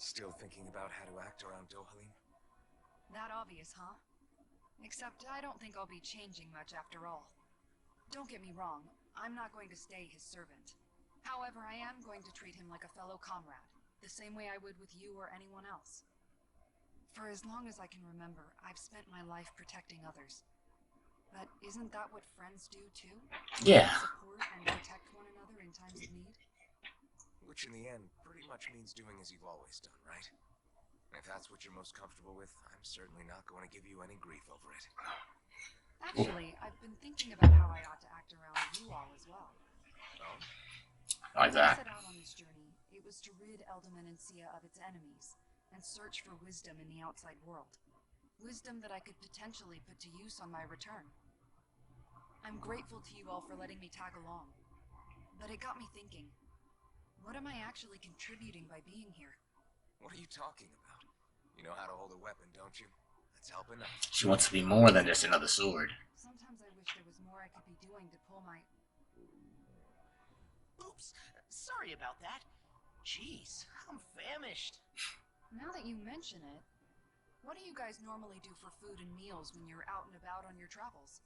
Still thinking about how to act around Dohalim? That obvious, huh? Except I don't think I'll be changing much after all. Don't get me wrong, I'm not going to stay his servant. However, I am going to treat him like a fellow comrade, the same way I would with you or anyone else. For as long as I can remember, I've spent my life protecting others. But isn't that what friends do too? Yeah. Support and protect one another in times of need? Which in the end pretty much means doing as you've always done, right? If that's what you're most comfortable with, I'm certainly not going to give you any grief over it. Actually, I've been thinking about how I ought to act around you all as well. Oh? Like When I that. set out on this journey, it was to rid Eldaman and Sia of its enemies, and search for wisdom in the outside world. Wisdom that I could potentially put to use on my return. I'm grateful to you all for letting me tag along, but it got me thinking, what am I actually contributing by being here? What are you talking about? You know how to hold a weapon, don't you? That's helping enough. She wants to be more than just another sword. Sometimes I wish there was more I could be doing to pull my... Oops, sorry about that. Jeez, I'm famished. Now that you mention it, what do you guys normally do for food and meals when you're out and about on your travels?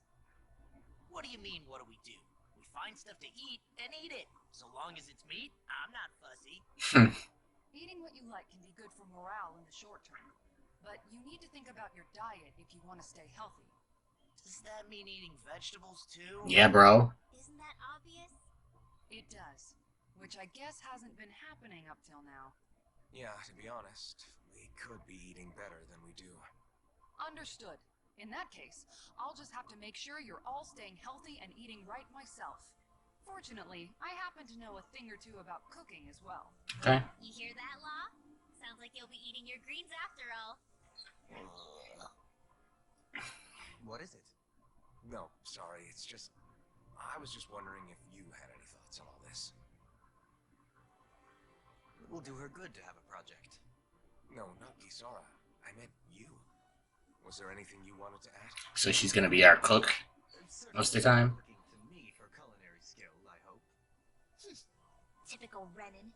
What do you mean, what do? We find stuff to eat and eat it. So long as it's meat, I'm not fussy. Eating what you like can be good for morale in the short term, but you need to think about your diet if you want to stay healthy. Does that mean eating vegetables too? Yeah, bro. Isn't that obvious? It does, which I guess hasn't been happening up till now. Yeah, to be honest, we could be eating better than we do. Understood. In that case, I'll just have to make sure you're all staying healthy and eating right myself. Fortunately, I happen to know a thing or two about cooking as well. Okay. You hear that, Law? Sounds like you'll be eating your greens after all. What is it? No, sorry, it's just... I was just wondering if you had any thoughts on all this. It will do her good to have a project. No, not Kisara. I meant you. Was there anything you wanted to add? So she's gonna be our cook most of the time. Looking to me for culinary skill, I hope. Typical Renan,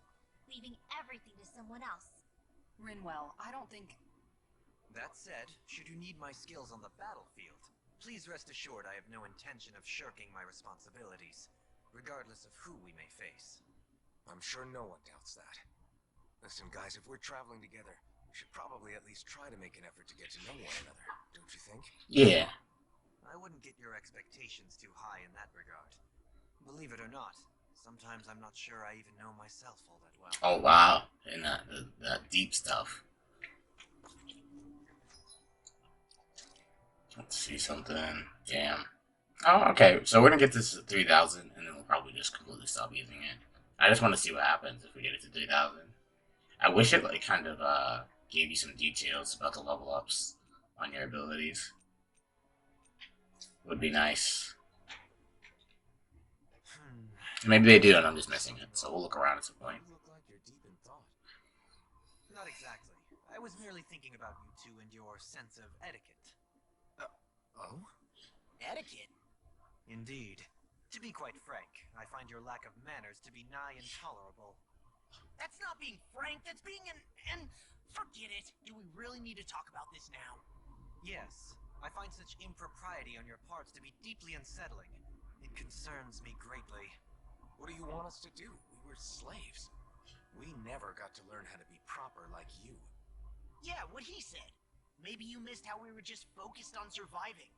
leaving everything to someone else. Rinwell, I don't think... That said, should you need my skills on the battlefield, please rest assured I have no intention of shirking my responsibilities, regardless of who we may face. I'm sure no one doubts that. Listen, guys, if we're traveling together, we should probably at least try to make an effort to get to know one another, don't you think? Yeah. I wouldn't get your expectations too high in that regard. Believe it or not, sometimes I'm not sure I even know myself all that well. Oh wow. And that deep stuff. Let's see something. Damn. Oh, okay. So we're gonna get this to 3,000, and then we'll probably just completely stop using it. I just want to see what happens if we get it to 3,000. I wish it like kind of gave you some details about the level ups on your abilities. Would be nice. Maybe they do, and I'm just missing it. So we'll look around at some point. You look like you're deep in thought. Not exactly. I was merely thinking about you two and your sense of etiquette. Oh? Etiquette? Indeed. To be quite frank, I find your lack of manners to be nigh intolerable. That's not being frank, that's being an... Forget it. Do we really need to talk about this now? Yes, I find such impropriety on your parts to be deeply unsettling. It concerns me greatly. What do you want us to do? We were slaves. We never got to learn how to be proper like you. Yeah, what he said. Maybe you missed how we were just focused on surviving.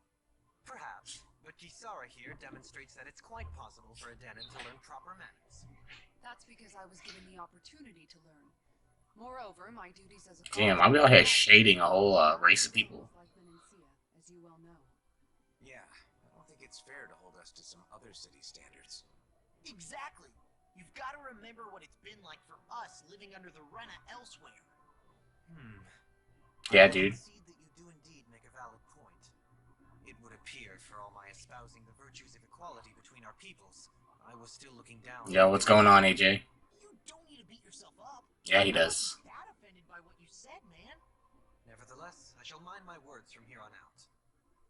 Perhaps, but Kisara here demonstrates that it's quite possible for a Denon to learn proper manners. That's because I was given the opportunity to learn. Moreover, my duties as a... Damn, I'm out here shading a whole race of people. As you well know. Yeah, I don't think it's fair to hold us to some other city standards. Exactly. You've got to remember what it's been like for us living under the Rena elsewhere. Yeah, dude. I concede that you do indeed make a valid point. It would appear, for all my espousing the virtues of equality between our peoples, I was still looking down. Yo, what's going on, AJ? You don't need to beat yourself up. Yeah, he does. I'm not that offended by what you said, man. Nevertheless, I shall mind my words from here on out.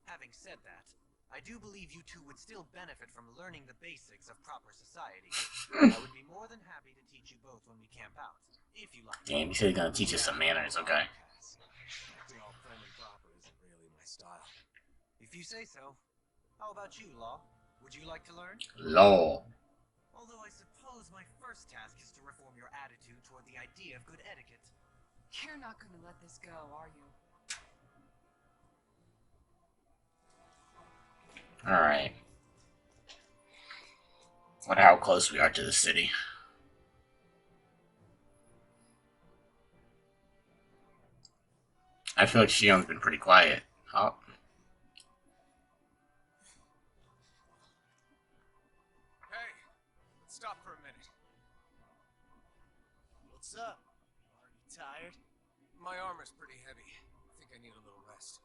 Having said that, I do believe you two would still benefit from learning the basics of proper society. I would be more than happy to teach you both when we camp out, if you like. Damn, he said he's gonna teach us some manners, okay. Acting all prim and proper isn't really my style. If you say so. How about you, Law? Would you like to learn? Law. Although I suppose my first task is to reform your attitude toward the idea of good etiquette. You're not gonna let this go, are you? Alright. Wonder how close we are to the city. I feel like Shion's been pretty quiet. Oh. Hey, let's stop for a minute. What's up? Are you tired? My armor's pretty heavy. I think I need a little rest.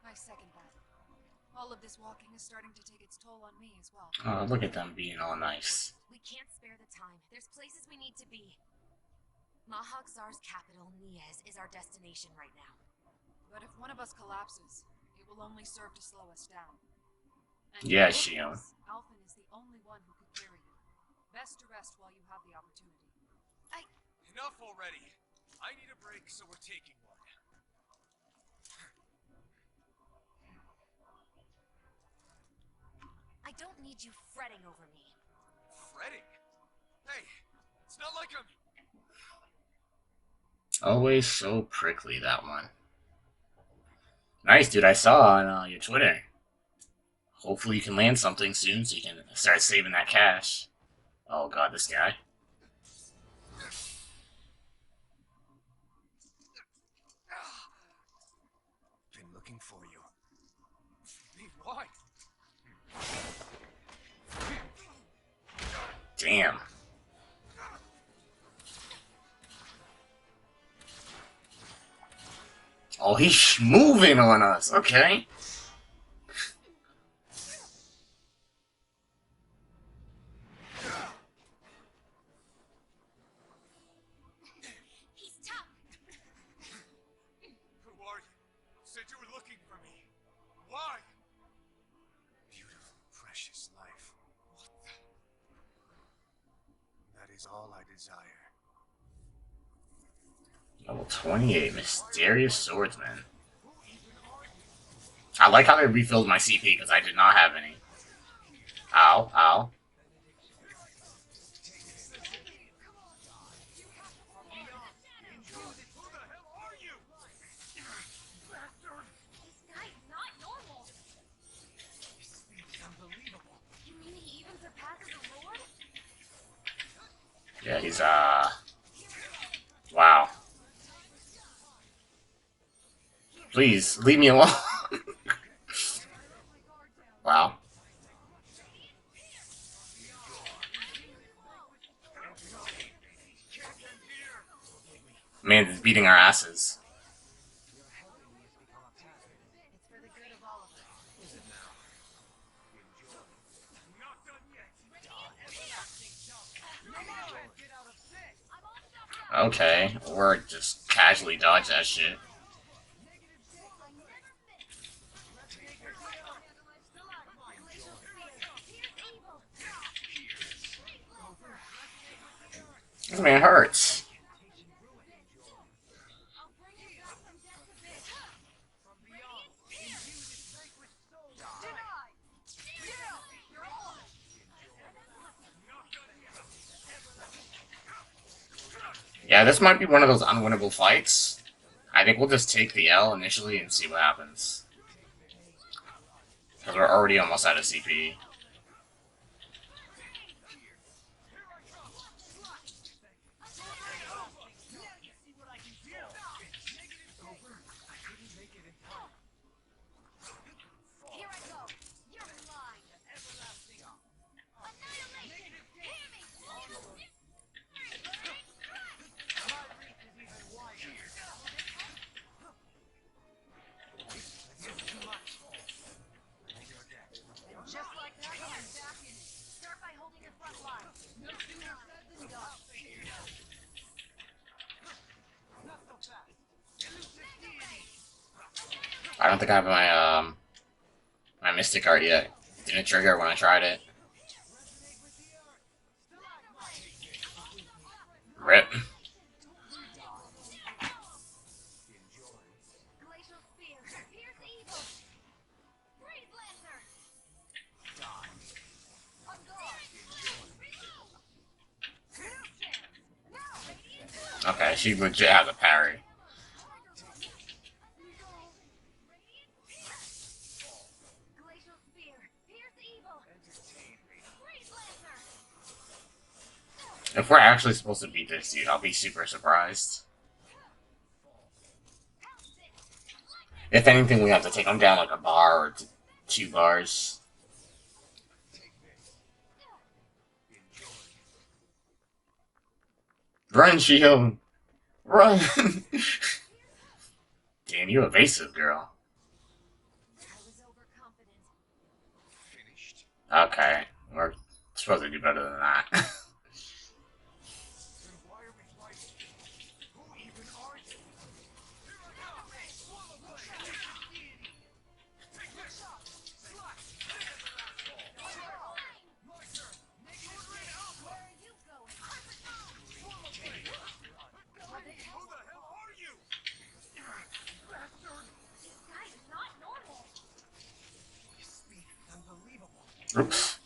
I second that. All of this walking is starting to take its toll on me as well. Oh, look at them being all nice. We can't spare the time. There's places we need to be. Mahak Tsar's capital, Niez, is our destination right now. But if one of us collapses, it will only serve to slow us down. And Yeah, both of Shion. us, Alphen is the only one who could carry you. Best to rest while you have the opportunity. Enough already. I need a break, so we're taking one. I don't need you fretting over me. Fretting? Hey, it's not like I'm... Always so prickly, that one. Nice, dude. I saw on your Twitter. Hopefully you can land something soon so you can start saving that cash. Oh god, this guy. Been looking for you. Why? Damn. Oh, he's moving on us. Okay. He's tough. Who are you? Said you were looking for me. Why? Beautiful, precious life. What the... That is all I desire. Level 28, Mysterious Swordsman. I like how they refilled my CP because I did not have any. Ow, ow. This guy's not normal. Unbelievable. You mean he even surpasses the Lord? Yeah, he's, wow. Please, leave me alone. Wow. Man, it's beating our asses. It's for the good of all of us. Is it now? Not done yet. Okay, or just casually dodge that shit. This man hurts. Yeah, this might be one of those unwinnable fights. I think we'll just take the L initially and see what happens. Because we're already almost out of CP. Here I go. You're in line. Annihilation. Hear me. Just like that, I'm back in it. Start by holding your front line. No sooner said than done. Not so fast. I don't think I have my my Mystic art yet. Didn't trigger when I tried it. Okay, she legit has a parry. If we're actually supposed to beat this dude, I'll be super surprised. If anything, we have to take him down like a bar or 2 bars. Run, Shiho! Run! Damn, you evasive, girl. Okay, we're supposed to do better than that. Oops.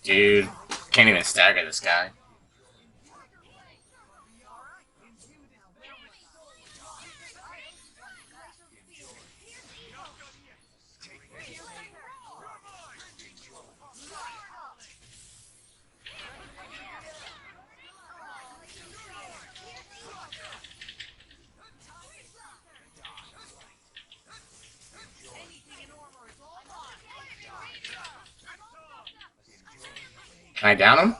Dude, can't even stagger this guy. Can I down him?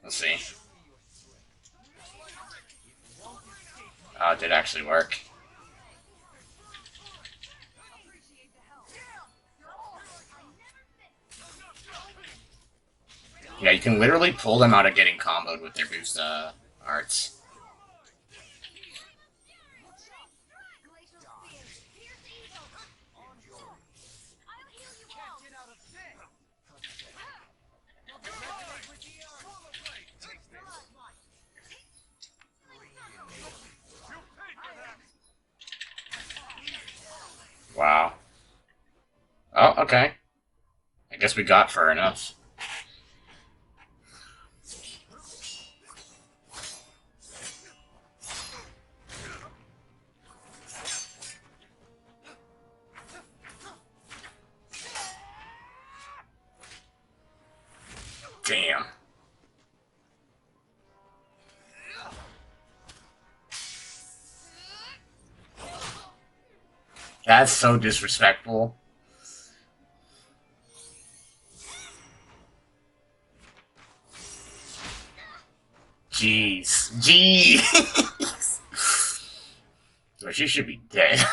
Let's see. Oh, it did actually work. Yeah, you can literally pull them out of getting comboed with their boost arts. Wow. Oh, okay. I guess we got far enough. Damn. That's so disrespectful. Jeez. Jeez. So she should be dead.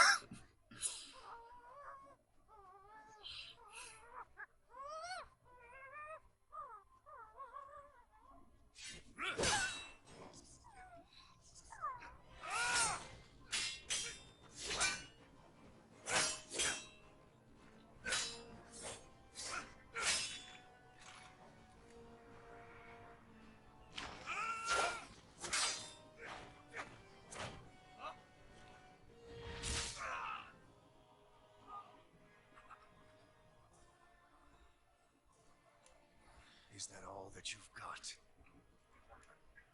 Is that all that you've got?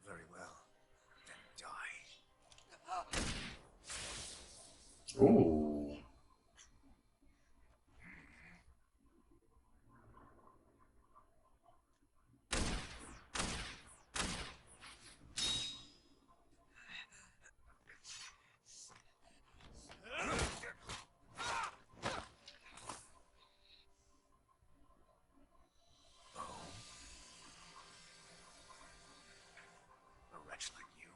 Very well. Then die. Ooh. A wretch like you.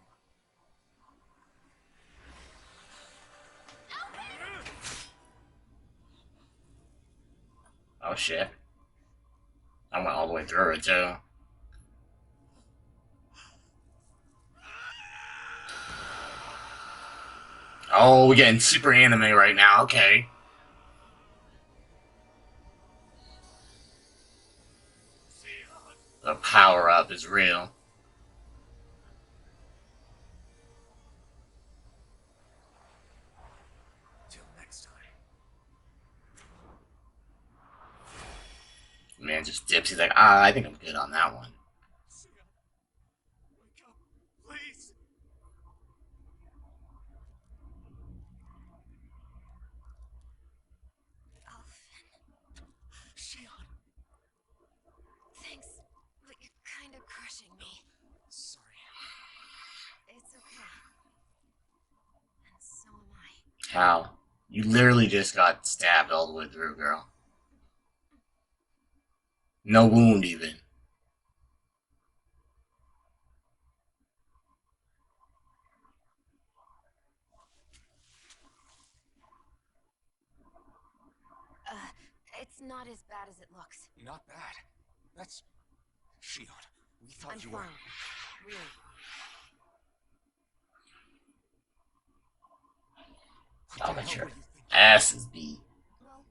Oh shit. I went all the way through it too. Oh, we're getting super anime right now, okay. The power up is real. Gypsy's like, I think I'm good on that one. Wake up, please. Alvin, Shion. thanks, but you're kind of crushing me. Sorry. It's okay. And so am I. How? You literally just got stabbed all the way through, girl. No wound, even. It's not as bad as it looks. Not bad. That's... Shion, we thought I'm you fine. were... Really. What Oh, the but hell your were you thinking? ass is beat. Well,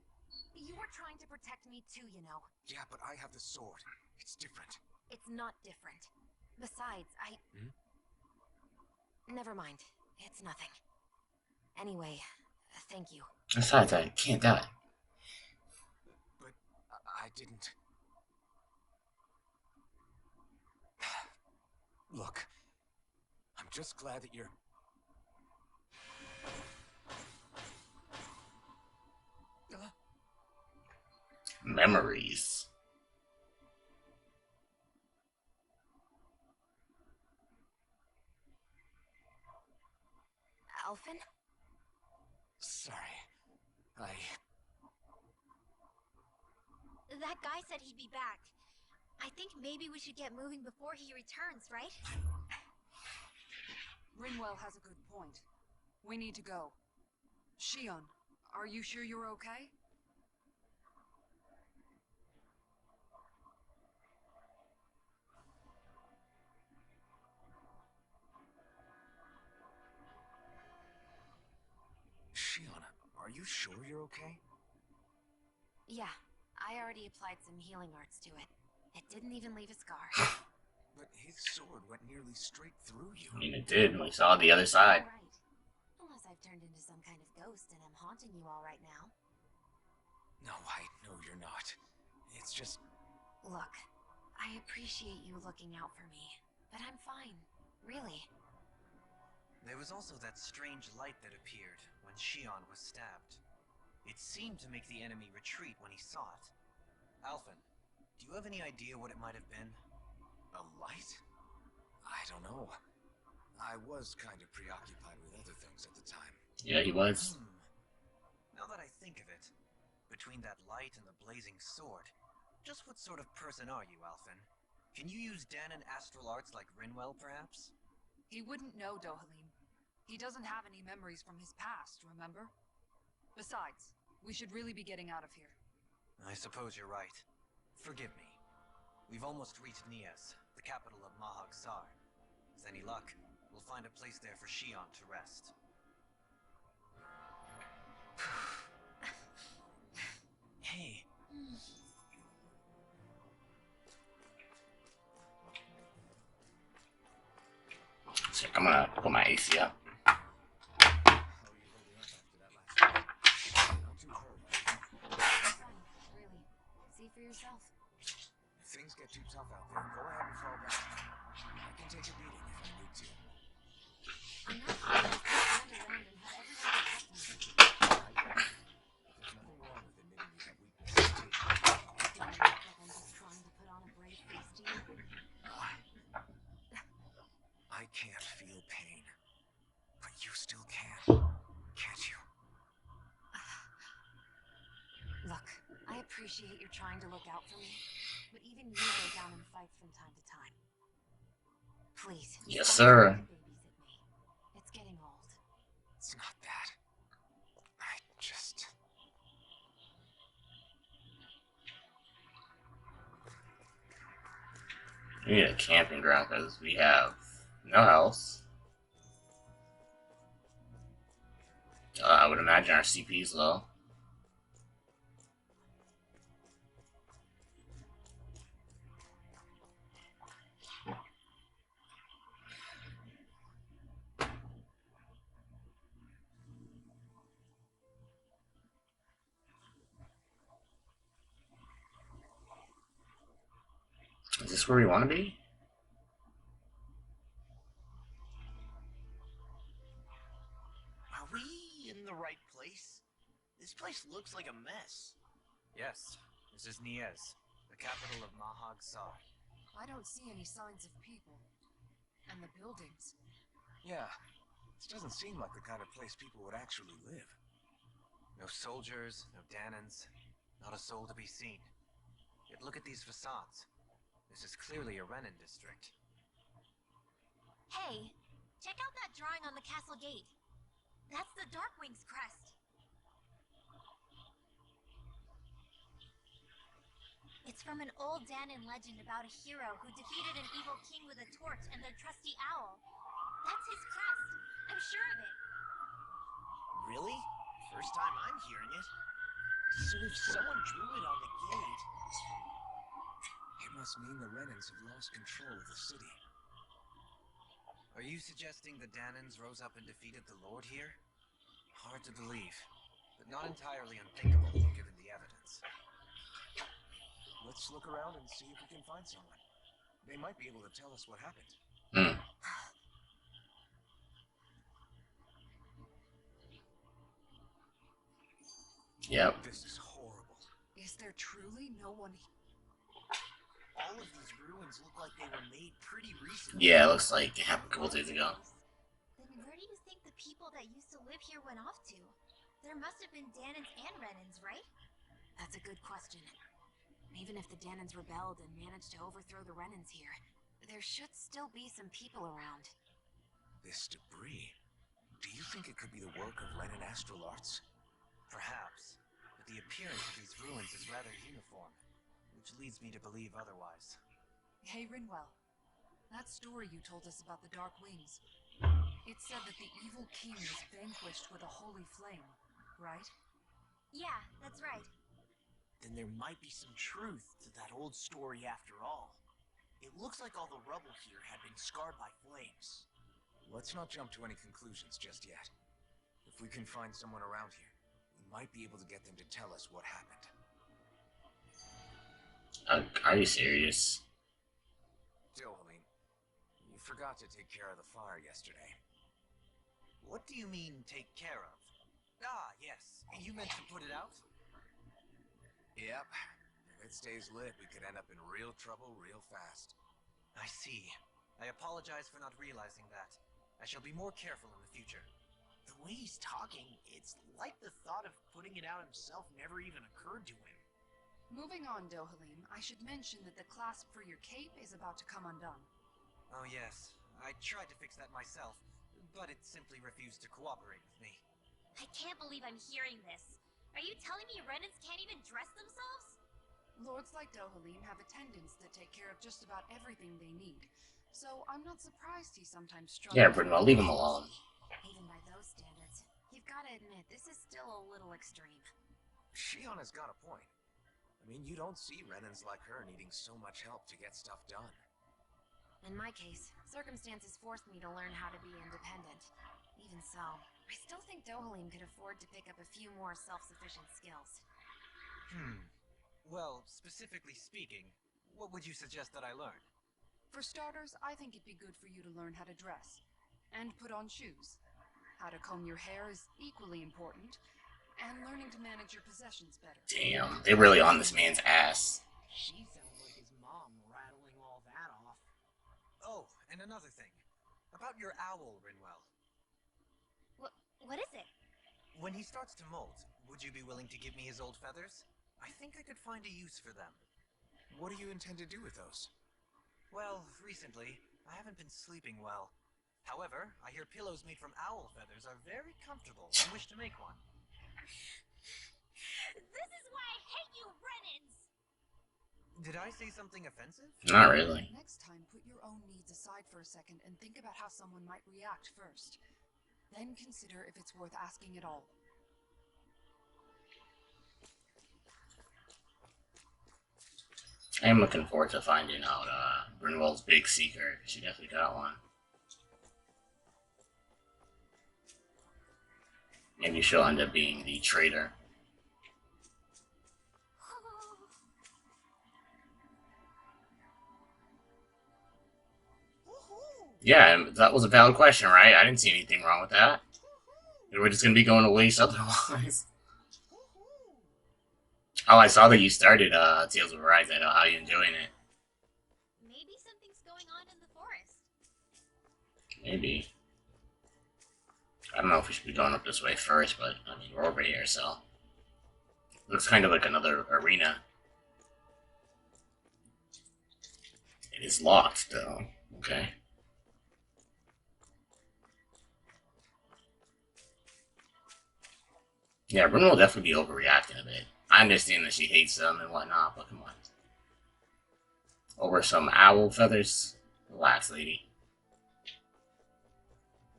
you were trying to protect me too, you know. Yeah, but I have the sword. It's different. It's not different. Besides, Never mind. It's nothing. Anyway, thank you. Besides, I can't die. But I didn't... Look, I'm just glad that you're... Memories. Alvin? Sorry. That guy said he'd be back. I think maybe we should get moving before he returns, right? Rinwell has a good point. We need to go. Shion, are you sure you're okay? Shion, are you sure you're okay? Yeah, I already applied some healing arts to it. It didn't even leave a scar. But his sword went nearly straight through you. I mean, it did. We saw the other side. All right. Unless I've turned into some kind of ghost and I'm haunting you all right now. No, I know you're not. It's just... Look, I appreciate you looking out for me, but I'm fine. Really. There was also that strange light that appeared when Shion was stabbed. It seemed to make the enemy retreat when he saw it. Alphen, do you have any idea what it might have been? A light? I don't know. I was kind of preoccupied with other things at the time. Yeah, he was. Now that I think of it, between that light and the blazing sword, just what sort of person are you, Alphen? Can you use Danon astral arts like Rinwell, perhaps? He wouldn't know, Dohalim. He doesn't have any memories from his past, remember? Besides, we should really be getting out of here. I suppose you're right. Forgive me. We've almost reached Nias, the capital of Mahag Sar. With any luck, we'll find a place there for Shion to rest. Hey. So I'm gonna put my AC up. How are you holding up after that last fight? Not too hurt. I'm fine, really. See for yourself. If things get too tough out there, go ahead and fall back. I can take a beating if I need to. I'm not going to stand around and have everyone protect me. There's nothing wrong with admitting you have weaknesses too. Do I look like I'm just trying to put on a brave face to you? I can't feel pain, but you still can, can't you? Look, I appreciate you're trying to look out for me, but even you go down and fight from time to time. Please. Yes, stop sir. trying to babysit me. It's getting old. It's not that. I just... We need a camping ground because we have no house. I would imagine our CP is low. Is this where we want to be? Are we in the right place? This place looks like a mess. Yes, this is Niez, the capital of Mahag Saar. I don't see any signs of people. And the buildings. Yeah, this doesn't seem like the kind of place people would actually live. No soldiers, no Danans, not a soul to be seen. Yet look at these facades. This is clearly a Renin district. Hey, check out that drawing on the castle gate. That's the Darkwing's crest. It's from an old Danan legend about a hero who defeated an evil king with a torch and their trusty owl. That's his crest. I'm sure of it. Really? First time I'm hearing it. So if someone drew it on the gate... It must mean the Renans have lost control of the city. Are you suggesting the Danans rose up and defeated the Lord here? Hard to believe, but not entirely unthinkable given the evidence. Let's look around and see if we can find someone. They might be able to tell us what happened. Yep. This is horrible. Is there truly no one here? All of these ruins look like they were made pretty recently. Yeah, it looks like it happened a couple days ago. Then where do you think the people that used to live here went off to? There must have been Danans and Renans, right? That's a good question. Even if the Danans rebelled and managed to overthrow the Renans here, there should still be some people around. This debris. Do you think it could be the work of Renin astral arts? Perhaps, but the appearance of these ruins is rather uniform, which leads me to believe otherwise. Hey, Rinwell. That story you told us about the Dark Wings. It said that the evil king was vanquished with a holy flame, right? Yeah, that's right. Then there might be some truth to that old story after all. It looks like all the rubble here had been scarred by flames. Let's not jump to any conclusions just yet. If we can find someone around here, we might be able to get them to tell us what happened. Are you serious? Dohalim, you forgot to take care of the fire yesterday. What do you mean, take care of? Ah, yes. You meant to put it out? Yep. If it stays lit, we could end up in real trouble real fast. I see. I apologize for not realizing that. I shall be more careful in the future. The way he's talking, it's like the thought of putting it out himself never even occurred to him. Moving on, Dohalim, I should mention that the clasp for your cape is about to come undone. Oh yes, I tried to fix that myself, but it simply refused to cooperate with me. I can't believe I'm hearing this. Are you telling me Renans can't even dress themselves? Lords like Dohalim have attendants that take care of just about everything they need, so I'm not surprised he sometimes struggles. Yeah, Britnell, leave him alone. Even by those standards, you've got to admit, this is still a little extreme. Shion has got a point. I mean, you don't see Renans like her needing so much help to get stuff done. In my case, circumstances forced me to learn how to be independent. Even so, I still think Dohalim could afford to pick up a few more self-sufficient skills. Well, specifically speaking, what would you suggest that I learn? For starters, I think it'd be good for you to learn how to dress. And put on shoes. How to comb your hair is equally important. And learning to manage your possessions better. Damn, they're really on this man's ass. She sounds like his mom rattling all that off. Oh, and another thing. About your owl, Rinwell. What is it? When he starts to molt, would you be willing to give me his old feathers? I think I could find a use for them. What do you intend to do with those? Well, recently, I haven't been sleeping well. However, I hear pillows made from owl feathers are very comfortable and wish to make one. This is why I hate you, Renans! Did I say something offensive? Not really. Next time, put your own needs aside for a second and think about how someone might react first. Then consider if it's worth asking at all. I am looking forward to finding out Brunwell's big secret. She definitely got one. Maybe she'll end up being the traitor. Yeah, and that was a valid question, right? I didn't see anything wrong with that. We're just gonna be going to waste otherwise. Oh, I saw that you started Tales of Arise. I know how you enjoying it. Maybe something's going on in the forest. Maybe. I don't know if we should be going up this way first, but I mean we're over here, so looks kind of like another arena. It is locked, though. Okay. Yeah, Bruno will definitely be overreacting a bit. I understand that she hates them and whatnot, but come on. Over some owl feathers? Relax, lady.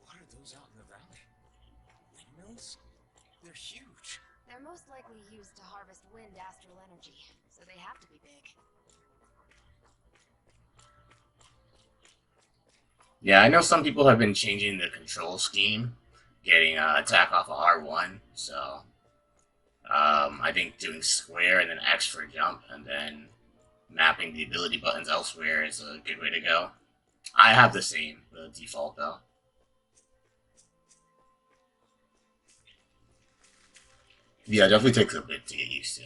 What are those out in the valley? Windmills? They're huge. They're most likely used to harvest wind astral energy, so they have to be big. Yeah, I know some people have been changing the control scheme, getting attack off of R1, so I think doing square and then X for jump, and then mapping the ability buttons elsewhere is a good way to go. I have the same, the default though. Yeah, it definitely takes a bit to get used to.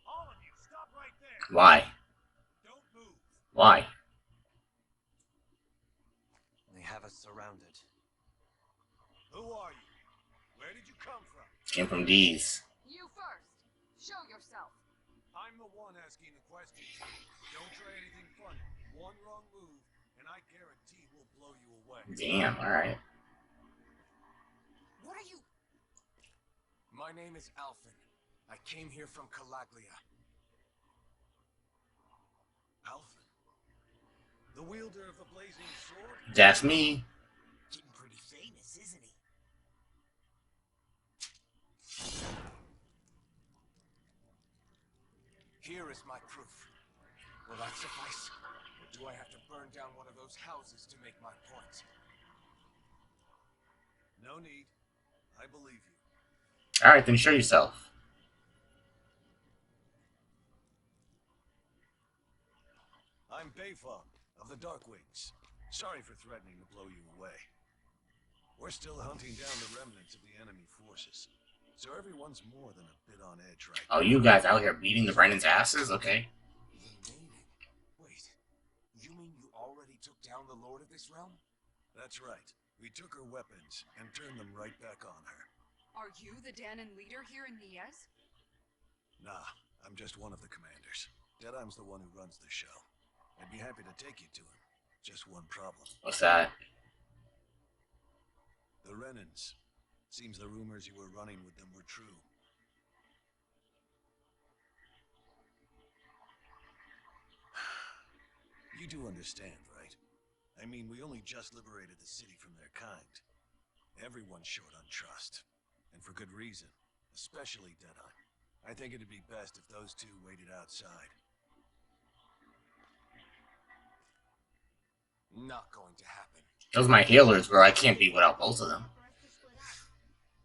All of you, stop right there. Why? Don't move. Why? They have us surrounded. Who are you? Where did you come from? Came from D's. You first. Show yourself. I'm the one asking the questions. Don't try anything funny. One wrong move, and I guarantee we'll blow you away. Damn, alright. What are you? My name is Alphen. I came here from Calaglia. Alphen? The wielder of the blazing sword? That's me. Getting pretty famous, isn't he? Here is my proof. Will that suffice? Or do I have to burn down one of those houses to make my point? No need. I believe you. Alright, then show yourself. I'm Beifong of the Darkwings. Sorry for threatening to blow you away. We're still hunting down the remnants of the enemy forces, so everyone's more than a bit on edge right Oh, now. you guys out here beating the Brennan's asses? Okay. The maiden. Wait, you mean you already took down the lord of this realm? That's right. We took her weapons and turned them right back on her. Are you the Danon leader here in Nies? Nah, I'm just one of the commanders. Deadheim's the one who runs the show. I'd be happy to take you to him. Just one problem. What's that? The Renans. Seems the rumors you were running with them were true. You do understand, right? I mean, we only just liberated the city from their kind. Everyone's short on trust. And for good reason. Especially Deadheim. I think it'd be best if those two waited outside. Not going to happen. Those are my healers, bro. I can't be without both of them. For us to split up.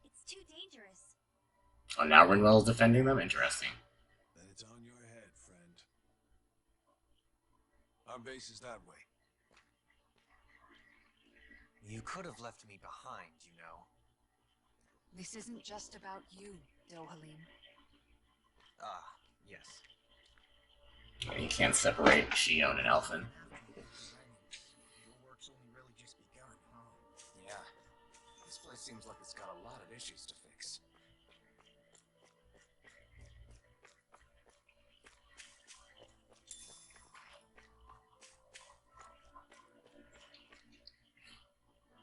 It's too dangerous. Oh, now Rinwell's defending them? Interesting. Then it's on your head, friend. Our base is that way. You could have left me behind, you know. This isn't just about you, Dohalim. Ah, yes. You can't separate Shion and Elfin. Your work's only really just begun, huh? Yeah. This place seems like it's got a lot of issues to fix.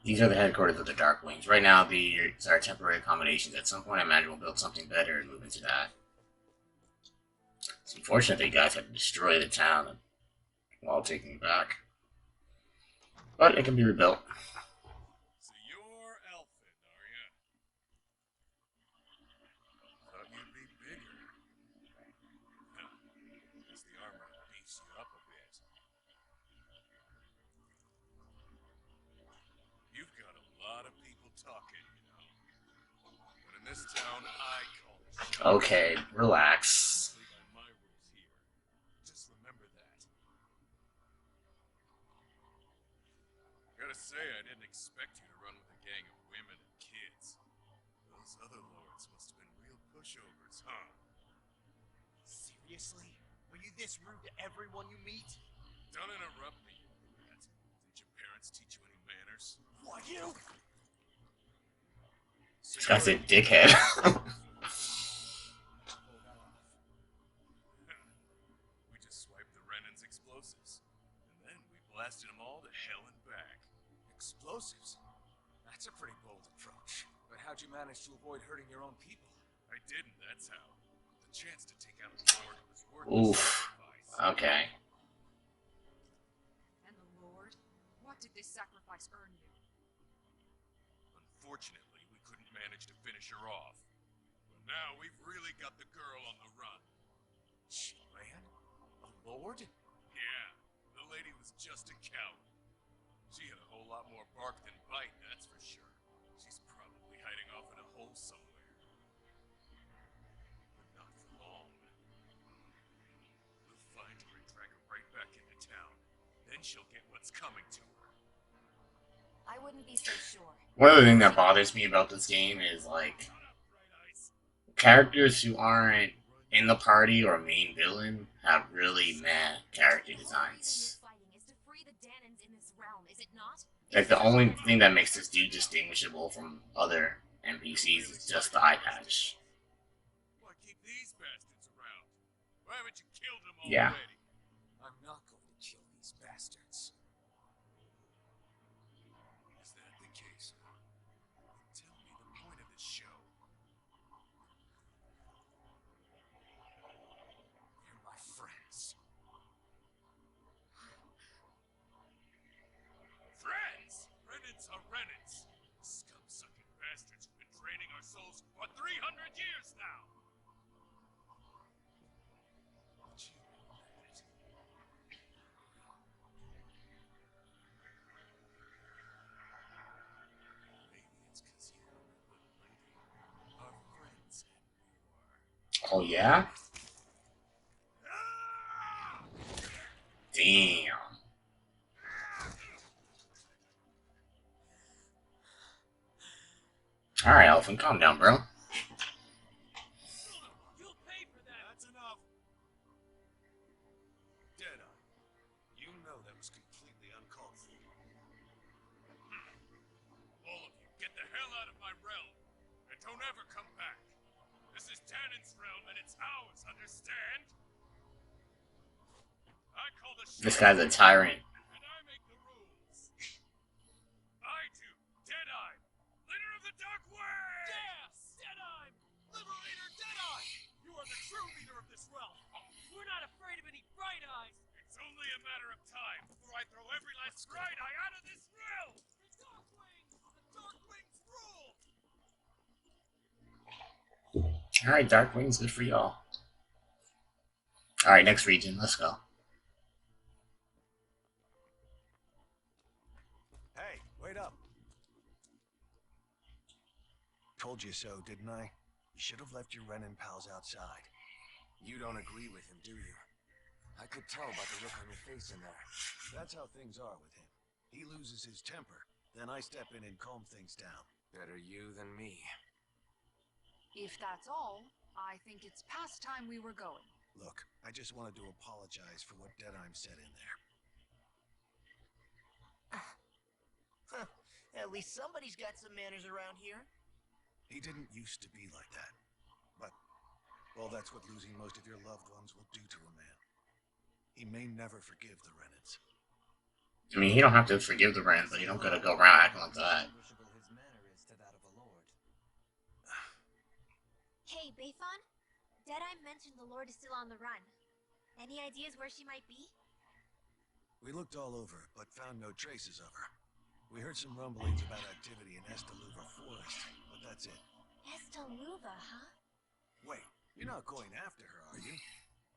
These are the headquarters of the Darkwings. Right now, these are temporary accommodations. At some point, I imagine we'll build something better and move into that. It's unfortunate that you guys had to destroy the town while taking it back. But it can be rebuilt. So you're Elfin, are you? Thought you'd be bigger. Guess the armor beats you up a bit. You've got a lot of people talking, you know. But in this town, I call it shit. Okay, relax. Play by my rules here. say I didn't expect you to run with a gang of women and kids. Those other lords must have been real pushovers, huh? Seriously? Are you this rude to everyone you meet? Don't interrupt me, you brat. Didn't your parents teach you any manners? What, you? This guy's a dickhead. We just swiped the Renan's explosives. And then we blasted them all to hell and back. Explosives? That's a pretty bold approach. But how'd you manage to avoid hurting your own people? I didn't, that's how. The chance to take out a lord was worth the Oof. sacrifice. Okay. And the Lord? What did this sacrifice earn you? Unfortunately, we couldn't manage to finish her off. But now we've really got the girl on the run. She ran? A lord? Yeah, the lady was just a coward. She had a whole lot more bark than bite, that's for sure. She's probably hiding off in a hole somewhere. But not for long. We'll find her and drag her right back into town. Then she'll get what's coming to her. I wouldn't be so sure. One of the things that bothers me about this game is, like, characters who aren't in the party or main villain have really mad character designs. Like, the only thing that makes this dude distinguishable from other NPCs is just the eye patch. Why keep these bastards around? Why haven't you killed them already? Yeah. I'm not going to kill these bastards. Is that the case? Tell me the point of this show. They're my friends. Friends! Renans are Renans. Scum-sucking bastards who've been draining our souls for 300 years now. But you know that. Maybe it's 'cause you, little lady, are friends and more. Oh, yeah? Ah! Damn. Alright, Elfin, calm down, bro. You'll pay for that. That's enough. Deadeye, you know that was completely uncalled for. All of you, get the hell out of my realm, and don't ever come back. This is Tannen's realm, and it's ours, understand? I call the shots. This guy's a tyrant. And I make the rules. I do, Deadeye, leader of the Dark Way! Yes, Deadeye, liberator Deadeye! You are the true leader of this realm. We're not afraid of any bright eyes. It's only a matter of time before I throw every last bright eye out of this realm. The Dark Wings rule. Alright, Dark Wings, good for y'all. Alright, next region, let's go. Hey, wait up. Told you so, didn't I? You should have left your Renan pals outside. You don't agree with him, do you? I could tell by the look on your face in there. That's how things are with him. He loses his temper, then I step in and calm things down. Better you than me. If that's all, I think it's past time we were going. Look, I just wanted to apologize for what Deadeye said in there. At least somebody's got some manners around here. He didn't used to be like that. But, well, that's what losing most of your loved ones will do to a man. He may never forgive the Renans. I mean, he don't have to forgive the Rens, but you don't gotta go around acting like that. His manner is to that of a lord. Hey, Baython? Deadeye mentioned the Lord is still on the run. Any ideas where she might be? We looked all over, but found no traces of her. We heard some rumblings about activity in Estaluva Forest, but that's it. Estaluva, huh? Wait, you're not going after her, are you?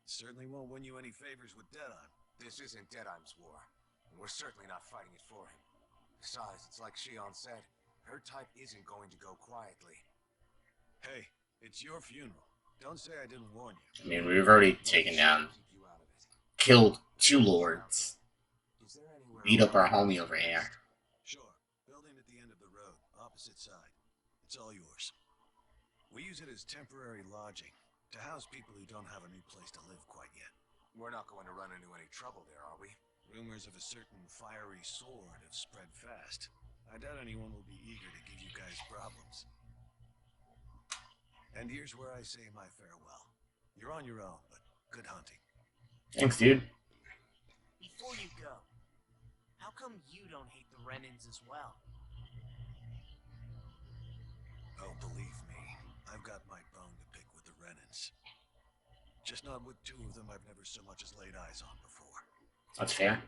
Certainly won't win you any favors with Deadeye. This isn't Deadeye's war, and we're certainly not fighting it for him. Besides, it's like Shion said, her type isn't going to go quietly. Hey, it's your funeral. Don't say I didn't warn you. I mean, we've already taken down, Keep you out of it. killed 2 lords, Is there anywhere beat up our around homie over here. Sure. opposite side. It's all yours. We use it as temporary lodging, to house people who don't have a new place to live quite yet. We're not going to run into any trouble there, are we? Rumors of a certain fiery sword have spread fast. I doubt anyone will be eager to give you guys problems. And here's where I say my farewell. You're on your own, but good hunting. Thanks, dude. Before you go, how come you don't hate the Renans as well? Oh, believe me, I've got my bone to pick with the Renans. Just not with two of them I've never so much as laid eyes on before. That's fair.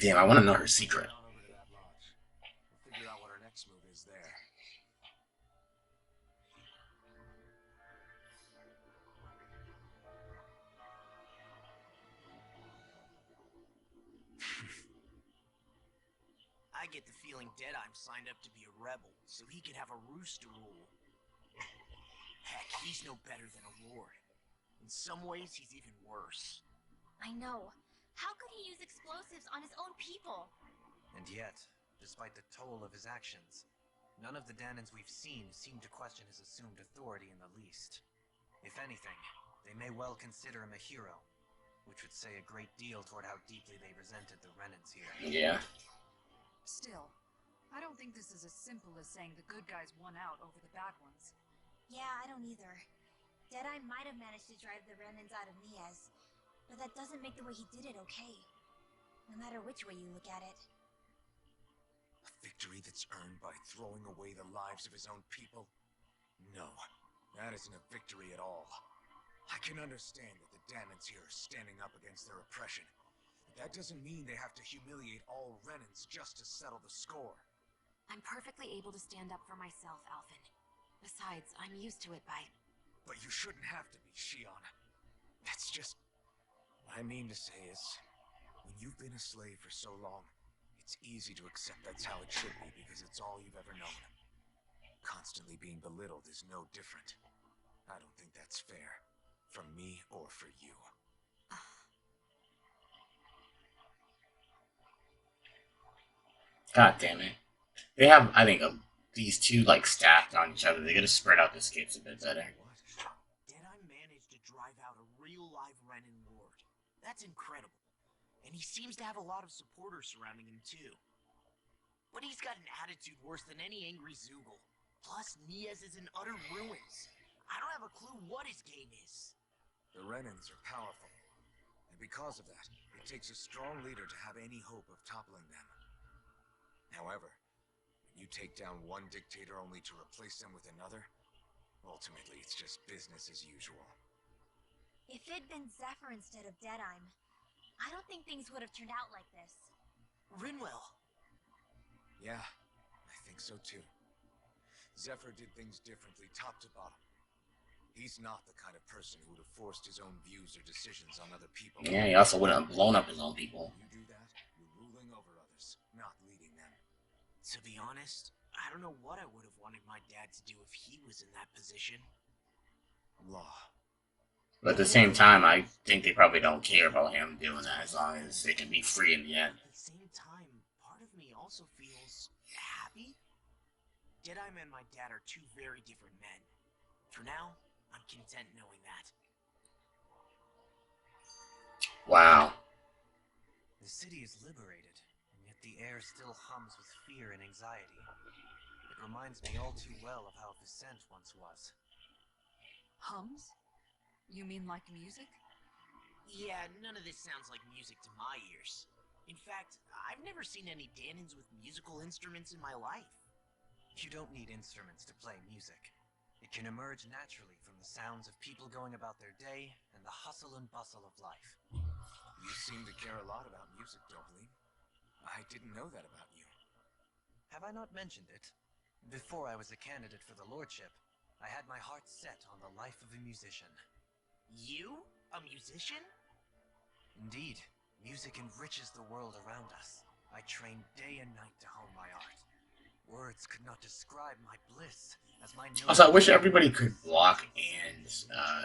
Damn, I want to know her secret. On over to that lodge. We'll figure out what our next move is there. I get the feeling Deadeye signed up to be a rebel, so he could have a roost to rule. Heck, he's no better than a lord. In some ways, he's even worse. I know. How could he use explosives on his own people? And yet, despite the toll of his actions, none of the Danans we've seen seem to question his assumed authority in the least. If anything, they may well consider him a hero, which would say a great deal toward how deeply they resented the Renans here. Yeah. Still, I don't think this is as simple as saying the good guys won out over the bad ones. Yeah, I don't either. Deadeye might have managed to drive the Renans out of Niaz, but that doesn't make the way he did it okay. No matter which way you look at it. A victory that's earned by throwing away the lives of his own people? No, that isn't a victory at all. I can understand that the Danans here are standing up against their oppression. But that doesn't mean they have to humiliate all Renans just to settle the score. I'm perfectly able to stand up for myself, Alphen. Besides, I'm used to it by... But you shouldn't have to be, Shion. That's just... What I mean to say is, when you've been a slave for so long, it's easy to accept that's how it should be because it's all you've ever known. Constantly being belittled is no different. I don't think that's fair. From me or for you. God damn it. They have, I think, these two, like, stacked on each other. They gotta spread out the skips a bit better. Deadeye managed to drive out a real live Renan lord. That's incredible. And he seems to have a lot of supporters surrounding him, too. But he's got an attitude worse than any angry Zoogle. Plus, Niaz is in utter ruins. I don't have a clue what his game is. The Renans are powerful. And because of that, it takes a strong leader to have any hope of toppling them. However, when you take down one dictator only to replace them with another, ultimately it's just business as usual. If it'd been Zephyr instead of Deadeye, I don't think things would have turned out like this. Rinwell. Yeah, I think so too. Zephyr did things differently top to bottom. He's not the kind of person who would have forced his own views or decisions on other people. Yeah, he also wouldn't have blown up his own people. You do that, you're ruling over others, not leading them. To be honest, I don't know what I would have wanted my dad to do if he was in that position. Law. But at the same time, I think they probably don't care about him doing that as long as they can be free in the end. At the same time, part of me also feels happy. Deadeye and my dad are two very different men. For now, I'm content knowing that. Wow. The city is liberated, and yet the air still hums with fear and anxiety. It reminds me all too well of how Vicente once was. Hums? You mean like music? Yeah, none of this sounds like music to my ears. In fact, I've never seen any Danans with musical instruments in my life. You don't need instruments to play music. It can emerge naturally from the sounds of people going about their day and the hustle and bustle of life. You seem to care a lot about music, Doblin. I didn't know that about you. Have I not mentioned it? Before I was a candidate for the lordship, I had my heart set on the life of a musician. You? A musician? Indeed, music enriches the world around us. I train day and night to hone my art. Words could not describe my bliss as my notes... Also, I wish everybody could block and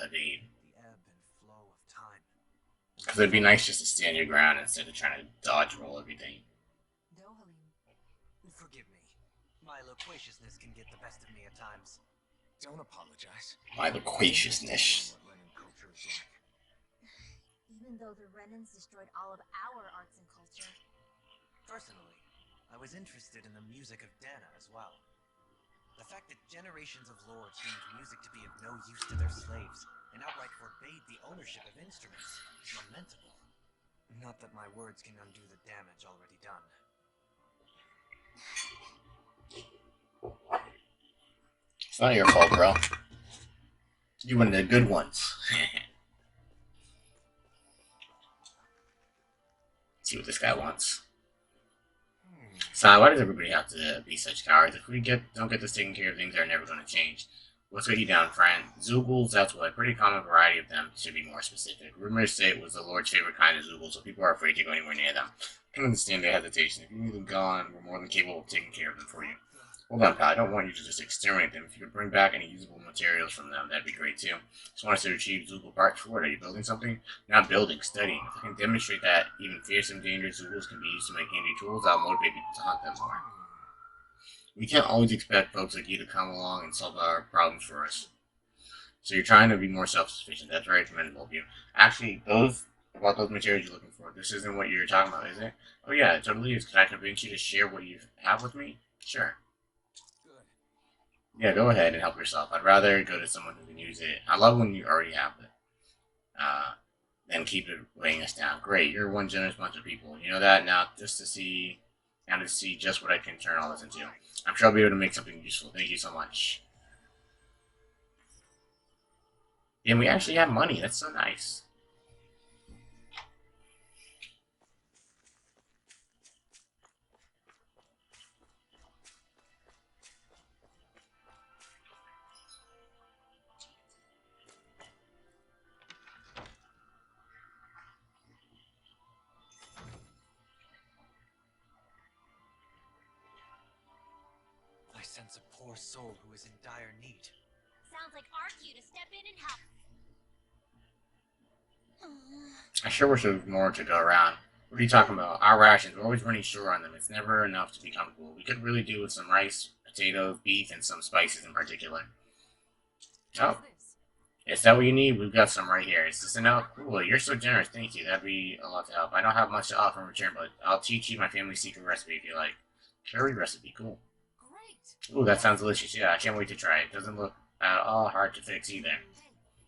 evade. The ebb and flow of time. Because it'd be nice just to stand your ground instead of trying to dodge roll everything. Forgive me. My loquaciousness can get the best of me at times. Don't apologize. My loquaciousness. What Renin culture is like. Even though the Renins destroyed all of our arts and culture. Personally, I was interested in the music of Dana as well. The fact that generations of lords deemed music to be of no use to their slaves and outright forbade the ownership of instruments is lamentable. Not that my words can undo the damage already done. It's not your fault, bro. You one of the good ones. See what this guy wants. So why does everybody have to be such cowards? If we don't get this taken care of, things are never going to change. What's got you down, friend? Zoogles, that's what. A pretty common variety of them, to be more specific. Rumors say it was the Lord's favorite kind of Zoogle, so people are afraid to go anywhere near them. I can understand their hesitation. If you need them gone, we're more than capable of taking care of them for you. Hold on, pal. I don't want you to just exterminate them. If you could bring back any usable materials from them, that'd be great, too. Just want us to retrieve Zoogle parts for it. Are you building something? Not building, studying. If I can demonstrate that even fierce and dangerous Zoogles can be used to make handy tools, I'll motivate people to hunt them more. We can't always expect folks like you to come along and solve our problems for us. So you're trying to be more self-sufficient. That's very commendable of you. Actually, those materials you're looking for, this isn't what you're talking about, is it? Oh yeah, it totally is. Can I convince you to share what you have with me? Sure. Yeah, go ahead and help yourself. I'd rather go to someone who can use it. I love when you already have it. Then keep it weighing us down. Great, you're one generous bunch of people. You know that now. To see just what I can turn all this into. I'm sure I'll be able to make something useful. Thank you so much. And we actually have money. That's so nice. I sense a poor soul who is in dire need. Sounds like our cue to step in and help. I sure wish there was more to go around. What are you talking about? Our rations, we're always running short on them. It's never enough to be comfortable. We could really do with some rice, potatoes, beef, and some spices in particular. Oh. Is that what you need? We've got some right here. Is this enough? Cool, you're so generous. Thank you. That'd be a lot to help. I don't have much to offer in return, but I'll teach you my family's secret recipe if you like. Curry recipe, cool. Ooh, that sounds delicious. Yeah, I can't wait to try it. Doesn't look at all hard to fix either.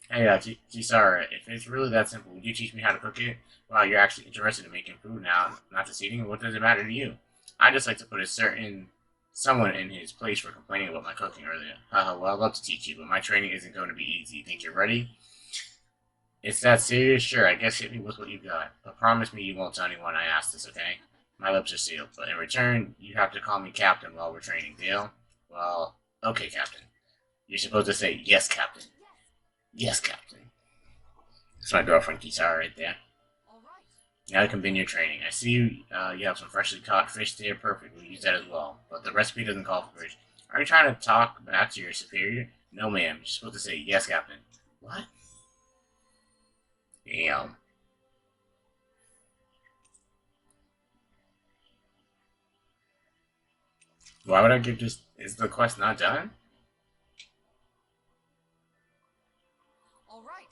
Hey, Kisara, if it's really that simple, would you teach me how to cook it? Wow, you're actually interested in making food now, not just eating. What does it matter to you? I just like to put someone in his place for complaining about my cooking earlier. Well, I'd love to teach you, but my training isn't going to be easy. Think you're ready? It's that serious? Sure, I guess hit me with what you got. But promise me you won't tell anyone I asked this, okay? My lips are sealed, but in return, you have to call me Captain while we're training. Deal? Well, okay, Captain. You're supposed to say, yes, Captain. Yes, Captain. That's my girlfriend, Kisara, right there. Now you can begin your training. I see you have some freshly caught fish there. Perfect. We'll use that as well. But the recipe doesn't call for fish. Are you trying to talk back to your superior? No, ma'am. You're supposed to say, yes, Captain. What? Damn. Why would I give this? Is the quest not done?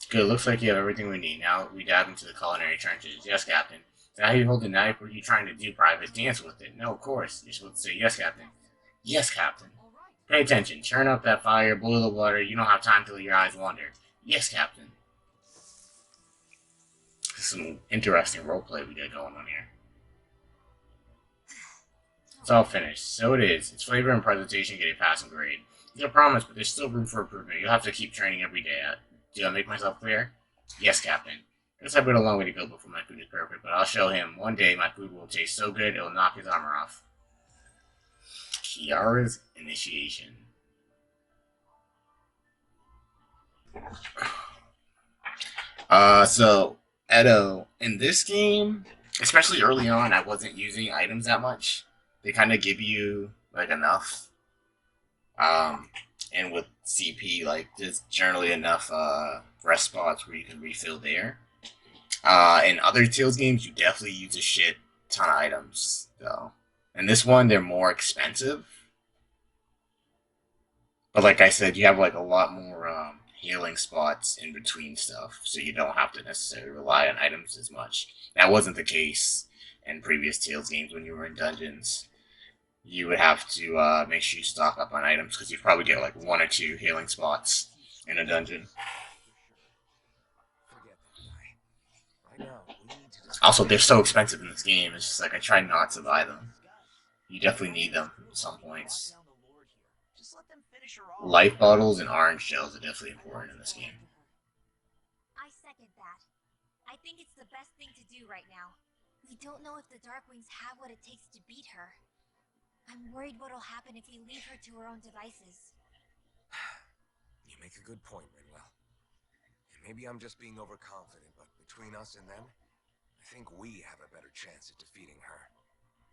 Good, looks like you have everything we need. Now we dive into the culinary trenches. Yes, Captain. Is that how you hold the knife? What are you trying to do, Private? Dance with it. No, of course. You're supposed to say, yes, Captain. Yes, Captain. Pay attention. Turn up that fire, boil the water. You don't have time to let your eyes wander. Yes, Captain. This is some interesting roleplay we got going on here. It's all finished. So it is. Its flavor and presentation get a passing grade. It's a promise, but there's still room for improvement. You'll have to keep training every day. Do I make myself clear? Yes, Captain. Guess I've got a long way to go before my food is perfect, but I'll show him. One day my food will taste so good it'll knock his armor off. Kiara's initiation. So Edo, in this game, especially early on, I wasn't using items that much. They kind of give you like enough. And with CP, like there's generally enough rest spots where you can refill there. In other Tales games, you definitely use a shit ton of items, though. In this one, they're more expensive. But like I said, you have like a lot more healing spots in between stuff, so you don't have to necessarily rely on items as much. That wasn't the case in previous Tales games when you were in dungeons. You would have to make sure you stock up on items because you probably get like one or two healing spots in a dungeon. Forget that guy. Right now, we need to discuss. Also, they're so expensive in this game. It's just like I try not to buy them. You definitely need them at some points. Just let them finish her off. Life bottles and orange shells are definitely important in this game. I second that. I think it's the best thing to do right now. We don't know if the Darkwings have what it takes to beat her. I'm worried what'll happen if we leave her to her own devices. You make a good point, Rinwell. And maybe I'm just being overconfident, but between us and them, I think we have a better chance at defeating her.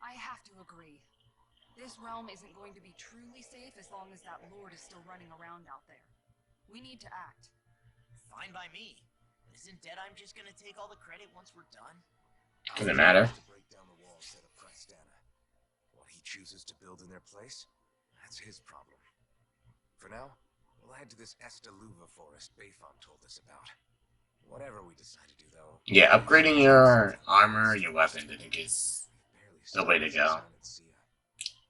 I have to agree. This realm isn't going to be truly safe as long as that Lord is still running around out there. We need to act. Fine by me. Isn't Deadeye just gonna take all the credit once we're done? Doesn't matter. To break down the walls that have Christana. What he chooses to build in their place, that's his problem. For now, we'll head to this Estaluva forest Bayfon told us about. Whatever we decide to do, though. Yeah, upgrading your armor, your weapons, I think is the way to go.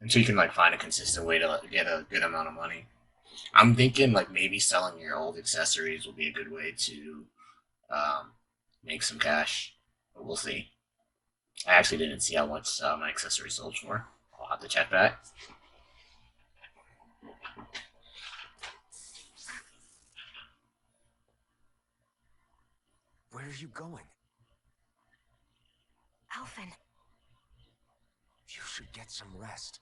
Until you can like find a consistent way to get a good amount of money. I'm thinking like maybe selling your old accessories will be a good way to make some cash. But we'll see. I actually didn't see how much my accessories sold for. I'll have to check that. Where are you going? Alphen. You should get some rest.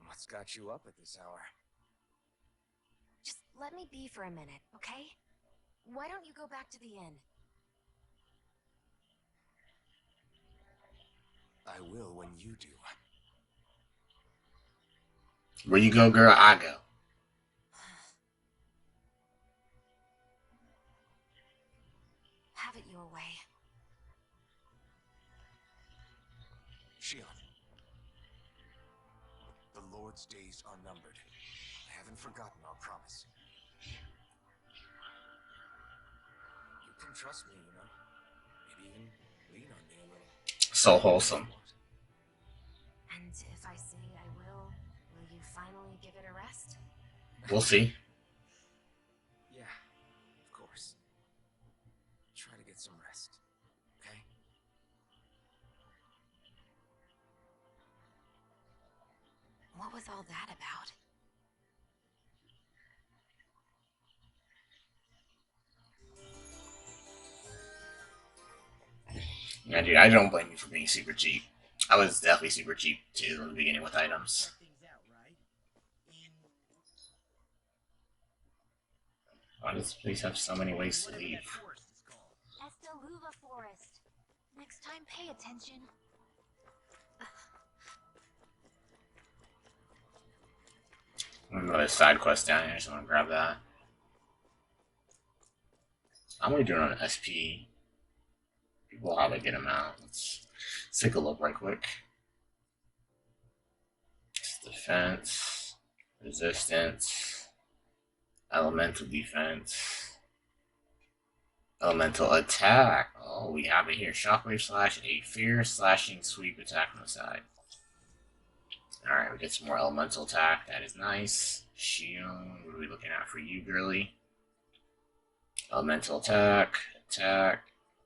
What's got you up at this hour? Just let me be for a minute, okay? Why don't you go back to the inn? I will when you do. Where you go, girl, I go. Have it your way. Shion. The Lord's days are numbered. I haven't forgotten our promise. You can trust me, you know. Maybe even lean on me a little. So wholesome. And if I say I will you finally give it a rest? We'll see. Yeah, of course. Try to get some rest, okay? What was all that about? Yeah, dude, I don't blame you for being super cheap. I was definitely super cheap too in the beginning with items. Why does this place have so many ways to leave? Estaluva Forest. Next time, pay attention. Another side quest down here, so I'm gonna grab that. I'm only doing on SP. People how they get them out. Let's take a look right quick. It's defense, resistance, elemental defense, elemental attack. Oh, we have it here. Shockwave slash, a fierce slashing sweep attack on the side. Alright, we get some more elemental attack. That is nice. Shion, what are we looking at for you, girly? Elemental attack,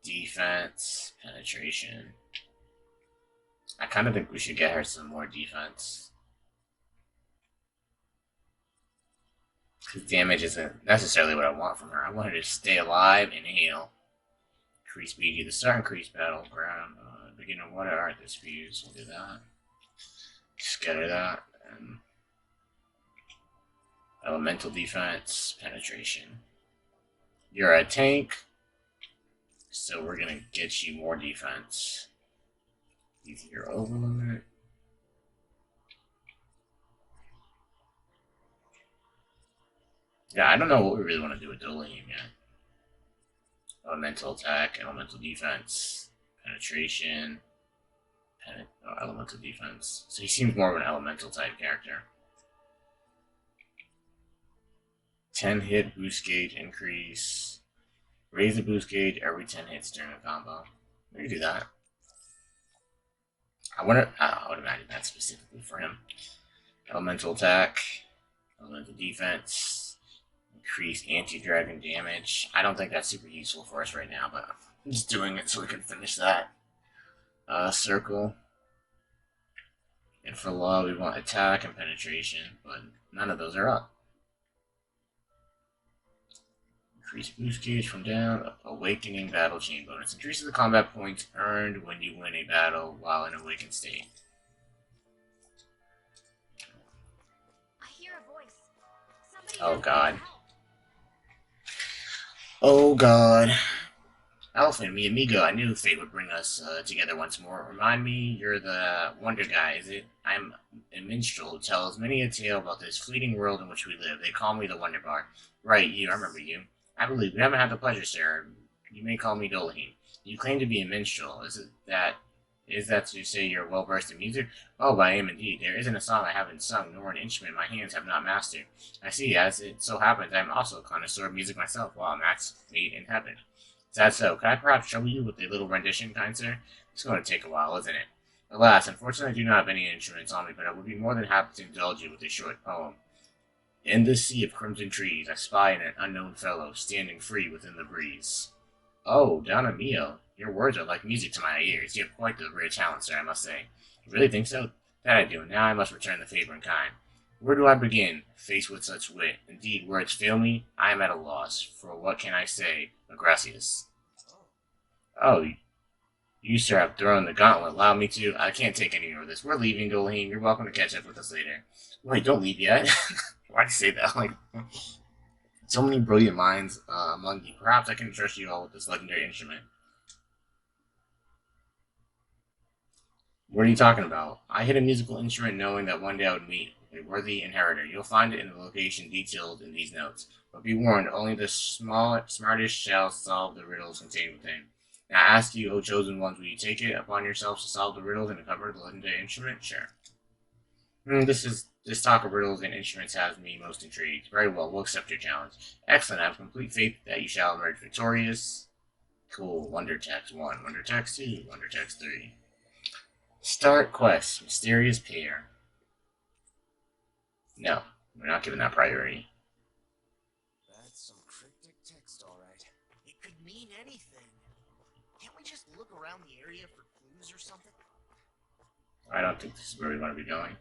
defense, penetration. I kind of think we should get her some more defense. Because damage isn't necessarily what I want from her. I want her to stay alive and heal. Increase speed to the start, increase battleground. Beginner water, alright, this fuse. We'll do that. Just get her that. And elemental defense, penetration. You're a tank, so we're gonna get you more defense. Easier overload. Yeah, I don't know what we really want to do with dueling yet. Elemental attack, elemental defense, penetration, elemental defense. So he seems more of an elemental type character. 10 hit boost gauge increase. Raise the boost gauge every 10 hits during a combo. We can do that. I would imagine that's specifically for him. Elemental attack, elemental defense, increase anti-dragon damage. I don't think that's super useful for us right now, but I'm just doing it so we can finish that. Circle. And for law, we want attack and penetration, but none of those are up. Increase boost gauge from down. Awakening battle chain bonus. Increases the combat points earned when you win a battle while in awakened state. I hear a voice. Somebody Oh asking god. for help. Oh god. Alphen, mi amigo, I knew fate would bring us together once more. Remind me, you're the Wonder Guy, is it? I'm a minstrel who tells many a tale about this fleeting world in which we live. They call me the Wonder Bar. Right, you, I remember you. I believe we haven't had the pleasure, sir. You may call me Dolaheen. You claim to be a minstrel. Is that to say you're well versed in music? Oh, I am indeed. There isn't a song I haven't sung, nor an instrument my hands have not mastered. I see, as it so happens, I am also a connoisseur of music myself, while a match made in heaven. Is that so? Could I perhaps trouble you with a little rendition, kind sir? It's going to take a while, isn't it? Alas, unfortunately I do not have any instruments on me, but I would be more than happy to indulge you with a short poem. In this sea of crimson trees, I spy an unknown fellow, standing free within the breeze. Oh, Donna Mio, your words are like music to my ears. You have quite the rare talent, sir, I must say. You really think so? That I do, and now I must return the favor in kind. Where do I begin, faced with such wit? Indeed, words fail me. I am at a loss. For what can I say? Gracias. Oh, you, sir, have thrown the gauntlet. Allow me to. I can't take any more of this. We're leaving, Dolaheen. You're welcome to catch up with us later. Wait, don't leave yet. Why'd you say that? Like, so many brilliant minds among you. Perhaps I can trust you all with this legendary instrument. What are you talking about? I hit a musical instrument knowing that one day I would meet a worthy inheritor. You'll find it in the location detailed in these notes. But be warned, only the smartest shall solve the riddles contained within. Now I ask you, O chosen ones, will you take it upon yourselves to solve the riddles and recover the legendary instrument? Sure. This talk of riddles and instruments has me most intrigued. Very well, we'll accept your challenge. Excellent, I have complete faith that you shall emerge victorious. Cool. Wonder Text 1, Wonder Text 2, Wonder Text 3. Start quest, mysterious pair. No, we're not giving that priority. That's some cryptic text, alright. It could mean anything. Can't we just look around the area for clues or something? I don't think this is where we want to be going.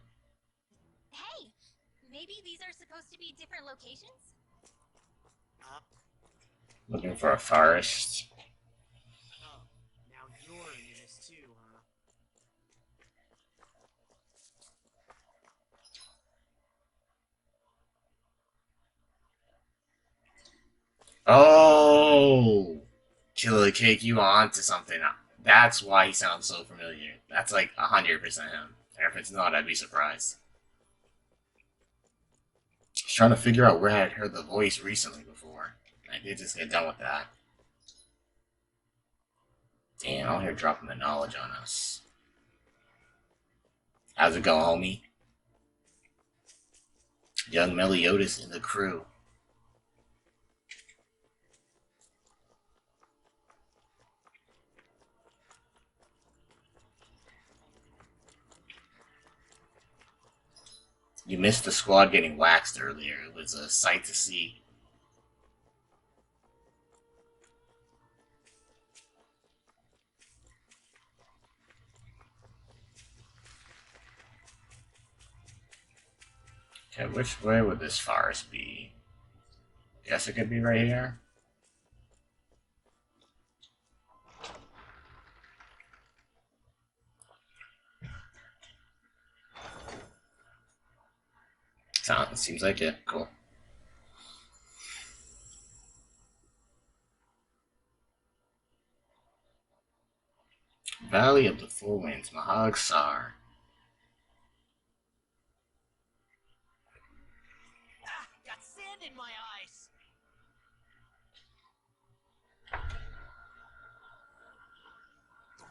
Hey, maybe these are supposed to be different locations? Looking for a forest. Oh, now you're into this too, huh? Oh! Killer Cake, you on to something. That's why he sounds so familiar. That's like 100% him. And if it's not, I'd be surprised. I was trying to figure out where I had heard the voice recently before. I did just get done with that. Damn, I'm here dropping the knowledge on us. How's it going, homie? Young Meliodas and the crew. You missed the squad getting waxed earlier. It was a sight to see. Okay, which way would this forest be? Guess it could be right here. Seems like it. Cool. Valley of the Four Winds, Mahag Sar. Ah, got sand in my eyes!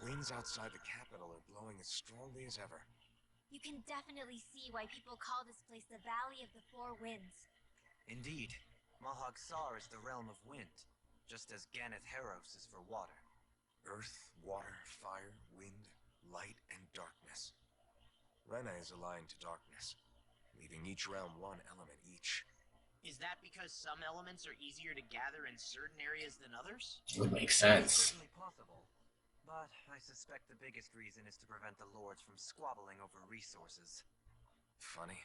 winds outside the capital are blowing as strongly as ever. You can definitely see why people call this place the Valley of the Four Winds. Indeed, Mahag Sar is the realm of wind, just as Ganeth Heros is for water. Earth, water, fire, wind, light, and darkness. Rena is aligned to darkness, leaving each realm one element each. Is that because some elements are easier to gather in certain areas than others? It would make It's sense. certainly possible, but I suspect the biggest reason is to prevent the lords from squabbling over resources. Funny.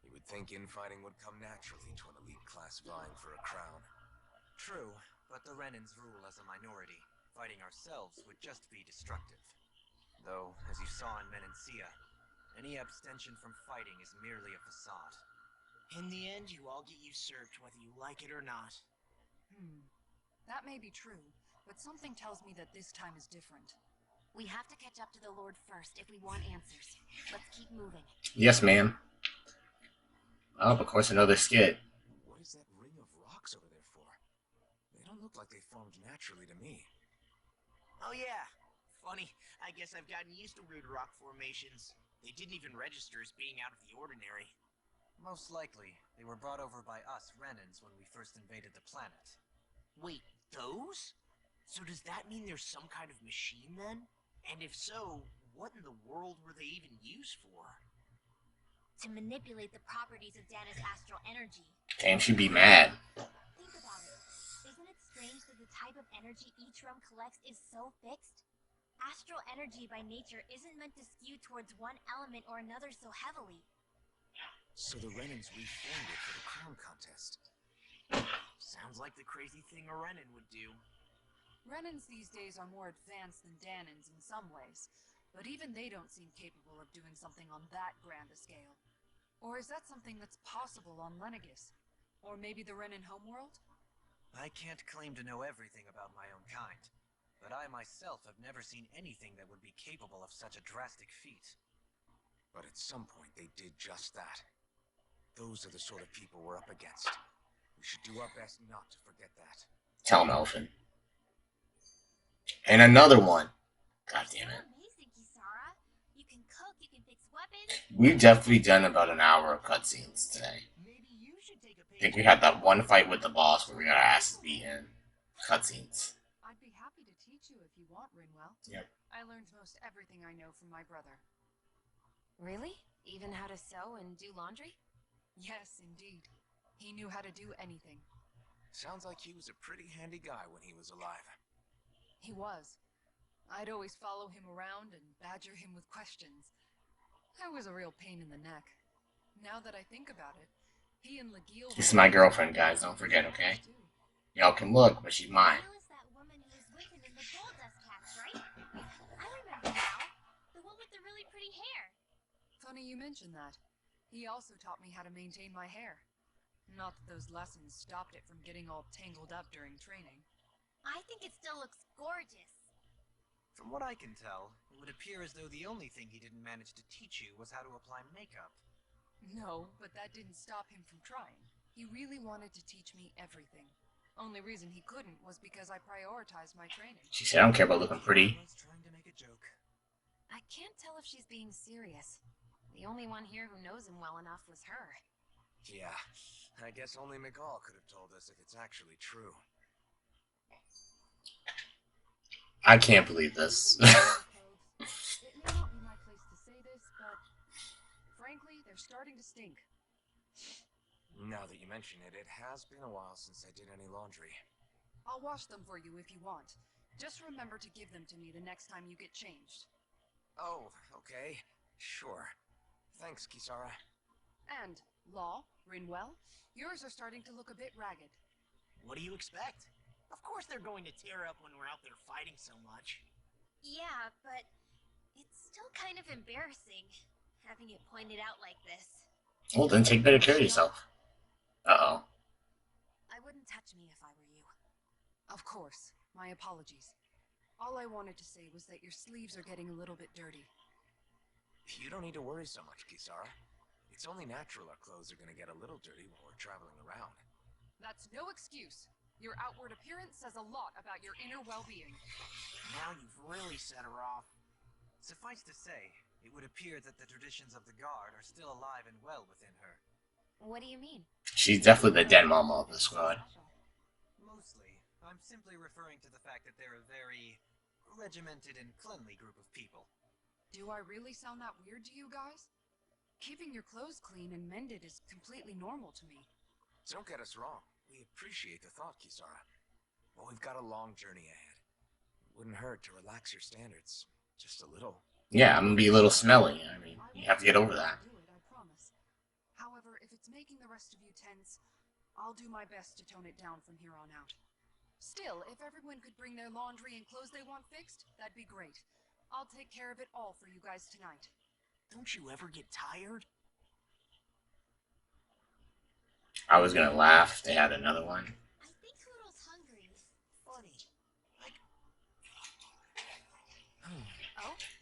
You would think infighting would come naturally to an elite class vying for a crown. True, but the Renans rule as a minority. Fighting ourselves would just be destructive. Though, as you saw in Menancia, any abstention from fighting is merely a facade. In the end, you all get usurped whether you like it or not. That may be true, but something tells me that this time is different. We have to catch up to the Lord first if we want answers. Let's keep moving. Yes, ma'am. Oh, of course, another skit. What is that ring of rocks over there for? They don't look like they formed naturally to me. Oh yeah, funny. I guess I've gotten used to rude rock formations. They didn't even register as being out of the ordinary. Most likely, they were brought over by us Renans when we first invaded the planet. Wait, those? So does that mean there's some kind of machine then? And if so, what in the world were they even used for? To manipulate the properties of Dana's astral energy. Damn, she'd be mad. Think about it. Isn't it strange that the type of energy each realm collects is so fixed? Astral energy by nature isn't meant to skew towards one element or another so heavily. So the Renans reformed it for the crown contest. Sounds like the crazy thing a Renan would do. Renans these days are more advanced than Danans in some ways, but even they don't seem capable of doing something on that grand a scale. Or is that something that's possible on Lenegis? Or maybe the Renan homeworld? I can't claim to know everything about my own kind, but I myself have never seen anything that would be capable of such a drastic feat. But at some point they did just that. Those are the sort of people we're up against. We should do our best not to forget that. Tell him, Elfin. And another one. God damn it. Amazing, Kisara. You can cook, you can fix weapons. We've definitely done about an hour of cutscenes today. Maybe you should take a I think we had that one fight with the boss where we got our asses beaten. Cutscenes. I'd be happy to teach you if you want, Rinwell. Yep. I learned most everything I know from my brother. Really? Even how to sew and do laundry? Yes, indeed. He knew how to do anything. Sounds like he was a pretty handy guy when he was alive. He was. I'd always follow him around and badger him with questions. I was a real pain in the neck. Now that I think about it, he and Legil... This is my girlfriend, guys. Don't forget, okay? Y'all can look, but she's mine. That was that woman who was with him in the gold dust caps, right? I remember now. The one with the really pretty hair. Funny you mention that. He also taught me how to maintain my hair. Not that those lessons stopped it from getting all tangled up during training. I think it still looks gorgeous. From what I can tell, it would appear as though the only thing he didn't manage to teach you was how to apply makeup. No, but that didn't stop him from trying. He really wanted to teach me everything. Only reason he couldn't was because I prioritized my training. She said, I don't care about looking pretty. I was trying to make a joke. I can't tell if she's being serious. The only one here who knows him well enough was her. Yeah, I guess only McGall could have told us if it's actually true. I can't believe this. It may not be my place to say this, but frankly, they're starting to stink. Now that you mention it, it has been a while since I did any laundry. I'll wash them for you if you want. Just remember to give them to me the next time you get changed. Oh, okay. Sure. Thanks, Kisara. And, Law, Rinwell, yours are starting to look a bit ragged. What do you expect? Of course they're going to tear up when we're out there fighting so much. Yeah, but it's still kind of embarrassing having it pointed out like this. Well, then take better care of yourself. Uh-oh. I wouldn't touch me if I were you. Of course. My apologies. All I wanted to say was that your sleeves are getting a little bit dirty. You don't need to worry so much, Kisara. It's only natural our clothes are gonna get a little dirty while we're traveling around. That's no excuse. Your outward appearance says a lot about your inner well-being. Now you've really set her off. Suffice to say, it would appear that the traditions of the Guard are still alive and well within her. What do you mean? She's definitely the den mama of the squad. Mostly, I'm simply referring to the fact that they're a very regimented and cleanly group of people. Do I really sound that weird to you guys? Keeping your clothes clean and mended is completely normal to me. Don't get us wrong. We appreciate the thought, Kisara. But we've got a long journey ahead. It wouldn't hurt to relax your standards. Just a little. Yeah, I'm gonna be a little smelly. I mean, you have to get over that. Do it, I promise. However, if it's making the rest of you tense, I'll do my best to tone it down from here on out. Still, if everyone could bring their laundry and clothes they want fixed, that'd be great. I'll take care of it all for you guys tonight. Don't you ever get tired? I was gonna laugh if they had another one. I think Hoodle's hungry. Funny.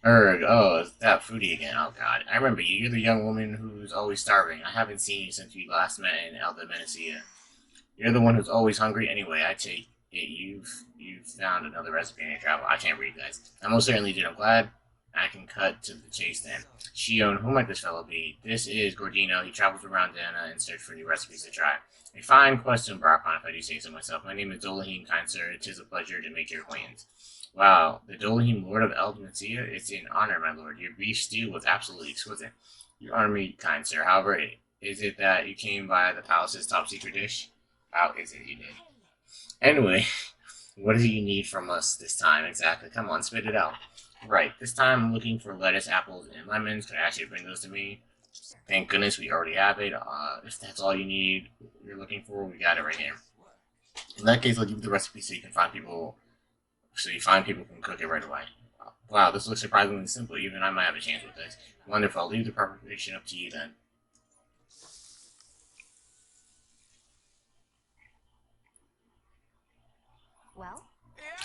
Oh, it's that foodie again. Oh god. I remember you. You're the young woman who's always starving. I haven't seen you since we last met in Elda Menecia. You're the one who's always hungry. Anyway, I take it you've found another recipe in your travel. I can't read, guys. I most certainly did. I'm glad I can cut to the chase then. Shion, who might this fellow be? This is Gordino. He travels around Dana in search for new recipes to try. A fine quest to embark on, if I do say so myself. My name is Dolahim, kind sir. It is a pleasure to make your acquaintance. Wow, the Dolahim, Lord of Elda Menecia? It's an honor, my lord. Your beef stew was absolutely exquisite. You honor me, kind sir. However, is it that you came by the palace's top secret dish? How is it you did? Anyway, what do you need from us this time exactly? Come on, spit it out. Right, this time I'm looking for lettuce, apples, and lemons. Could I actually bring those to me? Thank goodness we already have it. If that's all you're looking for, we got it right here. In that case, I'll give you the recipe so you find people can cook it right away. Wow, this looks surprisingly simple. Even I might have a chance with this. Wonderful. I'll leave the preparation up to you then. Well?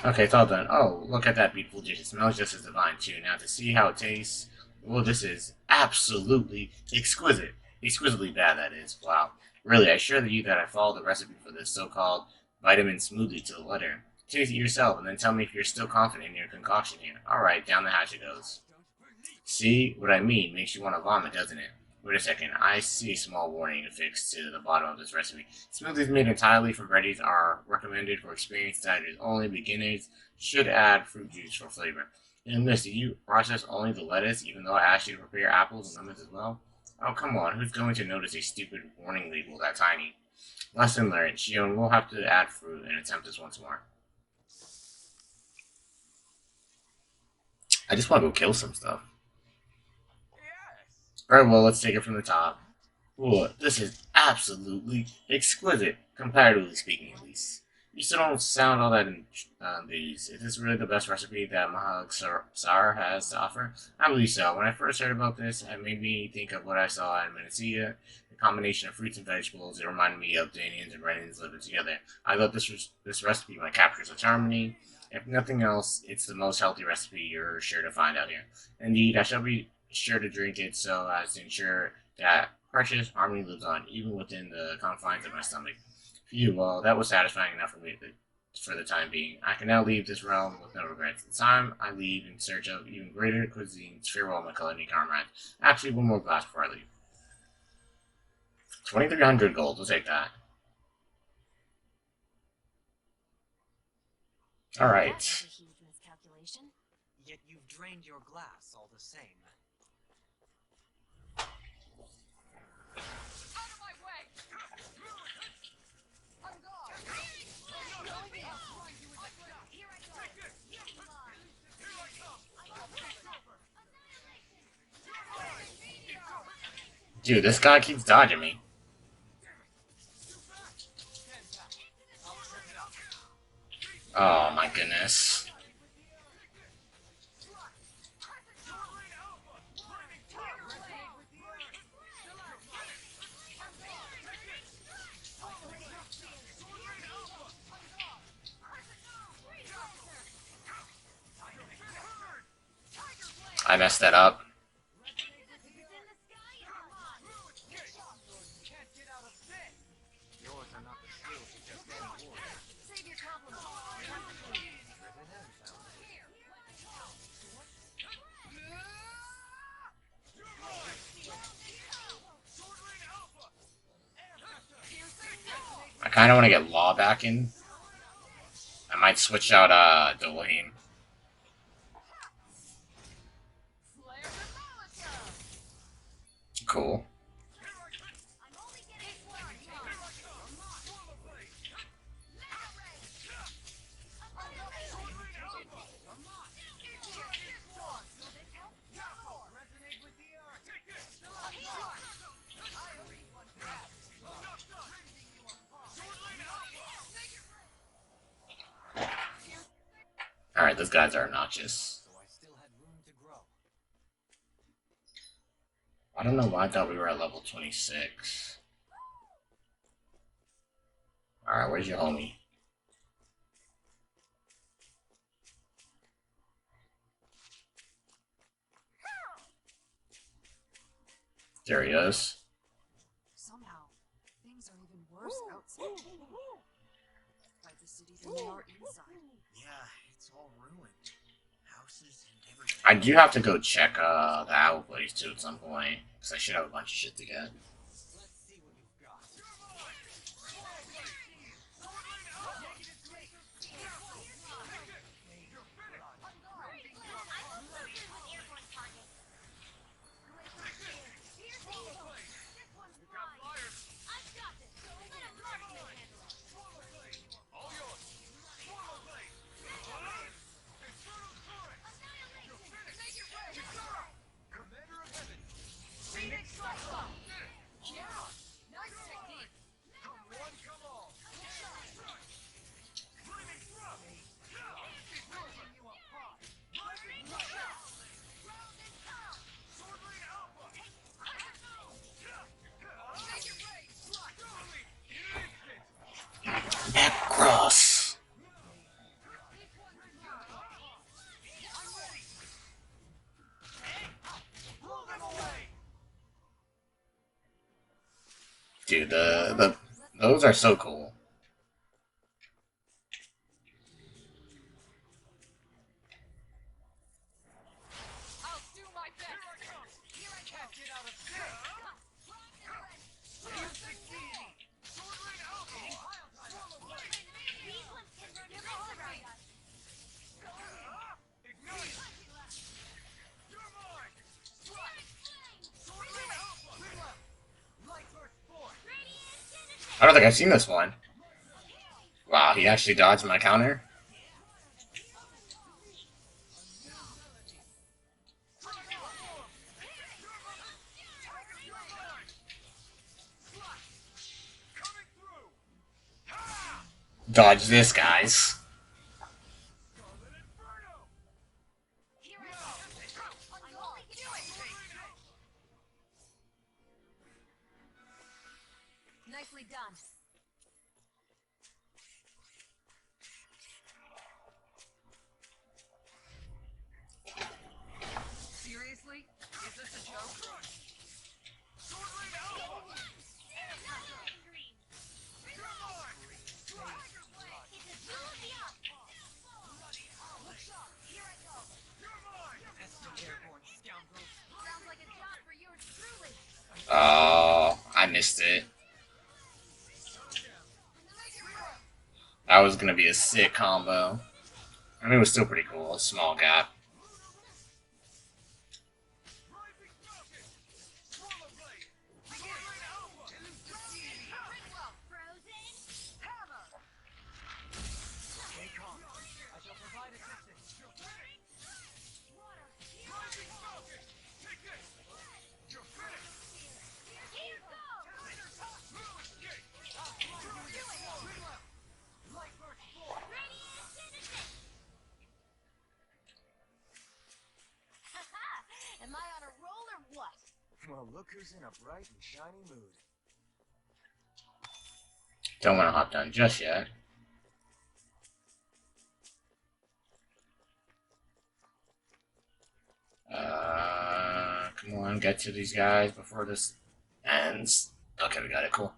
Okay, it's all done. Oh, look at that beautiful dish. It smells just as divine, too. Now, to see how it tastes, well, this is absolutely exquisite. Exquisitely bad, that is. Wow. Really, I assure you that I followed the recipe for this so-called vitamin smoothie to the letter. Taste it yourself, and then tell me if you're still confident in your concoction here. Alright, down the hatch it goes. See? What I mean makes you want to vomit, doesn't it? Wait a second, I see a small warning affixed to the bottom of this recipe. Smoothies made entirely from veggies are recommended for experienced dieters only. Beginners should add fruit juice for flavor. In this, do you process only the lettuce, even though I asked you to prepare apples and lemons as well? Oh, come on, who's going to notice a stupid warning label that tiny? Lesson learned. Shion will have to add fruit and attempt this once more. I just want to go kill some stuff. Very well, let's take it from the top. Ooh, this is absolutely exquisite, comparatively speaking at least. You still don't sound all that enthused. Is this really the best recipe that Mahag Sar has to offer? I believe so. When I first heard about this, it made me think of what I saw in Menecia. The combination of fruits and vegetables, it reminded me of Danians and Renans living together. I thought this recipe might capture such harmony. If nothing else, it's the most healthy recipe you're sure to find out here. Indeed, I shall be sure to drink it so as to ensure that precious harmony lives on, even within the confines of my stomach. Phew, well, that was satisfying enough for me for the time being. I can now leave this realm with no regrets. It's time I leave in search of even greater cuisines. Farewell, my culinary comrades. Actually, one more glass before I leave. 2,300 gold. We'll take that. Alright. That's a huge miscalculation. Yet you've drained your glass all the same. Out of my way! On guard! Here I go! Dude, this guy keeps dodging me. Oh my goodness. I messed that up. kind of want to get Law back in. I might switch out Delane. Cool. Alright, those guys are obnoxious. I don't know why I thought we were at level 26. Alright, where's your homie? There he is. Somehow, things are even worse outside the city than they are inside. Yeah, it's all ruined. Houses and everything. I do have to go check the owl place too at some point, because I should have a bunch of shit to get. Let's see what you've got. Cross. Dude, those are so cool. I don't think I've seen this one. Wow, he actually dodged my counter. Dodge this, guys. Nicely done. Seriously? Is this a joke? Oh, I missed it. That was gonna be a sick combo. I mean, it was still pretty cool. A small gap. Am I on a roll or what? Well, look who's in a bright and shiny mood. Don't want to hop down just yet. Come on, get to these guys before this ends. Okay, we got it. Cool.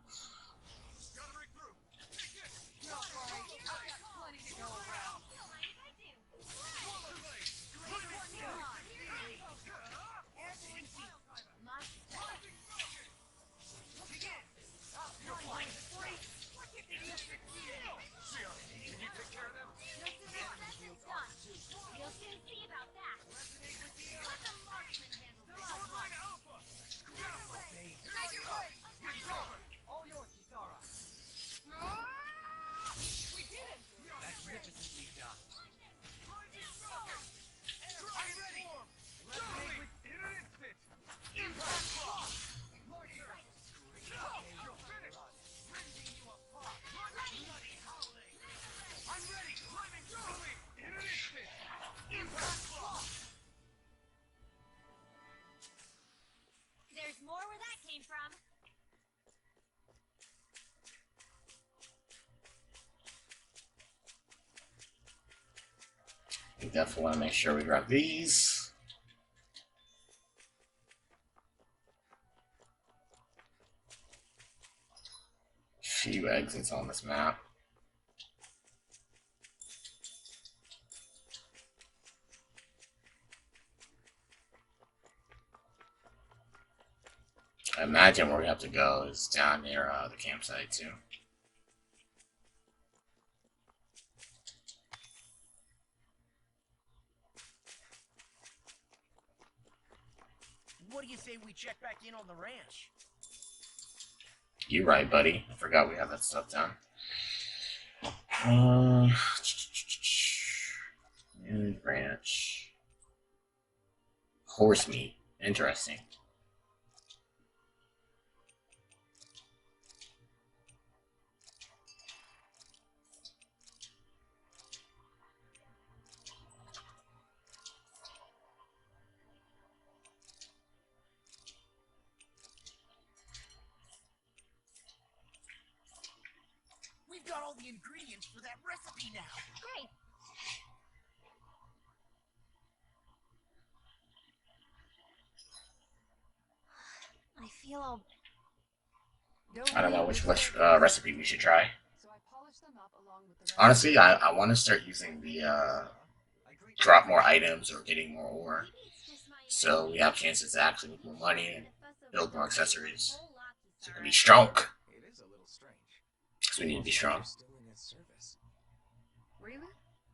We definitely want to make sure we grab these. Few exits on this map. I imagine where we have to go is down near the campsite too. What do you say we check back in on the ranch? You right, buddy. I forgot we have that stuff done. New ranch. Horse meat. Interesting. We've got all the ingredients for that recipe now. Great. I feel all... I don't know which recipe we should try. So I polished them up along with the rest. Honestly, I want to start using the drop more items or getting more ore, so we have chances to actually make more money and build more accessories. So we can be strong. It is a little strange. Because we need to be strong. Still in its service. Really?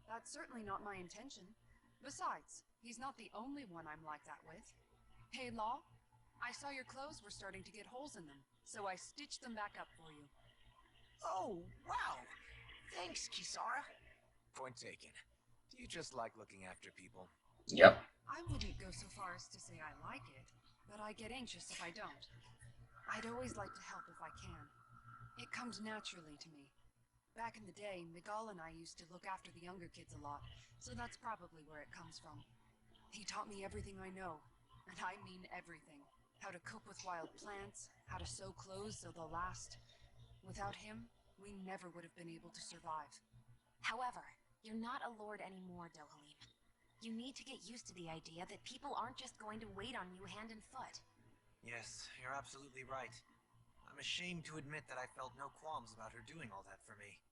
That's certainly not my intention. Besides, he's not the only one I'm like that with. Hey, Law, I saw your clothes were starting to get holes in them, so I stitched them back up for you. Oh, wow. Thanks, Kisara. Point taken. Do you just like looking after people? Yep. I wouldn't go so far as to say I like it, but I get anxious if I don't. I'd always like to help if I can. It comes naturally to me. Back in the day, Miguel and I used to look after the younger kids a lot, so that's probably where it comes from. He taught me everything I know, and I mean everything. How to cope with wild plants, how to sew clothes so they'll last. Without him, we never would have been able to survive. However, you're not a lord anymore, Dohalim. You need to get used to the idea that people aren't just going to wait on you hand and foot. Yes, you're absolutely right. I'm ashamed to admit that I felt no qualms about her doing all that for me.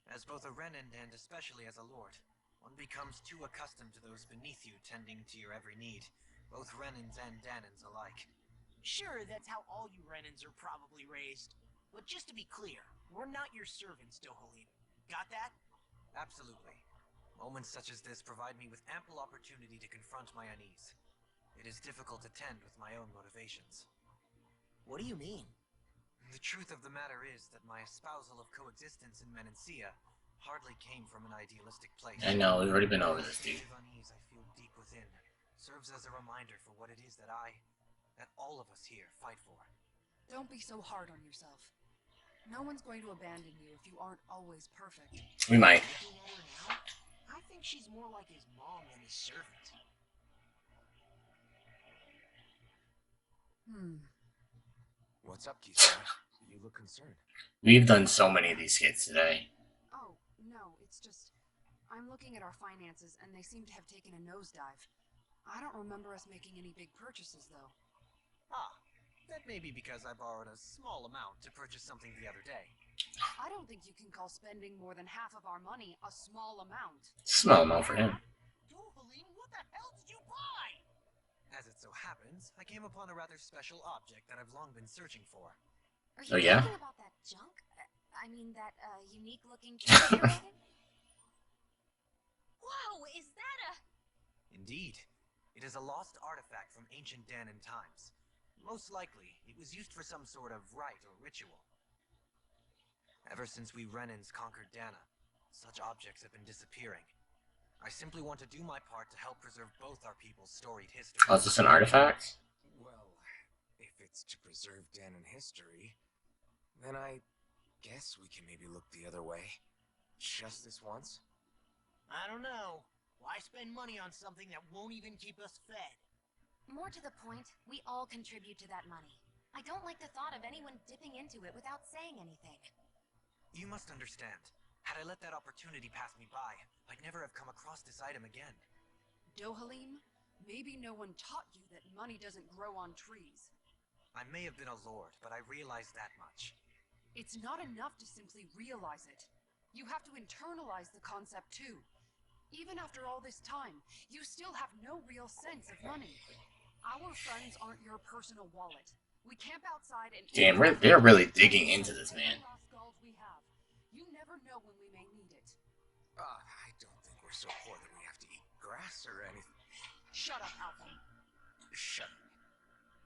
As both a Renin and especially as a lord, one becomes too accustomed to those beneath you tending to your every need, both Renins and Danins alike. Sure, that's how all you Renins are probably raised. But just to be clear, we're not your servants, Dohalim. Got that? Absolutely. Moments such as this provide me with ample opportunity to confront my unease. It is difficult to tend with my own motivations. What do you mean? The truth of the matter is that my espousal of coexistence in Menancia hardly came from an idealistic place. I know, we've already been over this, dude. The unease I feel deep within serves as a reminder for what it is that all of us here fight for. Don't be so hard on yourself. No one's going to abandon you if you aren't always perfect. We might. Looking at her now, I think she's more like his mom than his servant. What's up, Kisara? You look concerned. We've done so many of these hits today. Oh, no, it's just... I'm looking at our finances, and they seem to have taken a nosedive. I don't remember us making any big purchases, though. Ah, that may be because I borrowed a small amount to purchase something the other day. I don't think you can call spending more than half of our money a small amount. Small amount for him. Dohalim, what the hell did you buy? As it so happens, I came upon a rather special object that I've long been searching for. Are Oh, you yeah? talking about that junk? I mean, that unique-looking kid you're holding? Whoa, is that a... Indeed. It is a lost artifact from ancient Danan times. Most likely, it was used for some sort of rite or ritual. Ever since we Renins conquered Dana, such objects have been disappearing. I simply want to do my part to help preserve both our people's storied history. Oh, is this an artifact? Well, if it's to preserve Danon history, then I guess we can maybe look the other way. Just this once? I don't know. Why spend money on something that won't even keep us fed? More to the point, we all contribute to that money. I don't like the thought of anyone dipping into it without saying anything. You must understand. Had I let that opportunity pass me by, I'd never have come across this item again. Dohalim, maybe no one taught you that money doesn't grow on trees. I may have been a lord, but I realize that much. It's not enough to simply realize it. You have to internalize the concept too. Even after all this time, you still have no real sense of money. Our funds aren't your personal wallet. We camp outside and Damn, they're really digging into this, man. You never know when we may need it. I don't think we're so poor that we have to eat grass or anything. Shut up, Alpha. Shut up.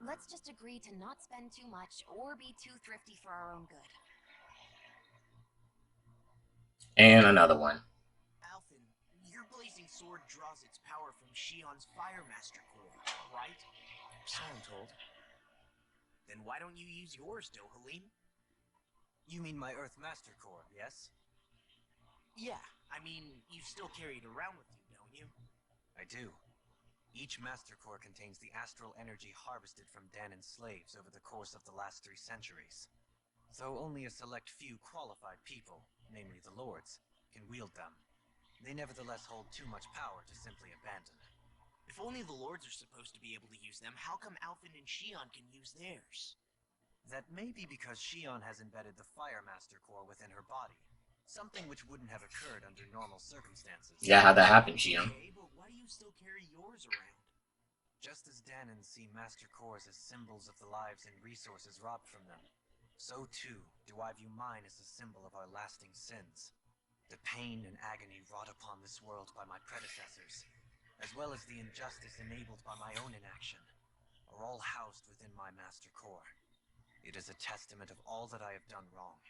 Let's just agree to not spend too much or be too thrifty for our own good. And another one. Alphen, your blazing sword draws its power from Shion's Fire Master core, right? So I'm told. Then why don't you use yours, Dohalim? You mean my Earth Master core, yes? Yeah, I mean, you still carry it around with you, don't you? I do. Each Master core contains the astral energy harvested from Danan's slaves over the course of the last 3 centuries. So only a select few qualified people, namely the Lords, can wield them. They nevertheless hold too much power to simply abandon. If only the Lords are supposed to be able to use them, how come Alphen and Shion can use theirs? That may be because Shion has embedded the Fire Master core within her body, something which wouldn't have occurred under normal circumstances. Yeah, how'd that happen, Shion? Okay, but why do you still carry yours around? Just as Danon see Master cores as symbols of the lives and resources robbed from them, so too do I view mine as a symbol of our lasting sins. The pain and agony wrought upon this world by my predecessors, as well as the injustice enabled by my own inaction, are all housed within my Master core. It is a testament of all that I have done wrong.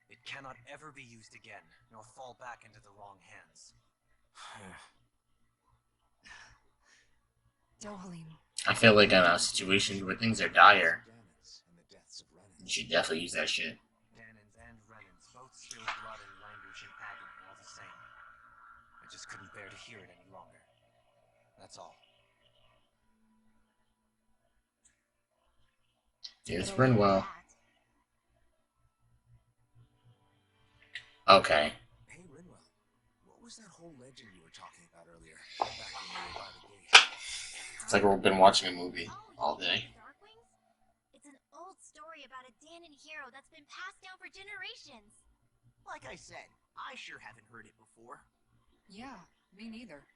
It cannot ever be used again, nor fall back into the wrong hands. Dohalim. I feel like in a situation where things are dire, you should definitely use that shit. Danons and Renans both spill blood and languish in agony all the same. I just couldn't bear to hear it any longer. That's all. It's been well. Okay. Hey, Rinwell, what was that whole legend you were talking about earlier? Back when you were by the gate. It's like we've been watching a movie all day. Darkwings? It's an old story about a Danon hero that's been passed down for generations. Like I said, I sure haven't heard it before. Yeah, me neither.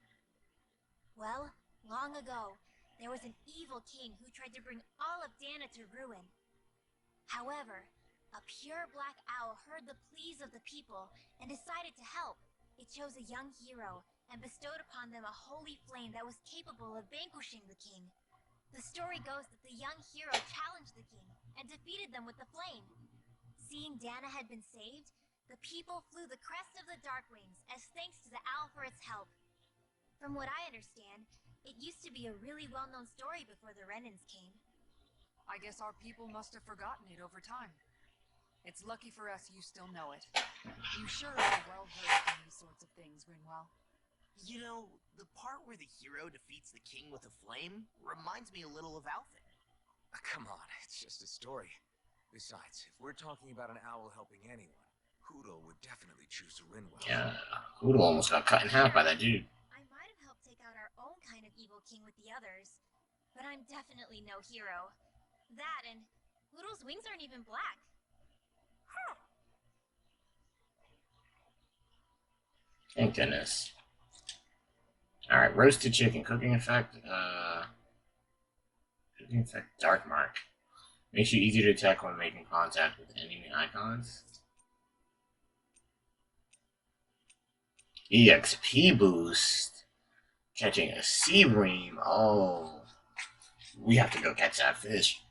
Well, long ago, there was an evil king who tried to bring all of Dana to ruin. However, a pure black owl heard the pleas of the people and decided to help. It chose a young hero and bestowed upon them a holy flame that was capable of vanquishing the king. The story goes that the young hero challenged the king and defeated them with the flame. Seeing Dana had been saved, the people flew the crest of the Darkwings as thanks to the owl for its help. From what I understand, it used to be a really well-known story before the Renans came. I guess our people must have forgotten it over time. It's lucky for us you still know it. You sure are well-versed in these sorts of things, Rinwell. You know, the part where the hero defeats the king with a flame reminds me a little of Alphen. Come on, it's just a story. Besides, if we're talking about an owl helping anyone, Hoodle would definitely choose a Rinwell. Yeah, Hoodle almost got cut in half by that dude. I might have helped take out our own kind of evil king with the others, but I'm definitely no hero. That and Hoodle's wings aren't even black. Thank goodness. Alright, roasted chicken. Cooking effect, dark mark. Makes you easier to attack when making contact with enemy icons. EXP boost. Catching a sea bream. Oh. We have to go catch that fish.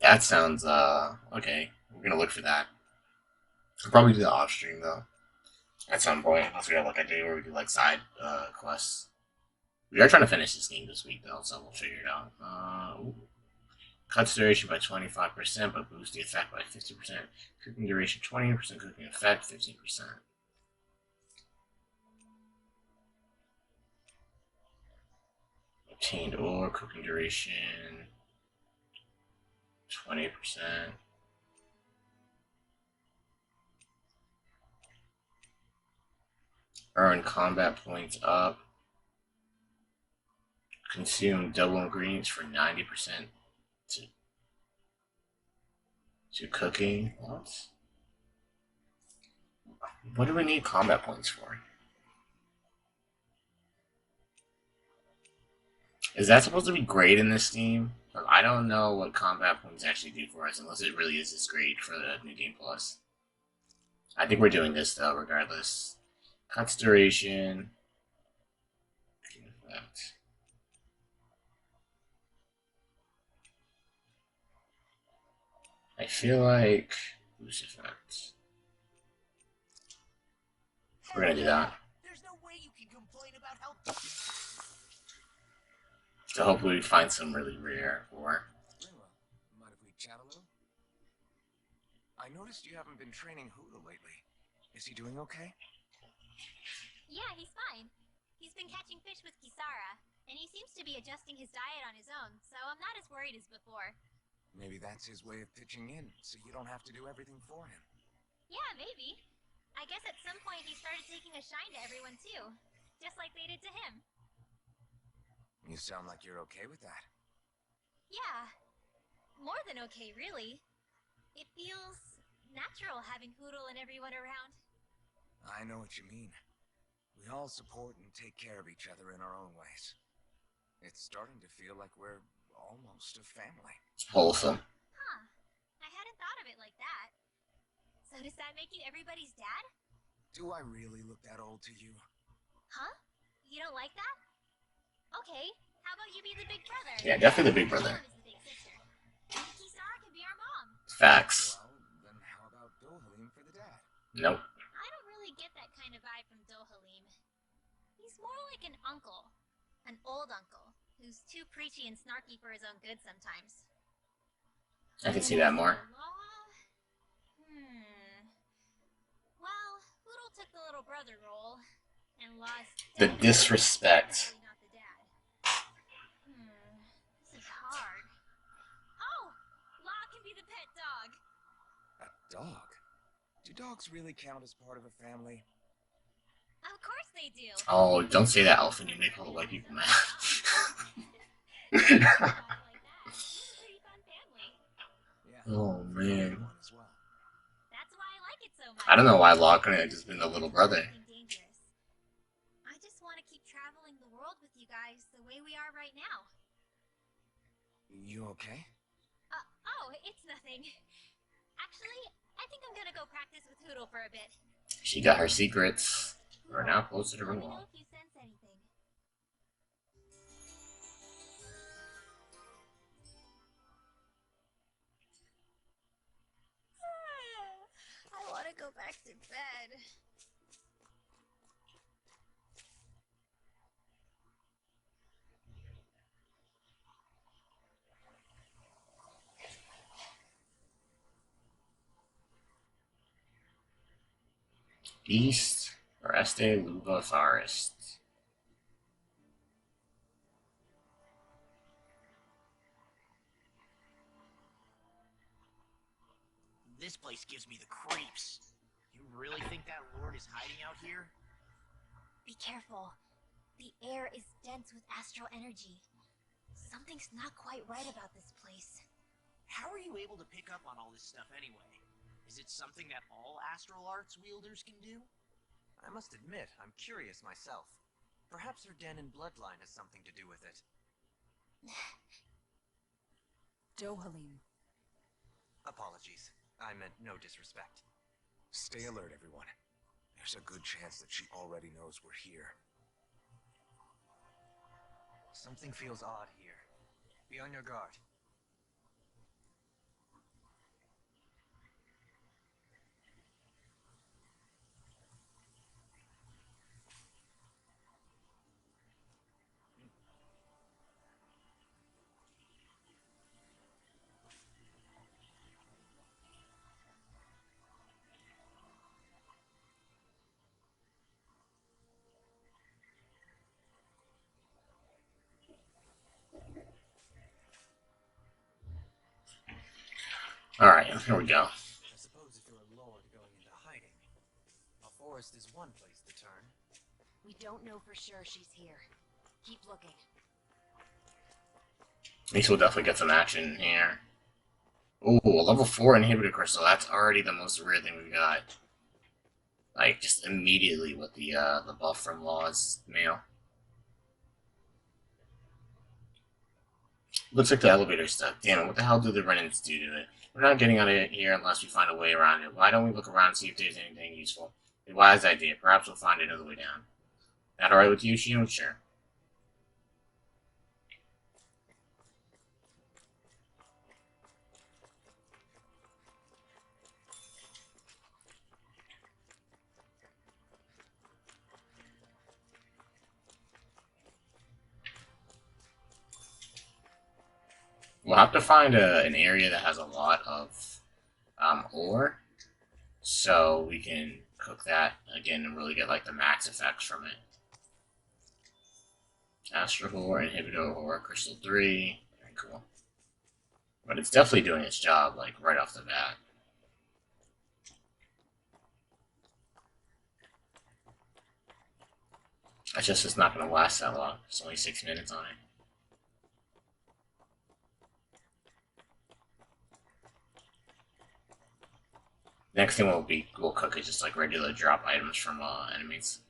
That sounds, okay. We're gonna look for that. I'll probably do that off stream though. At some point, unless we have like a day where we do like side quests. We are trying to finish this game this week though, so we'll figure it out. Cuts duration by 25%, but boosts the effect by 50%. Cooking duration 20%, cooking effect 15%. Obtained ore, cooking duration 20%. Earn combat points up. Consume double ingredients for 90% to cooking. What do we need combat points for? Is that supposed to be great in this Steam? I don't know what combat points actually do for us, unless it really is this great for the New Game Plus. I think we're doing this though, regardless. Cuts duration. I feel like boost effect. We're gonna do that. There's no way you can complain about how. So hopefully we find some really rare ore. Mind if we chat a little? I noticed you haven't been training Hula lately. Is he doing okay? Yeah, he's fine. He's been catching fish with Kisara, and he seems to be adjusting his diet on his own, so I'm not as worried as before. Maybe that's his way of pitching in, so you don't have to do everything for him. Yeah, maybe. I guess at some point he started taking a shine to everyone too, just like they did to him. You sound like you're okay with that. Yeah. More than okay, really. It feels natural having Hoodle and everyone around. I know what you mean. We all support and take care of each other in our own ways. It's starting to feel like we're almost a family. It's wholesome. Huh. I hadn't thought of it like that. So does that make you everybody's dad? Do I really look that old to you? Huh? You don't like that? Okay, how about you be the big brother? Yeah, definitely the big brother. Is the big sister. And Kisara can be our mom. Facts. Well, then how about Dohalim for the dad? Nope. I don't really get that kind of vibe from Dohalim. He's more like an uncle. An old uncle. Who's too preachy and snarky for his own good sometimes. I can see that more. Well, Hoodle took the little brother role, and lost The disrespect. not the dad. This is hard. Oh, Law can be the pet dog. A dog? Do dogs really count as part of a family? Of course they do. Oh, don't say that, Elfin. You make all the white people mad. Oh man. That's why I like it so much. I don't know why Law couldn't have just been the little brother. I just want to keep traveling the world with you guys the way we are right now. You okay? Oh, it's nothing. Actually, I think I'm gonna go practice with Hoodle for a bit. She got her secrets. We're now closer to Let me Ringwall. know if you sense anything. I want to go back to bed. East or Este Luba Forest. This place gives me the creeps. You really think that lord is hiding out here? Be careful. The air is dense with astral energy. Something's not quite right about this place. How are you able to pick up on all this stuff anyway? Is it something that all astral arts wielders can do? I must admit, I'm curious myself. Perhaps her den and bloodline has something to do with it. Dohalim. Apologies. I meant no disrespect. Stay alert, everyone. There's a good chance that she already knows we're here. Something feels odd here. Be on your guard. Alright, here we go. I suppose if you're a lord going into hiding, a forest is one place to turn. We don't know for sure she's here. Keep looking. At least we'll definitely get some action here. Ooh, a level 4 inhibitor crystal. That's already the most rare thing we've got. Like, just immediately with the buff from Law's mail. Looks like the elevator's stuck. Damn it, what the hell do the Renans do to it? We're not getting out of here unless we find a way around it. Why don't we look around and see if there's anything useful? A wise idea. Perhaps we'll find another way down. That alright with you, Shion? Sure. We'll have to find an area that has a lot of ore, so we can cook that again and really get like the max effects from it. Astral ore, inhibitor ore, crystal 3, very cool. But it's definitely doing its job, like right off the bat. It's not going to last that long. It's only 6 minutes on it. Next thing we'll cook is just like regular drop items from enemies.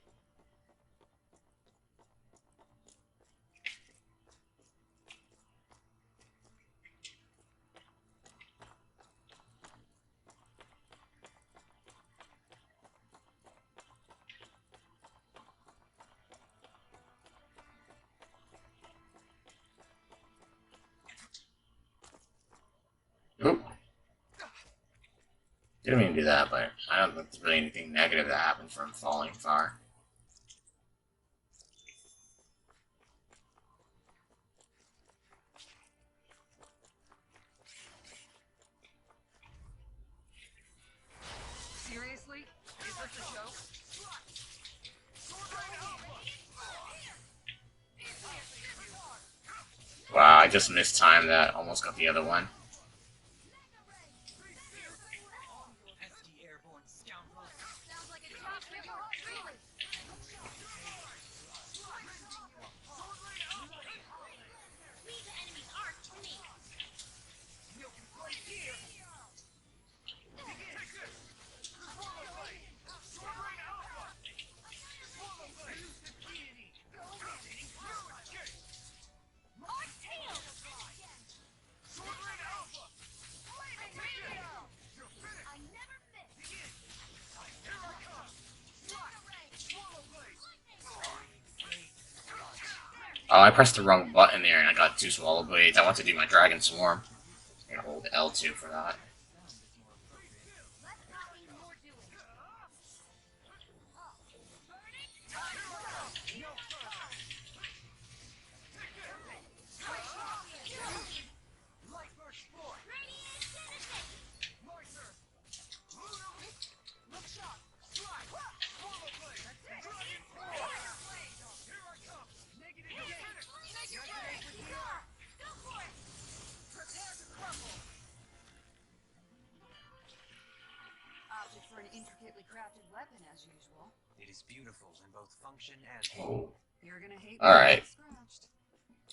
Oop. Didn't mean to do that, but I don't think there's really anything negative that happened from falling far. Seriously? Is this a joke? Wow, I just mistimed that. Almost got the other one. Oh, I pressed the wrong button there and I got 2 Swallow Blades. I want to do my Dragon Swarm. I'm gonna hold L2 for that. For an intricately crafted weapon, as usual. It is beautiful in both function and... Oh. You're gonna hate Alright. scratched.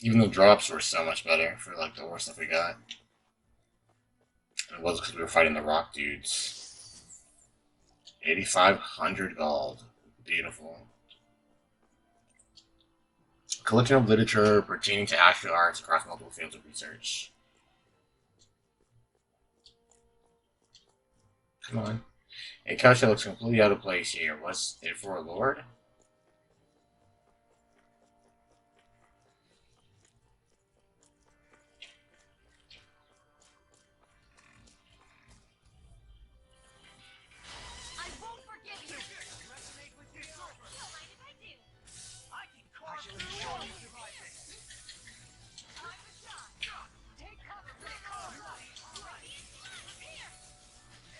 Even the drops were so much better for like the ore stuff we got. It was because we were fighting the rock dudes. 8,500 gold. Beautiful. Collection of literature pertaining to astral arts across multiple fields of research. Come on. A couch that looks completely out of place here. Was it for a lord? I won't forgive you. Resonate with your soul. Don't mind if I do. I can crush you and show you survive this. I'm the shot. Take cover, take cover. Here.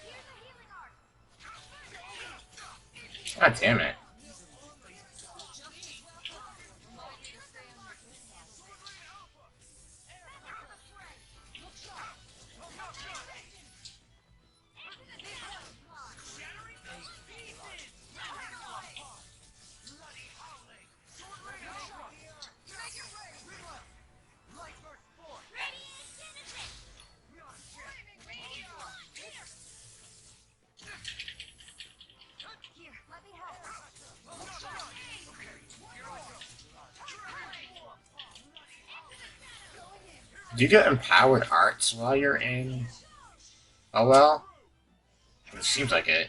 Here's a healing art. God damn it. Do you get empowered arts while you're in? Oh well, it seems like it.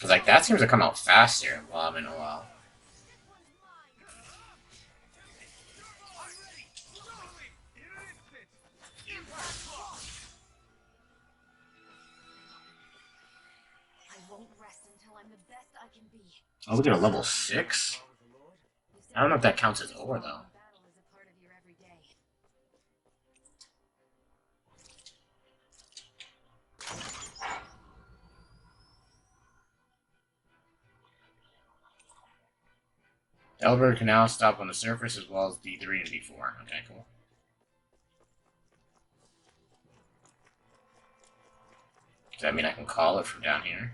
Cause like that seems to come out faster while I'm in a while. Oh, we get a level 6? I don't know if that counts as ore though. The elevator can now stop on the surface as well as D3 and D4. Okay, cool. Does that mean I can call it from down here?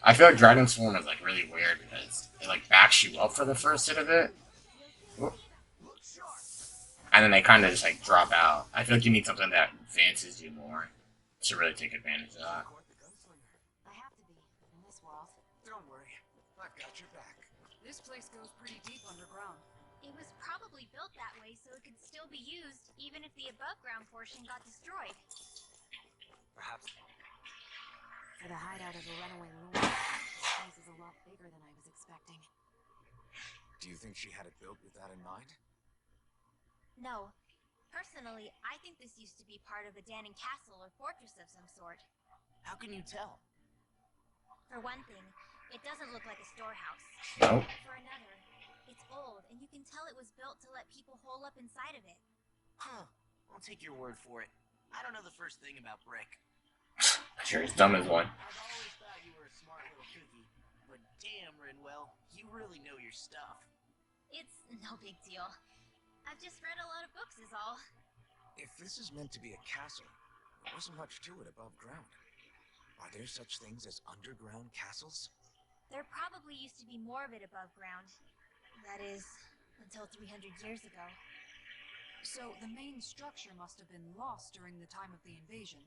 I feel like Dragon Swarm is like really weird because it like backs you up for the first hit of it. Whoop. And then they kind of just like drop out. I feel like you need something that advances you more to really take advantage of that. I have to be in this world. Don't worry, I've got your back. This place goes pretty deep underground. It was probably built that way so it could still be used, even if the above-ground portion got destroyed. Perhaps. For the hideout of a runaway lord, this place is a lot bigger than I was expecting. Do you think she had it built with that in mind? No. Personally, I think this used to be part of a Danon castle or fortress of some sort. How can you tell? For one thing, it doesn't look like a storehouse. No. For another, it's old, and you can tell it was built to let people hole up inside of it. Huh. I'll take your word for it. I don't know the first thing about brick. Sure, as dumb as one. I've always thought you were a smart little cookie, but damn, Rinwell, you really know your stuff. It's no big deal. I've just read a lot of books is all. If this is meant to be a castle, there wasn't much to it above ground. Are there such things as underground castles? There probably used to be more of it above ground. That is, until 300 years ago. So the main structure must have been lost during the time of the invasion,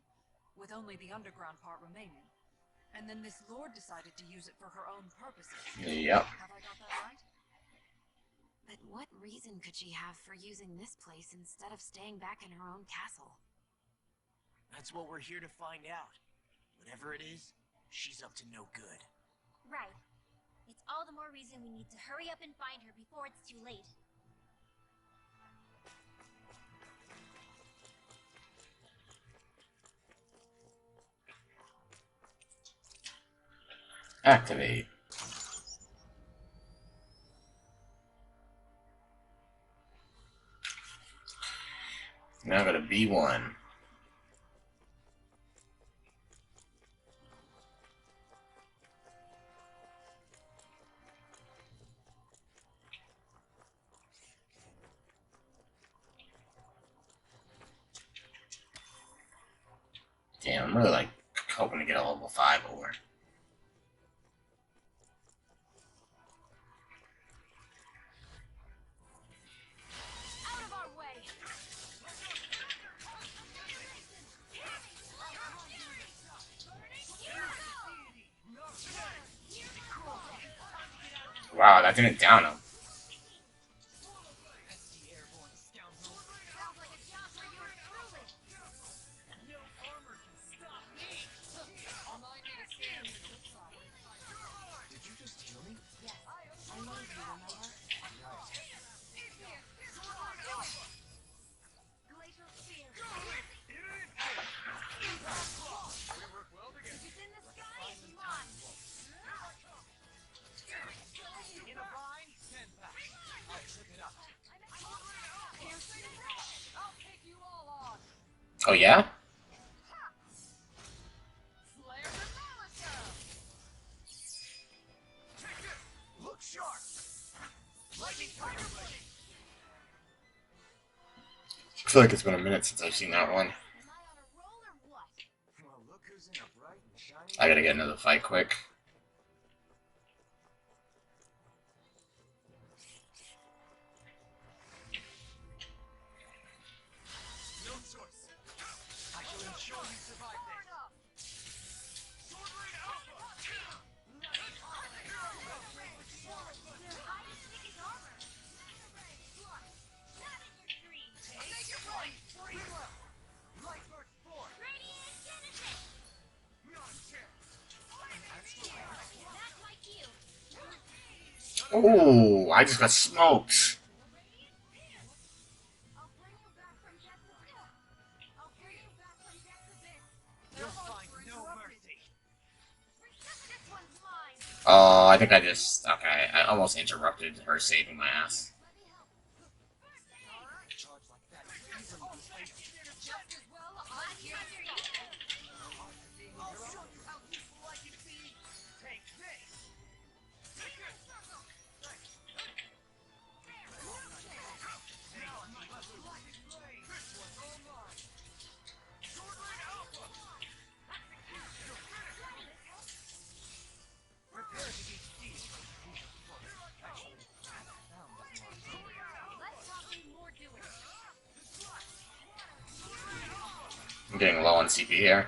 with only the underground part remaining. And then this lord decided to use it for her own purposes. Yep. Have I got that right? But what reason could she have for using this place instead of staying back in her own castle? That's what we're here to find out. Whatever it is, she's up to no good. Right. It's all the more reason we need to hurry up and find her before it's too late. Activate. Now go to B1. Damn, I'm really like hoping to get a level 5 ore. Wow, that didn't down him. yeah? Look sharp! Lightning tiger blade! I feel like it's been a minute since I've seen that one. Am I on a roll or what? Well, look who's in a bright and shiny... I gotta get another fight quick. No choice. I shall ensure you survive this. Sword Rain Alpha! Light Burst 4! Radiant Genesis! Not a chance! That's my cue! Oh, I just got smoked. I'll bring you back from death's abyss! I'll bring you back from death's abyss! You'll find no mercy. This one's mine! I think I just... Okay, I almost interrupted her saving my ass. Let me help. Charge like that easily replaces Just as well, I'm here to stop. I'll show you how useful I can be. Take this. Take it! Now I might as well light his blade. This one's all mine! Sword Rain Alpha! Prepare to be sealed. Actually, that sound doesn't work. Let's talk in more doing. I'm getting low on CP here.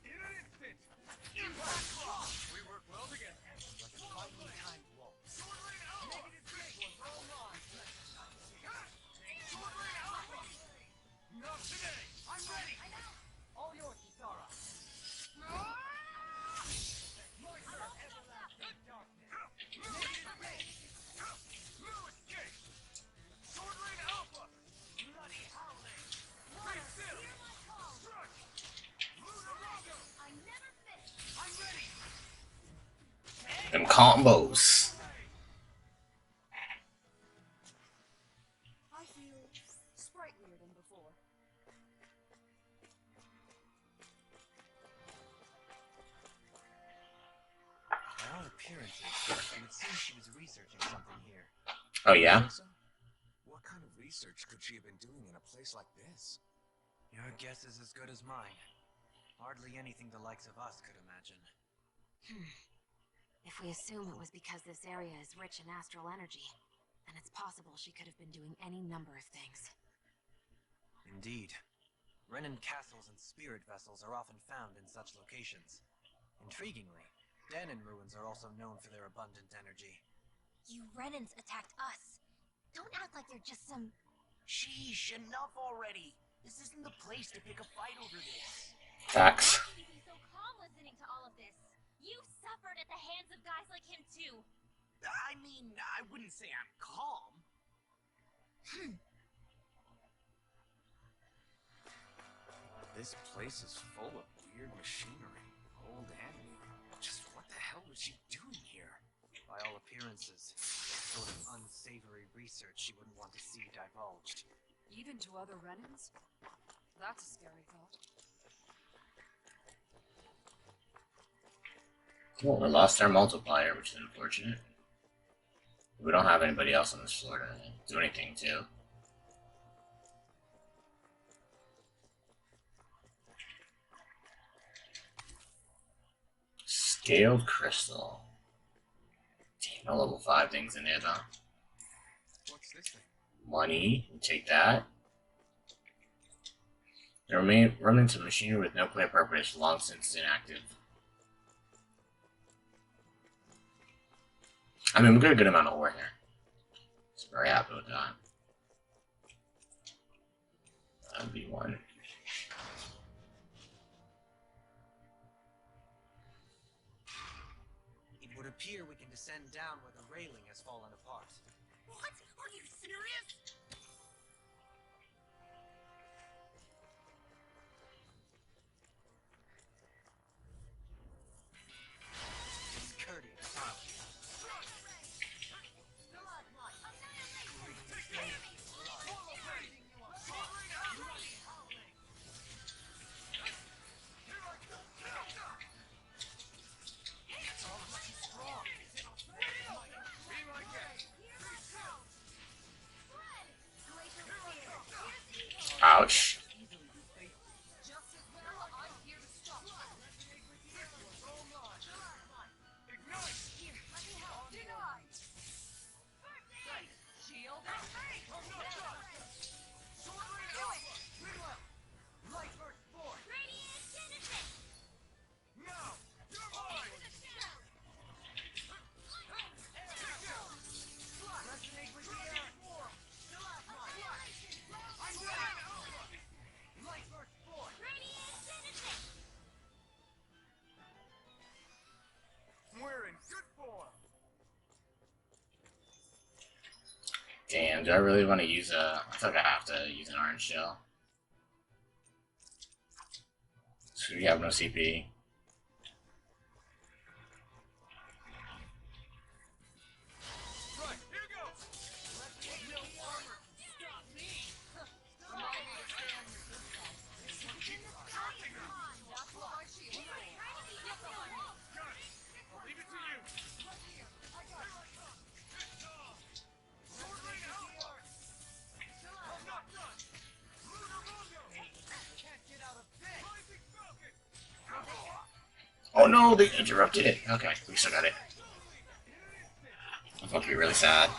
In an instant! Impact Claw! We work well together. Like a finely timed waltz. Sword Rain Alpha! This one's all mine! Sword Rain Alpha! Not today! I'm ready! All yours, Kisara. Everlasting darkness. No escape! Sword Rain Alpha! Bloody howling. Be still! Strike! Lunaraga! I never miss. I'm ready! Them combos. I feel sprightlier than before. By all appearances, it would seem she was researching something here. Oh yeah? So? What kind of research could she have been doing in a place like this? Your guess is as good as mine. Hardly anything the likes of us could imagine. If we assume it was because this area is rich in astral energy, then it's possible she could have been doing any number of things. Indeed. Renin castles and spirit vessels are often found in such locations. Intriguingly, Danon ruins are also known for their abundant energy. You Renans attacked us. Don't act like you're just some... Sheesh, enough already. This isn't the place to pick a fight over this. Facts. How can you be so calm listening to all of this? You've suffered at the hands of guys like him too. I mean, I wouldn't say I'm calm. This place is full of weird machinery, old and new. Just what the hell was she doing here? By all appearances, sort of unsavory research she wouldn't want to see divulged. Even to other Renans? That's a scary thought. Well, we lost our multiplier, which is unfortunate. We don't have anybody else on this floor to do anything to. Scaled crystal. Damn, no level 5 things in there though. What's this thing? Money, we'll take that. The remnants of machinery with no clear purpose, long since inactive. I mean, we got a good amount of ore here. So very happy with that. That'd be one. It would appear we can descend down where the railing has fallen apart. What? Are you serious? Ouch. Damn, do I really want to use a... I feel like I have to use an orange shell. So we have no CP. Oh no, they interrupted it. Okay, we still got it. I'm about to be really sad.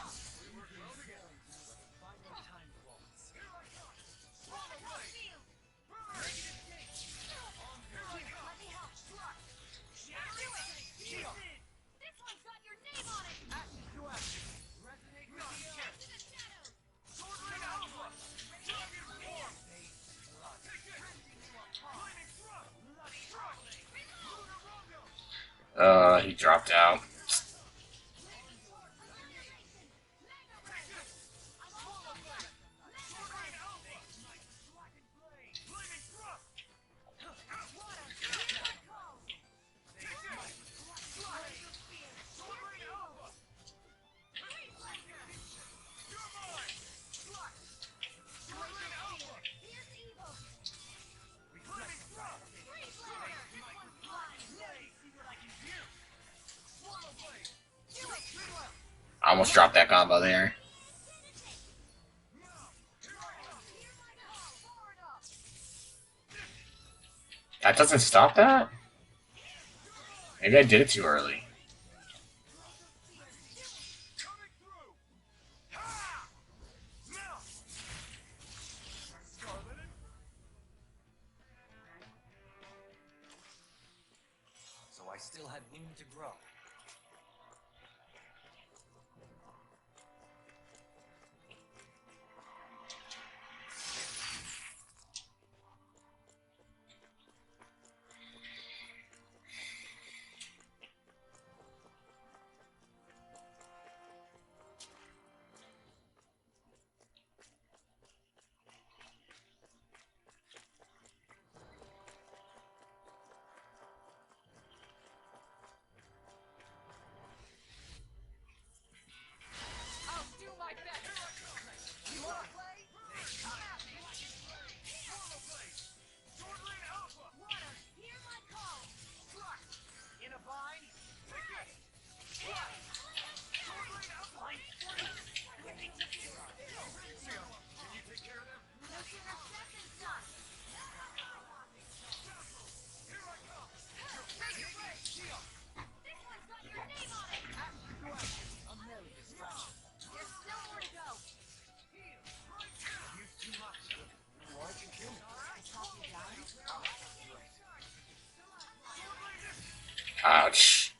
He dropped out. I almost dropped that combo there. That doesn't stop that? Maybe I did it too early. So I still had room to grow. Ouch.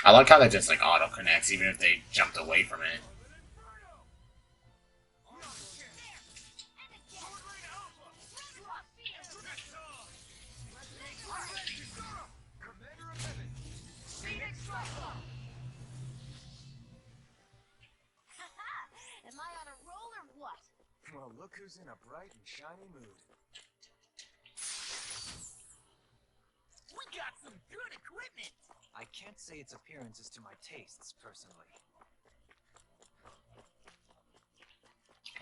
I like how that just like auto connects even if they jumped away from it. Am I on a roll or what? Well, look who's in a bright and shiny mood. We got some good equipment! I can't say its appearance is to my tastes, personally.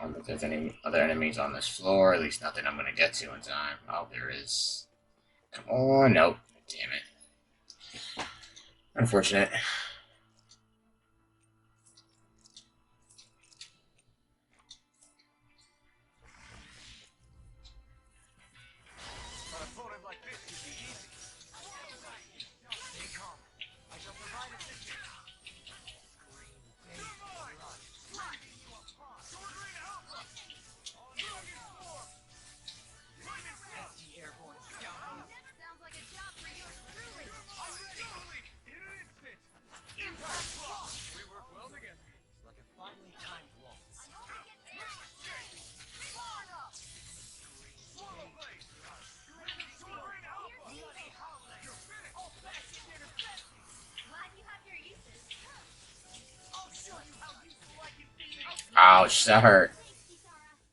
I don't think there's any other enemies on this floor, at least nothing I'm gonna get to in time. Oh, there is. Come on, nope. Damn it. Unfortunate. An opponent like this should be easy. Stay calm. I shall provide assistance. Sounds like a job for yours truly. We work well together. Like a finely timed waltz. Glad you have your uses. I'll show you how useful I can be. Ouch, that hurt. Thanks, Kisara.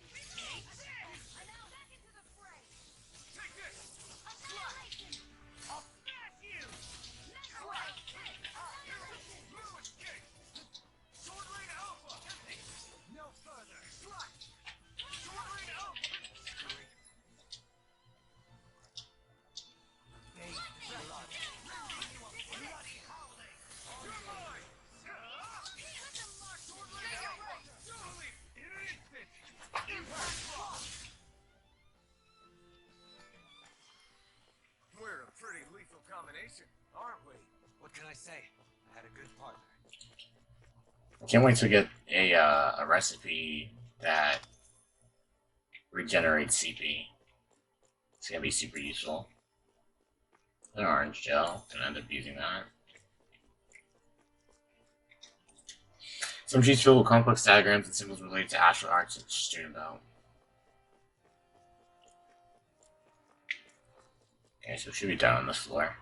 Searing flame! I'm now back into the fray. Take this! Annihilation! I'll smash you! Next way! Annihilation! No escape! Sword Rain Alpha! No further! Strike! Sword Rain Alpha! We're a pretty lethal combination, aren't we? What can I say? I had a good partner. I can't wait to get a recipe that regenerates CP. It's gonna be super useful. An orange gel, gonna end up using that. Some sheets filled with complex diagrams and symbols related to astral arts and student belt. Okay, so we should be done on this floor.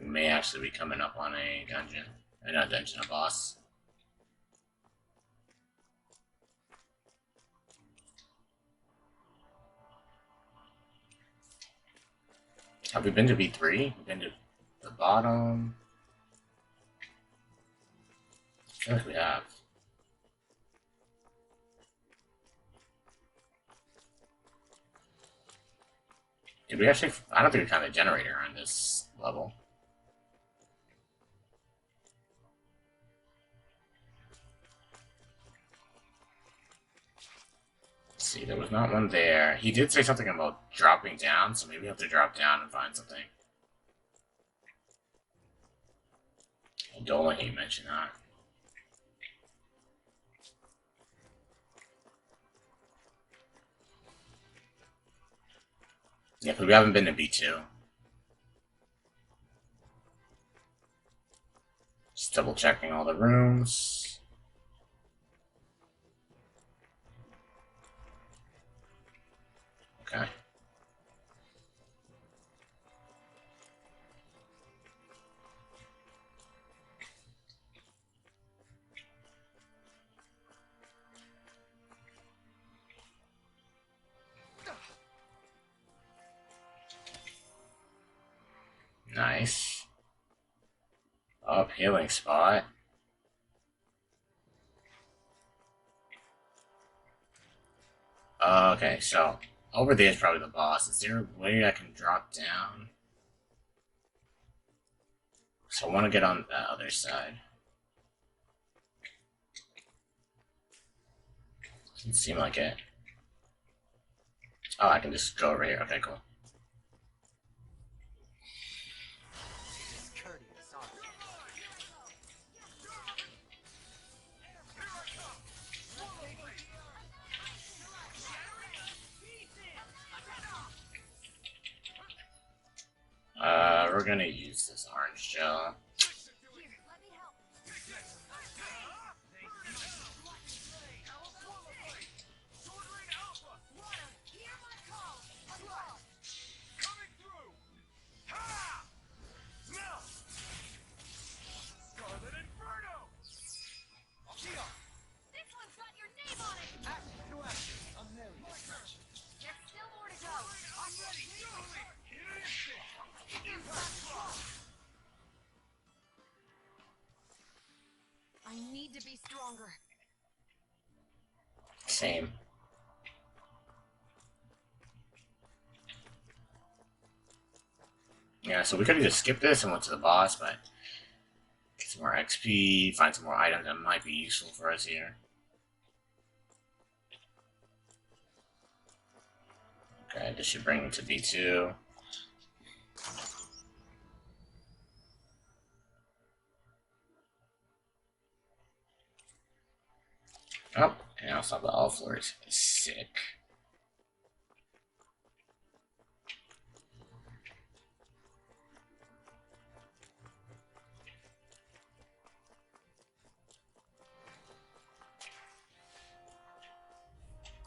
We may actually be coming up on a dungeon. Not a dungeon, a boss. Have we been to B3? We've been to the bottom. I feel like we have. Did we actually? I don't think we found a generator on this level. Let's see, there was not one there. He did say something about dropping down, so maybe we have to drop down and find something. I don't like you mention that. Yeah, but we haven't been to B2. Just double checking all the rooms. Okay. Nice. Up, healing spot. Okay, so over there is probably the boss. Is there a way I can drop down? So I want to get on the other side. Doesn't seem like it. Oh, I can just go over here. Okay, cool. Discourteous, aren't you? We're gonna use this orange gel. Here, let me help. Hear my call. Coming through! Ha! Smell! Scarlet Inferno! Shion! This one's got your name on it. Action to action. I'm there. There's still more to go. I'm ready! In an instant! need to be stronger. Same. Yeah, so we could have just skipped this and went to the boss, but get some more XP, find some more items that might be useful for us here. Okay, this should bring me to B2. Oh, and also the all floors. Sick.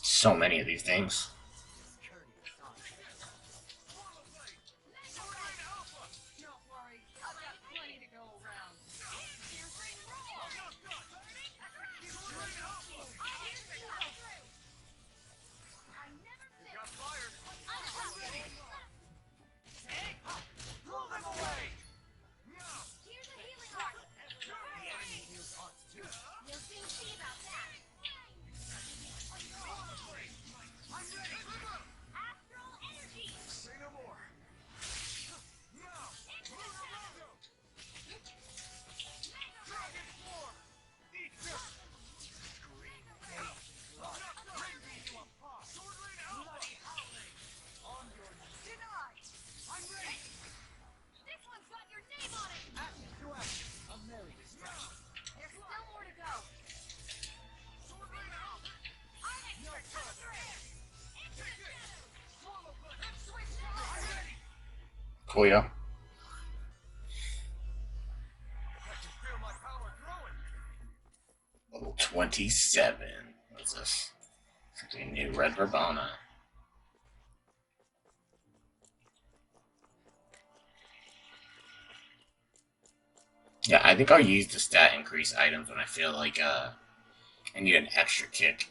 So many of these things. Don't worry, I've got plenty to go around. Blow them away! Here's a healing art. The enemy heals hearts too. You'll soon see about that. Astral energy. Say no more. Dragon form! Eat this! Scream hate, blood, rending you apart! Sword Rain Alpha! Bloody howling! On your knees! Denied! I'm ready! This one's got your name on it. Action to action. A merry distraction. There's still more to go. Sword Rain Alpha! I'm expert. Come through. Take it! Swallow blood! Switch I'm sides. ready! Cool, yeah. I can feel my power growing! Level 27. What's this? Something new. Red Verbana. Yeah, I think I'll use the stat increase items when I feel like I need an extra kick.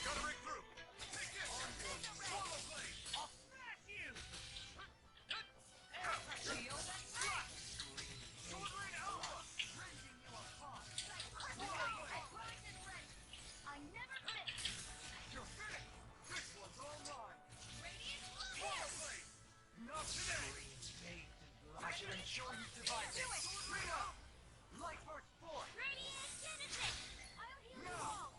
Gotta break through! Take this! Swallow blade! I'll smash you! Shield and strike. Sword Rain Alpha! Rending you apart! I never miss. You're finished! This one's all mine! Radiant Swallow blade! Not today! I should ensure you survive this. Sword Rain Alpha! Light Burst forth! Radiant Genesis. I'll heal you all.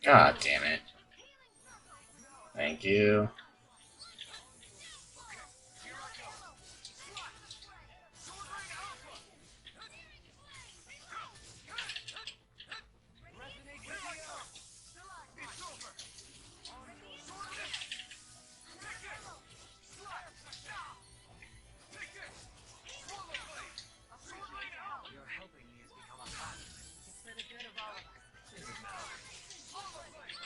God damn it. Thank you. Here I go! Sword Rain Alpha! Resonate Here with I the come! earth. It's over! Sword Rain! Take it! Slap! Take it! Swallow blade! Sword Rain Alpha! Your helping me has become a habit. It's for the good of all of us. Swallow blade!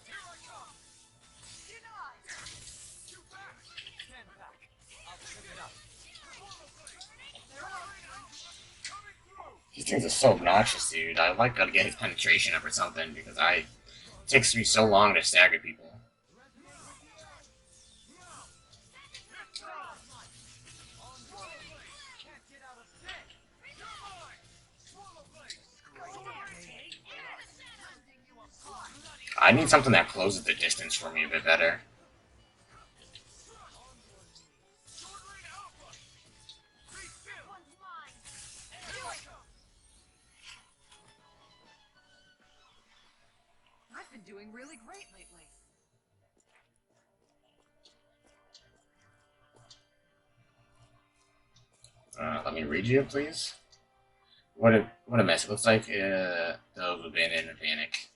Here I come! Denied. You back! Stand back. I'll trip it up. Swallow blade! Sword Rain Alpha! Coming through! These things are so obnoxious, dude. I like gotta get his penetration up or something because it takes me so long to stagger people. Can't get out of sight. Swallow blade! I need something that closes the distance for me a bit better. Sword Rain Alpha! Be still! One's mine. Here I come! I've been doing really great lately. Let me read you, please. What a mess. It looks like those have been in a panic.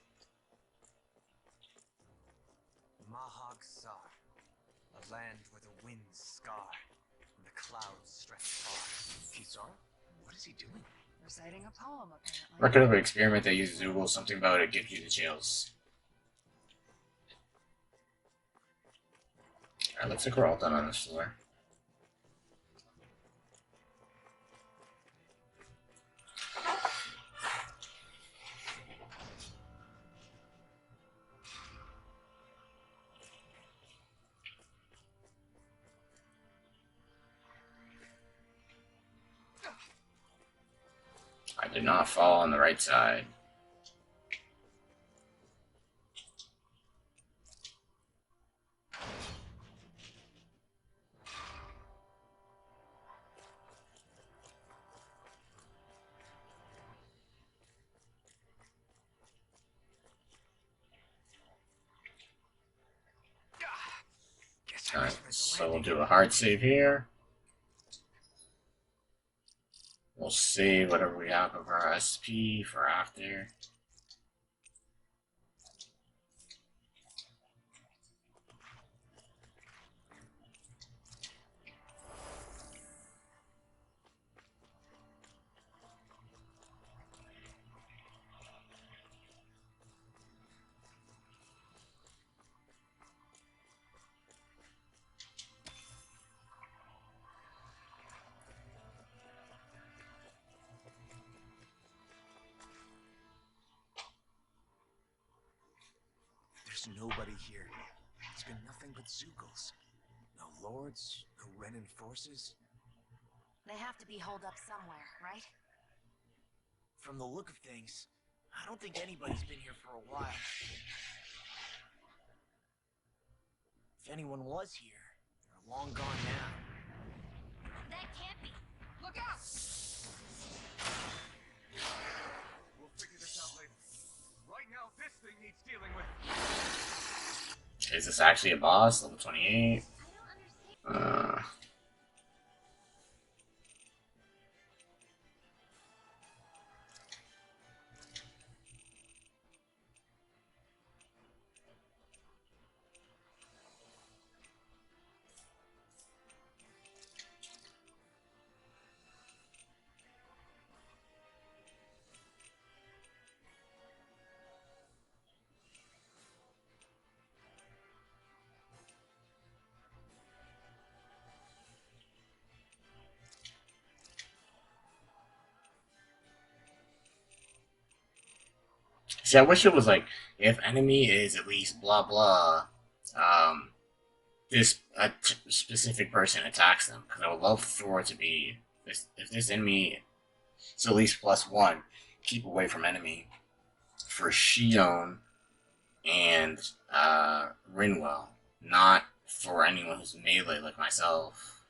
Mahag Sar, a land where the winds scar and the clouds stretch far. Kisar? What is he doing? Reciting a poem, apparently. Record of an experiment that uses Google. Something about it gives you the chills. Alright, looks like we're all done on this floor. Do not fall on the right side. Alright, so we'll do a hard save here. We'll save whatever we have of our SP for after. There's nobody here. It's been nothing but Zugals. No lords, no Renin forces. They have to be holed up somewhere, right? From the look of things, I don't think anybody's been here for a while. If anyone was here, they're long gone now. That can't be. Look out! We'll figure this out later. Right now, this thing needs dealing with. Is this actually a boss? Level 28. I don't understand. See, I wish it was like, if enemy is at least blah blah, this specific person attacks them. Because I would love for it to be, if this enemy is at least +1, keep away from enemy. For Shion and Rinwell, not for anyone who's melee like myself.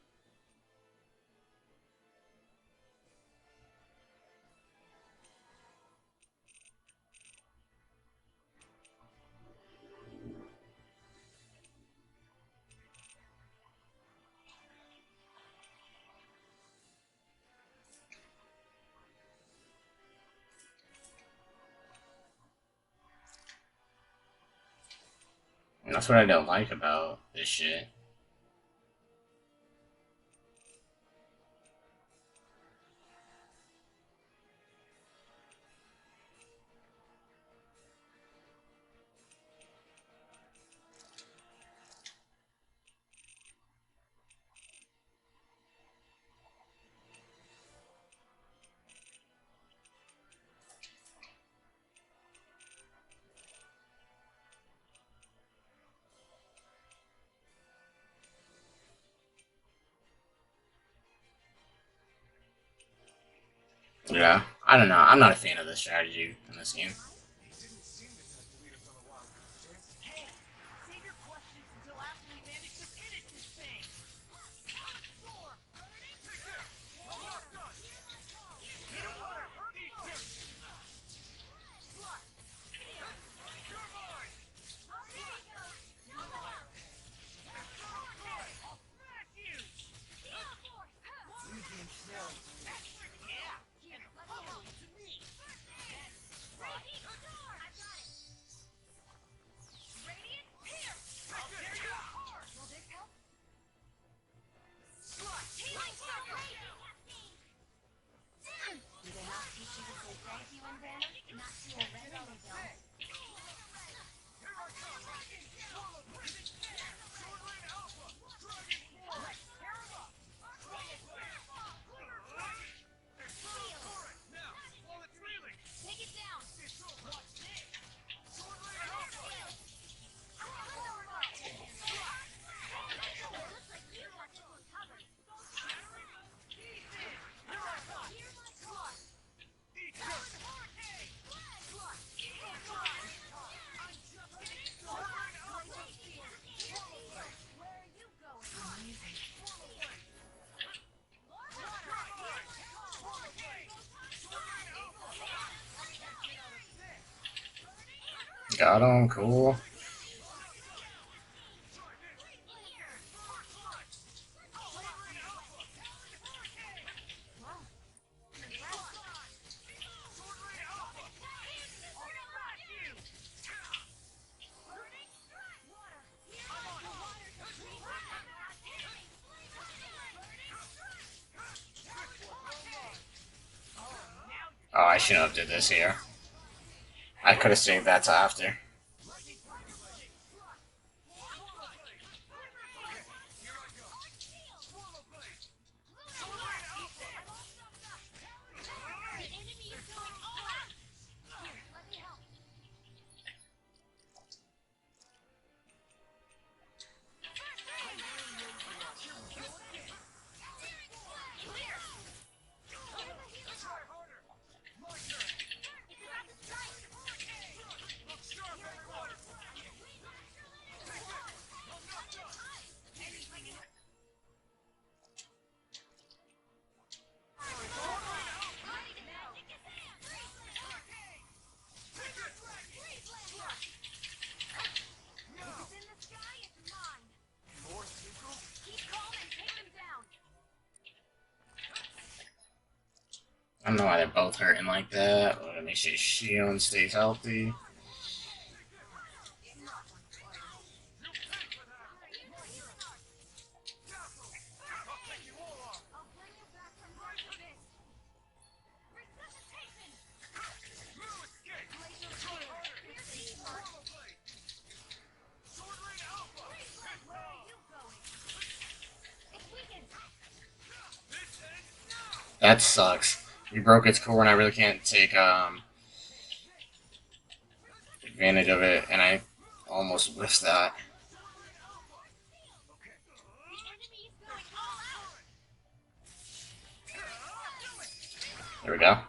And that's what I don't like about this shit. Yeah, I don't know. I'm not a fan of this strategy in this game. He didn't seem to have to lead us on a wild goose chase. Hey, save your questions until after we manage to finish this thing. Soar! Take this! Lock gun! Hit him hard! Eat this! You're mine! I'll smash you! Leave themselves. Yeah, and follow to me. Right. Got him, cool. Oh, I shouldn't have did this here. I could have saved that to after. I don't know why they're both hurting like that. Let me see. Shion stays healthy. That sucks. We broke its core and I really can't take advantage of it, and I almost whiffed that. There we go. I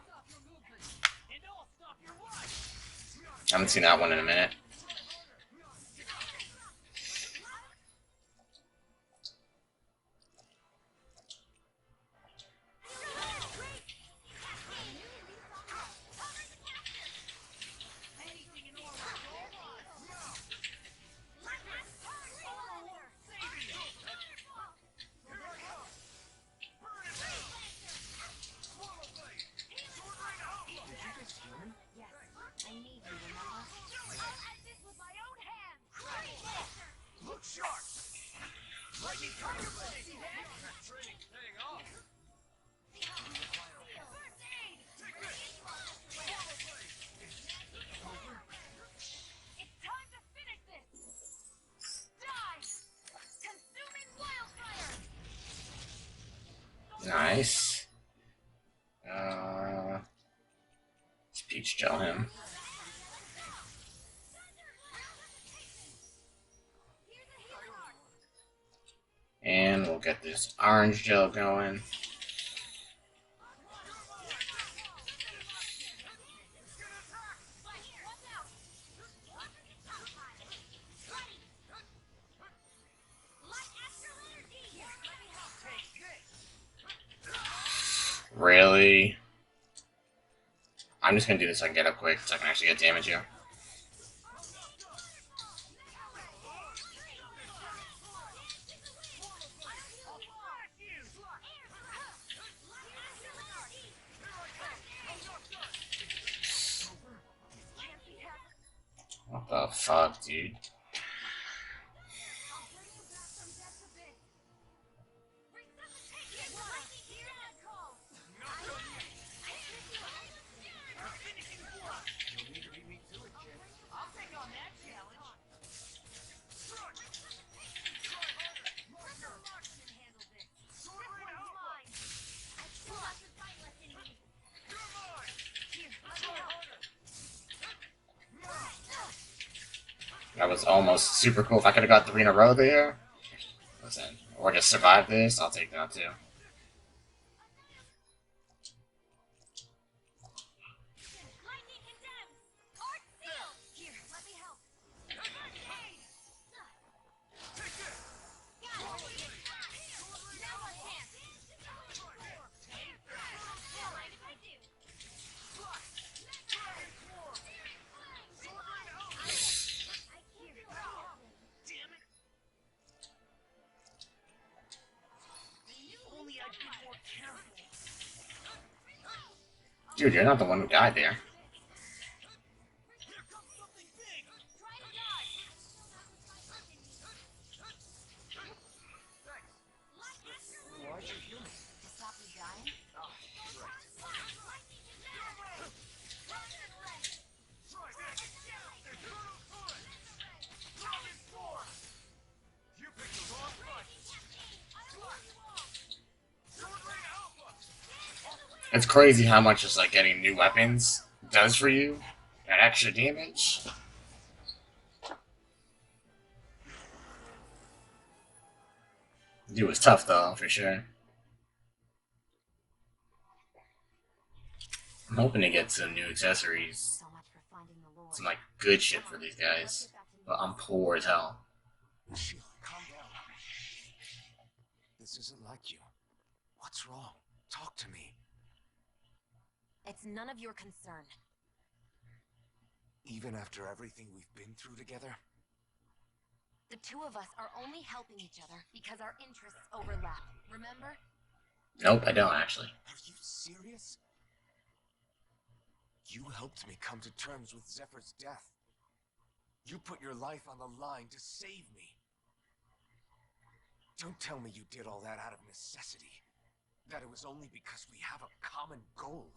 haven't seen that one in a minute. Nice. Let's peach gel him. And we'll get this orange gel going. Really? I'm just gonna do this so I can get up quick so I can actually get damage here. What the fuck, dude? That was almost super cool. If I could have got 3 in a row there, listen, or just survive this, I'll take that too. Dude, you're not the one who died there. Here comes something big! Try to die! Why'd you heal me? To stop you dying? Ah, right. Try this! Infernal Torrent! Dragon Form! You picked the wrong fight! Sword Rain Alpha! It's crazy how much just like getting new weapons does for you. That extra damage. Dude was tough though, for sure. I'm hoping to get some new accessories. So much for finding the Lord. Some like good shit for these guys. But I'm poor as hell. Sheila, calm down. This isn't like you. What's wrong? Talk to me. It's none of your concern. Even after everything we've been through together? The two of us are only helping each other because our interests overlap. Remember? Nope, I don't actually. Are you serious? You helped me come to terms with Zephyr's death. You put your life on the line to save me. Don't tell me you did all that out of necessity. That it was only because we have a common goal.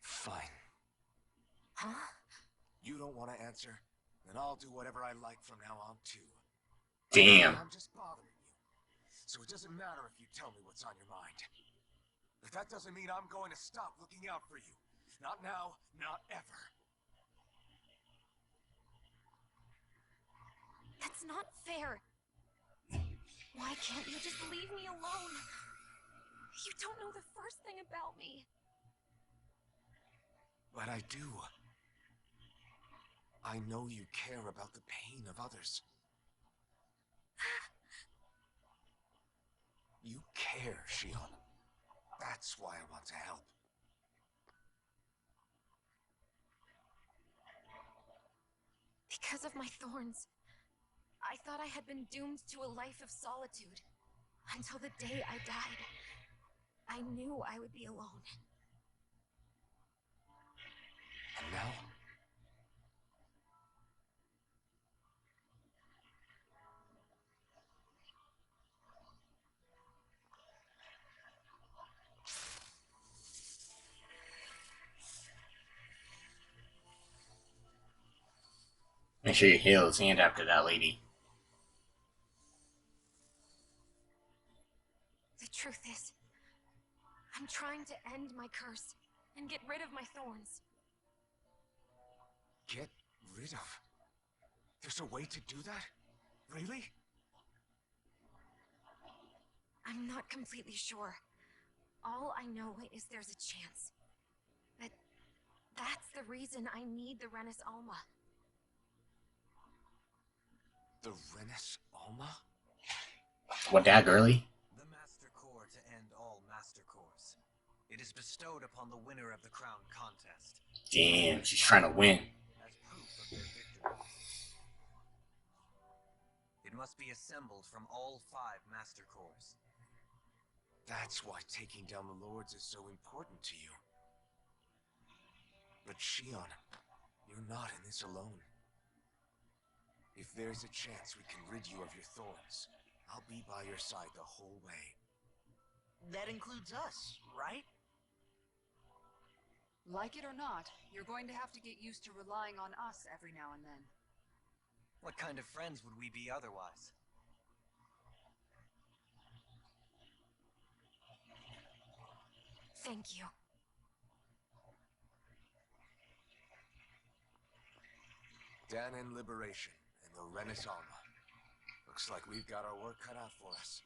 Fine. Huh? You don't want to answer? Then I'll do whatever I like from now on, too. Damn. I'm just bothering you. So it doesn't matter if you tell me what's on your mind. But that doesn't mean I'm going to stop looking out for you. Not now, not ever. That's not fair. Why can't you just leave me alone? You don't know the first thing about me. But I do. I know you care about the pain of others. You care, Shion. That's why I want to help. Because of my thorns, I thought I had been doomed to a life of solitude. Until the day I died. I knew I would be alone. And now? Make sure you heal his hand after that lady. The truth is, I'm trying to end my curse and get rid of my thorns. Get rid of? There's a way to do that? Really? I'm not completely sure. All I know is there's a chance. But that's the reason I need the Renis Alma. The Renis Alma? What, that girly? The Master Core to end all Master Cores. It is bestowed upon the winner of the crown contest. Damn, she's trying to win. As proof of their victory. It must be assembled from all 5 Master Cores. That's why taking down the Lords is so important to you. But Shion, you're not in this alone. If there's a chance we can rid you of your thorns, I'll be by your side the whole way. That includes us, right? Like it or not, you're going to have to get used to relying on us every now and then. What kind of friends would we be otherwise? Thank you. Danon Liberation and the Renis Alma. Looks like we've got our work cut out for us.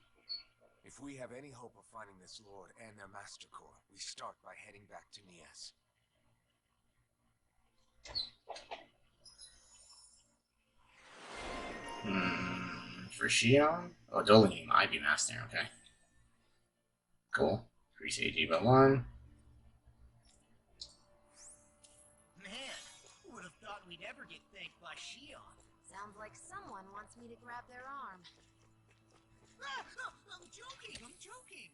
If we have any hope of finding this Lord and their Master Core, we start by heading back to Nias. For Shion? Oh, Doling might be Master, okay. Cool. Increase AG by 1. Man, who would have thought we'd ever get thanked by Shion? Sounds like someone wants me to grab their arm. I'm joking, I'm joking.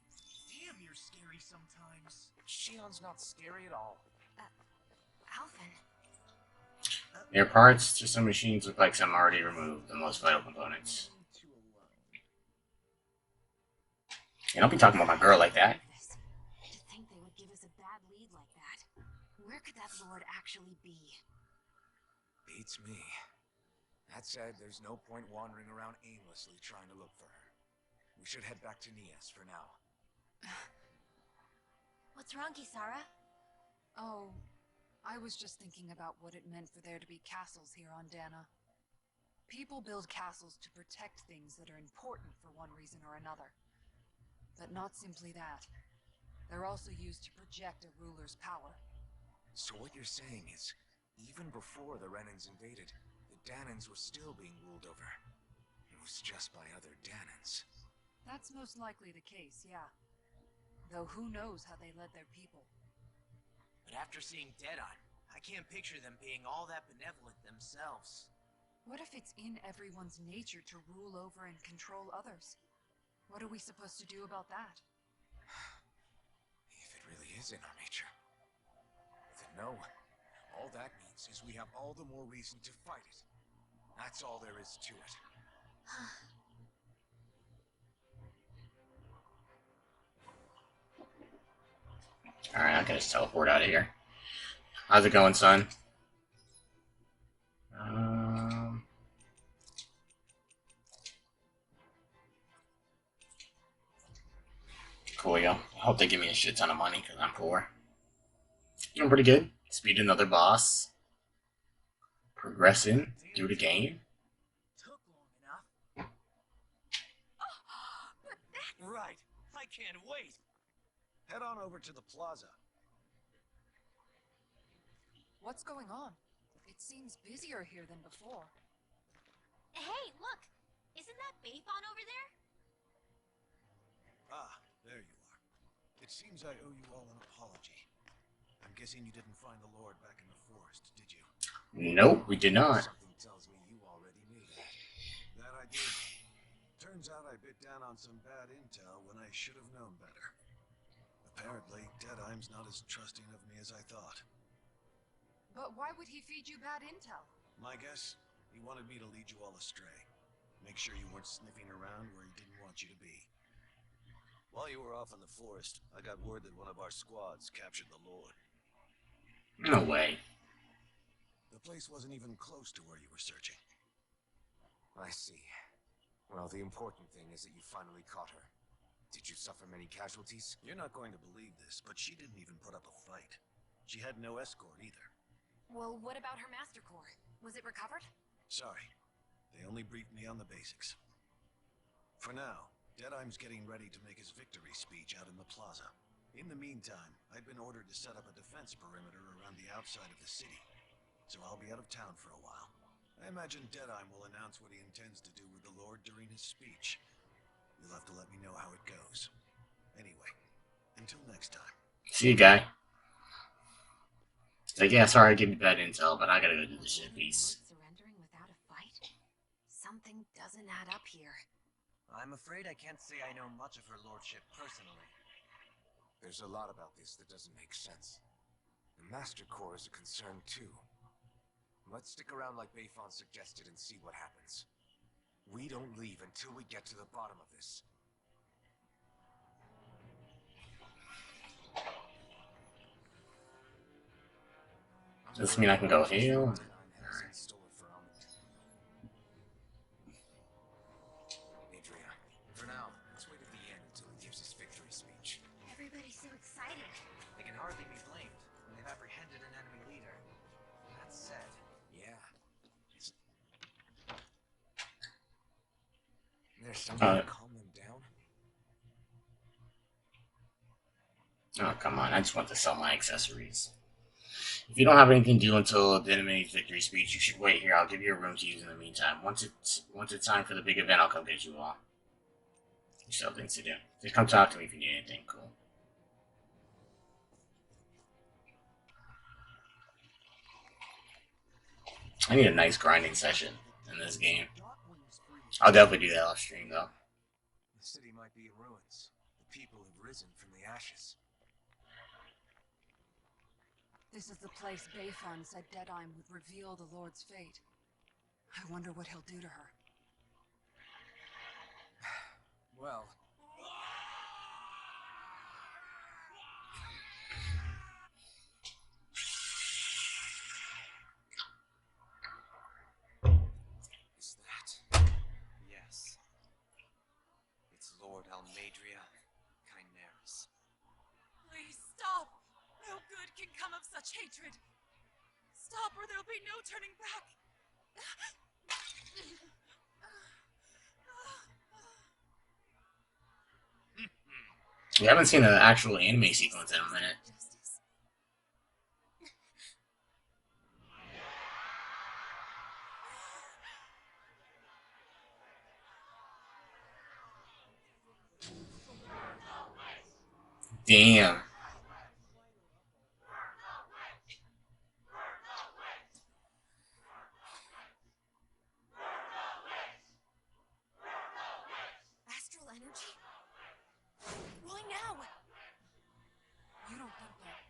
Damn, you're scary sometimes. Shion's not scary at all. Alvin. Your parts to some machines look like some already removed, the most vital components. You don't be talking about my girl like that. To think they would give us a bad lead like that. Where could that lord actually be? Beats me. That said, there's no point wandering around aimlessly trying to look for her. We should head back to Nias for now. What's wrong, Kisara? Oh, I was just thinking about what it meant for there to be castles here on Dana. People build castles to protect things that are important for one reason or another. But not simply that. They're also used to project a ruler's power. So what you're saying is, even before the Renans invaded, the Danans were still being ruled over. It was just by other Danans. That's most likely the case, yeah. Though who knows how they led their people. But after seeing Deadeye, I can't picture them being all that benevolent themselves. What if it's in everyone's nature to rule over and control others? What are we supposed to do about that? If it really is in our nature, then no. All that means is we have all the more reason to fight it. That's all there is to it. Alright, I gotta just teleport out of here. How's it going, son? Cool, yo. Hope they give me a shit ton of money because I'm poor. Doing pretty good. Speed another boss. Progressing through the game. Took long enough. Right. I can't wait. Head on over to the plaza. What's going on? It seems busier here than before. Hey, look! Isn't that Baython over there? Ah, there you are. It seems I owe you all an apology. I'm guessing you didn't find the Lord back in the forest, did you? Nope, we did not. Something tells me you already knew that. That I did. Turns out I bit down on some bad intel when I should have known better. Apparently, Deadeye's not as trusting of me as I thought. But why would he feed you bad intel? My guess? He wanted me to lead you all astray. Make sure you weren't sniffing around where he didn't want you to be. While you were off in the forest, I got word that one of our squads captured the Lord. No way. The place wasn't even close to where you were searching. I see. Well, the important thing is that you finally caught her. Did you suffer many casualties? You're not going to believe this, but she didn't even put up a fight. She had no escort either. Well, what about her master core? Was it recovered? Sorry. They only briefed me on the basics. For now, Deadeye's getting ready to make his victory speech out in the plaza. In the meantime, I've been ordered to set up a defense perimeter around the outside of the city, so I'll be out of town for a while. I imagine Deadeye will announce what he intends to do with the Lord during his speech. You'll have to let me know how it goes. Anyway, until next time. See you, guy. It's like, yeah, sorry I gave you bad intel, but I gotta go do the shit piece. Surrendering without a fight? Something doesn't add up here. I'm afraid I can't say I know much of her lordship personally. There's a lot about this that doesn't make sense. The Master Core is a concern too. Let's stick around like Bayfon suggested and see what happens. We don't leave until we get to the bottom of this. Does this mean I can go heal? Adria, for now, let's wait at the end until he gives his victory speech. Everybody's so excited. They can hardly be blamed when they've apprehended an enemy leader. That said, Yeah. There's something to calm them down. Oh, come on. I just want to sell my accessories. If you don't have anything to do until the enemy's victory speech, you should wait here. I'll give you a room to use in the meantime. Once it's time for the big event, I'll come get you all. You still have things to do. Just come talk to me if you need anything. Cool. I need a nice grinding session in this game. I'll definitely do that off stream, though. might be in ruins. The people have risen from the ashes. This is the place Bayfun said Deadeye would reveal the Lord's fate. I wonder what he'll do to her. Well... Is that... Yes. It's Lord Almadria Chineris. Please stop! No good can come of such hatred. Stop or there'll be no turning back. We haven't seen an actual anime sequence in a minute. Damn. Astral energy? Why now? You don't think that...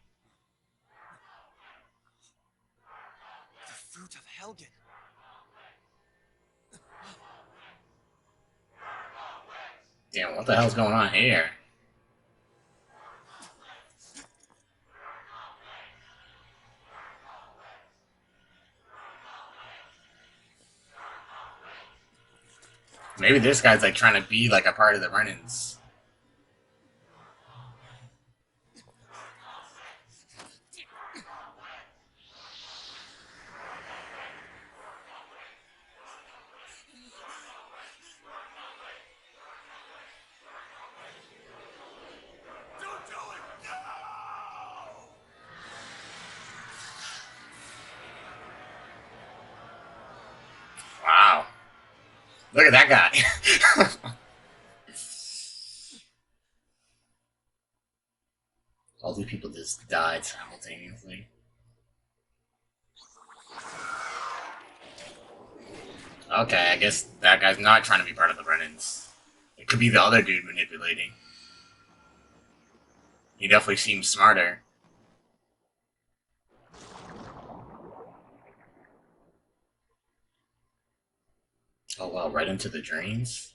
The fruit of Helgen. Damn, what the hell's going on here? Maybe this guy's like trying to be like a part of the run-ins. Don't do it! No! Wow. Look at that guy. All these people just died simultaneously. Okay, I guess that guy's not trying to be part of the run-ins. It could be the other dude manipulating. He definitely seems smarter. Oh wow, right into the drains?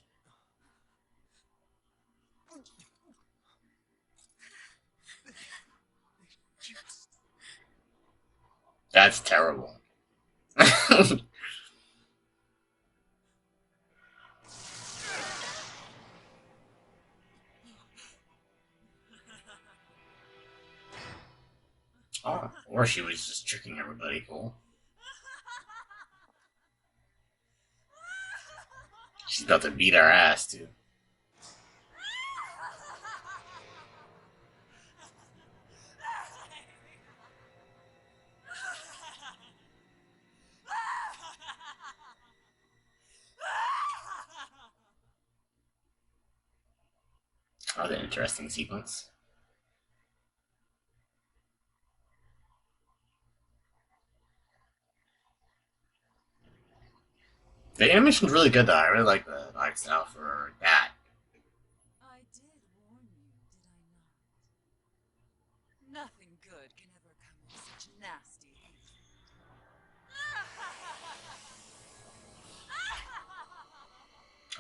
That's terrible. Oh, or she was just tricking everybody, cool. She's about to beat our ass, too. Oh, the interesting sequence. The animation's really good, though. I really like the art style for that. I did warn you, did I not? Nothing good can ever come of such nasty hatred.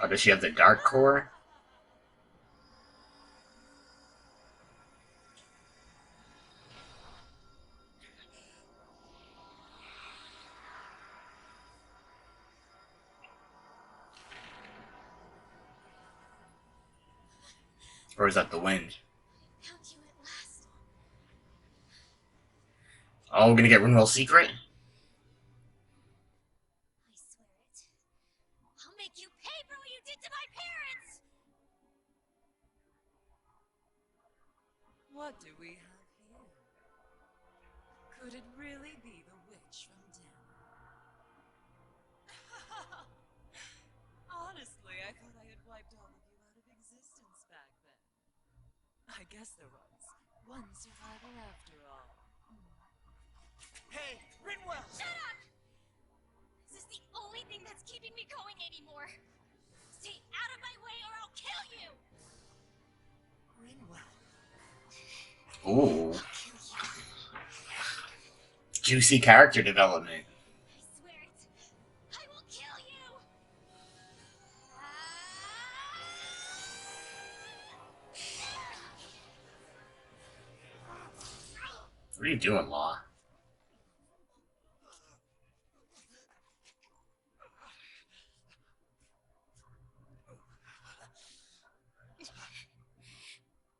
Oh, does she have the dark core? Or is that the wind? Found you at last. Oh, we're gonna get Rinwell's secret? I swear it. I'll make you pay for what you did to my parents! What do we have here? Could it really be the witch from Denver? Honestly, I thought I had wiped all of you out of existence back then. I guess there was one survivor after all. Hey, Rinwell! Shut up! This is the only thing that's keeping me going anymore. Stay out of my way or I'll kill you! well. Ooh. Juicy character development. I swear it. I will kill you. What are you doing, Law?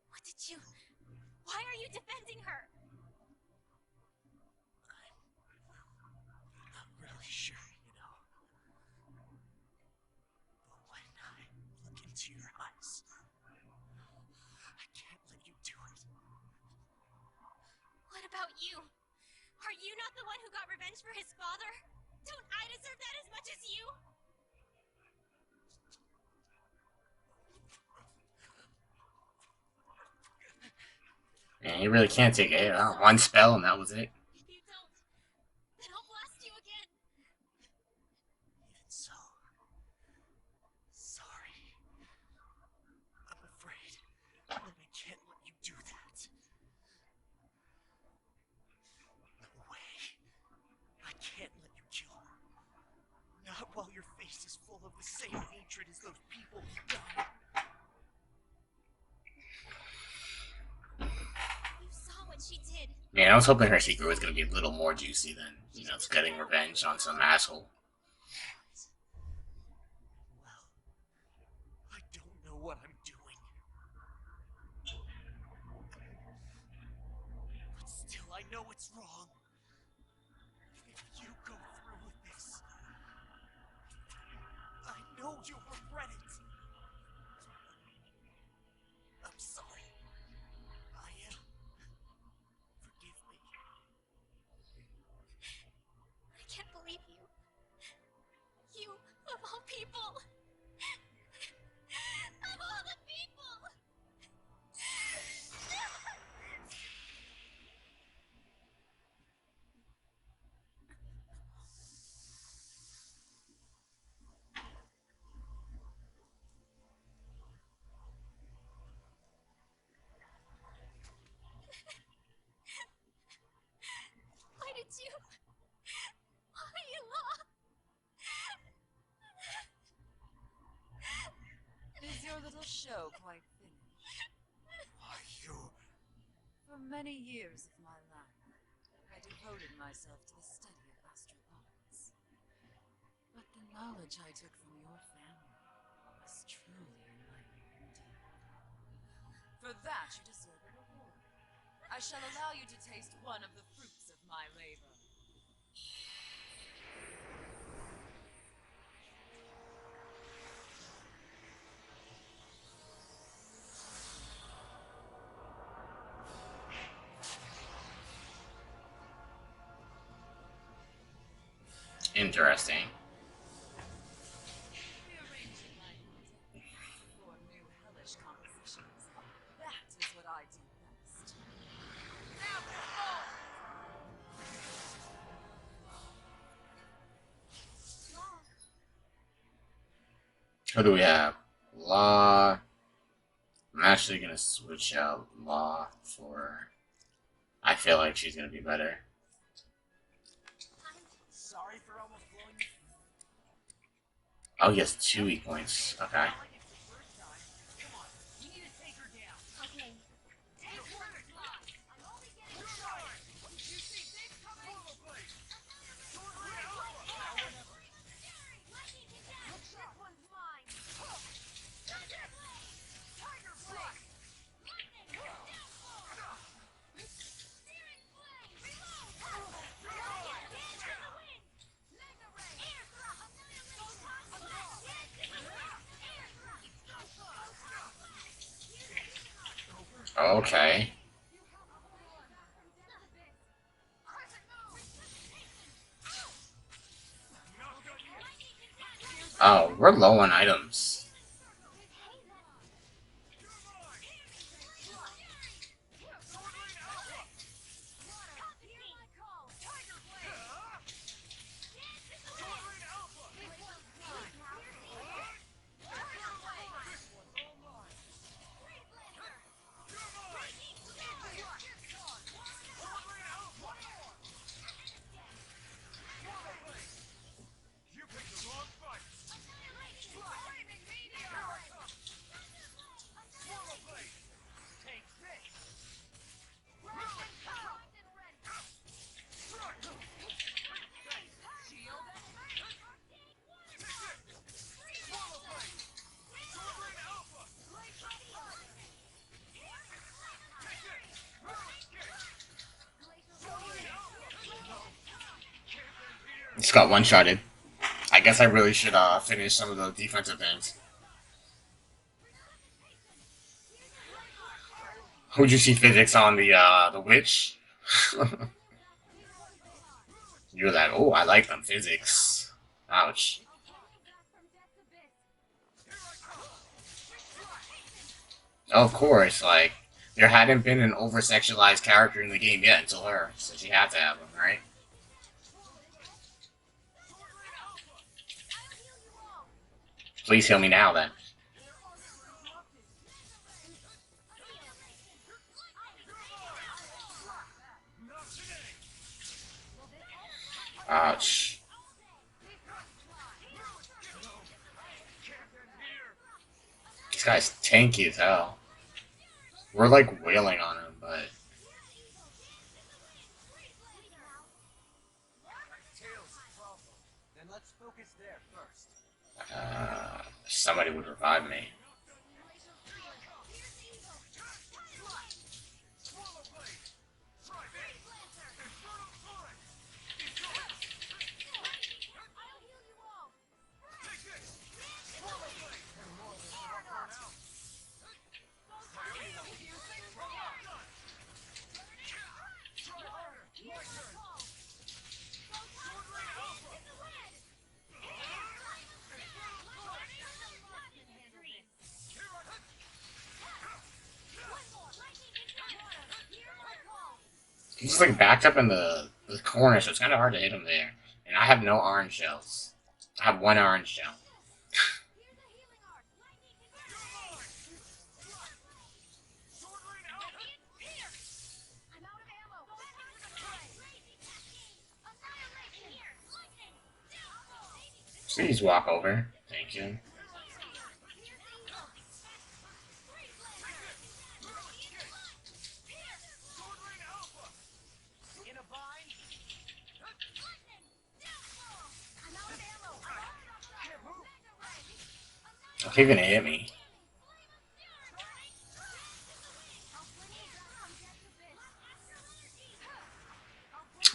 What did you... Why are you defending her? I'm not really sure, you know. But when I look into your eyes, I can't let you do it. What about you? Are you not the one who got revenge for his father? Don't I deserve that as much as you? Man, you really can't take it. One spell and that was it. If you don't, then I'll blast you again. Even so, sorry. I'm afraid that I can't let you do that. No way. I can't let you kill her. Not while your face is full of the same hatred as those people who died. You saw what she did. Man, I was hoping her secret was going to be a little more juicy than, you know, it's getting revenge on some asshole. Well, I don't know what I'm doing. But still, I know it's wrong. If you go through with this, I know you'll regret it. I'm sorry. I am. Forgive me. I can't believe you. You, of all people. Of all the people. Why did you... Why you lost? Is your little show quite finished? Why, you... For many years of my life, I devoted myself to the study of astral arts. But the knowledge I took from your family was truly enlightening indeed. For that, you deserve a reward. I shall allow you to taste one of the fruits of my labor. Interesting. Rearranging my content for new hellish compositions. That is what I do best. Now Who do we have? Law. I'm actually going to switch out Law for... I feel like she's going to be better. Sorry for almost blowing you. Oh, he has 2 weak points. Okay. Not like it's the first time. Come on, you need to take her down. Okay. Take one slot. I'm only getting started. You see things coming? Total blade. Lightning hit down. This one's mine. Tiger blade. Tiger blade. Lightning. Downfall. Searing flame. Reload. Dance in the wind. Mega ray. Air thrust. Air thrust. Okay. Oh, we're low on items. Just got one-shotted. I guess I really should finish some of the defensive things. Who'd you see physics on the witch? You were like, oh, I like them physics. Ouch. Of course, like, there hadn't been an over-sexualized character in the game yet until her, so she had to have them, right? Please heal me now, then. Ouch. This guy's tanky as hell. We're like wailing on him, but Then let's focus there first. somebody would revive me. He's like backed up in the corner, so it's kind of hard to hit him there. And I have no orange shells. I have one orange shell. Please walk over. Thank you. Don't even hit me.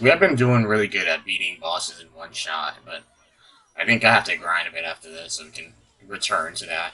We have been doing really good at beating bosses in one shot, but I think I have to grind a bit after this so we can return to that.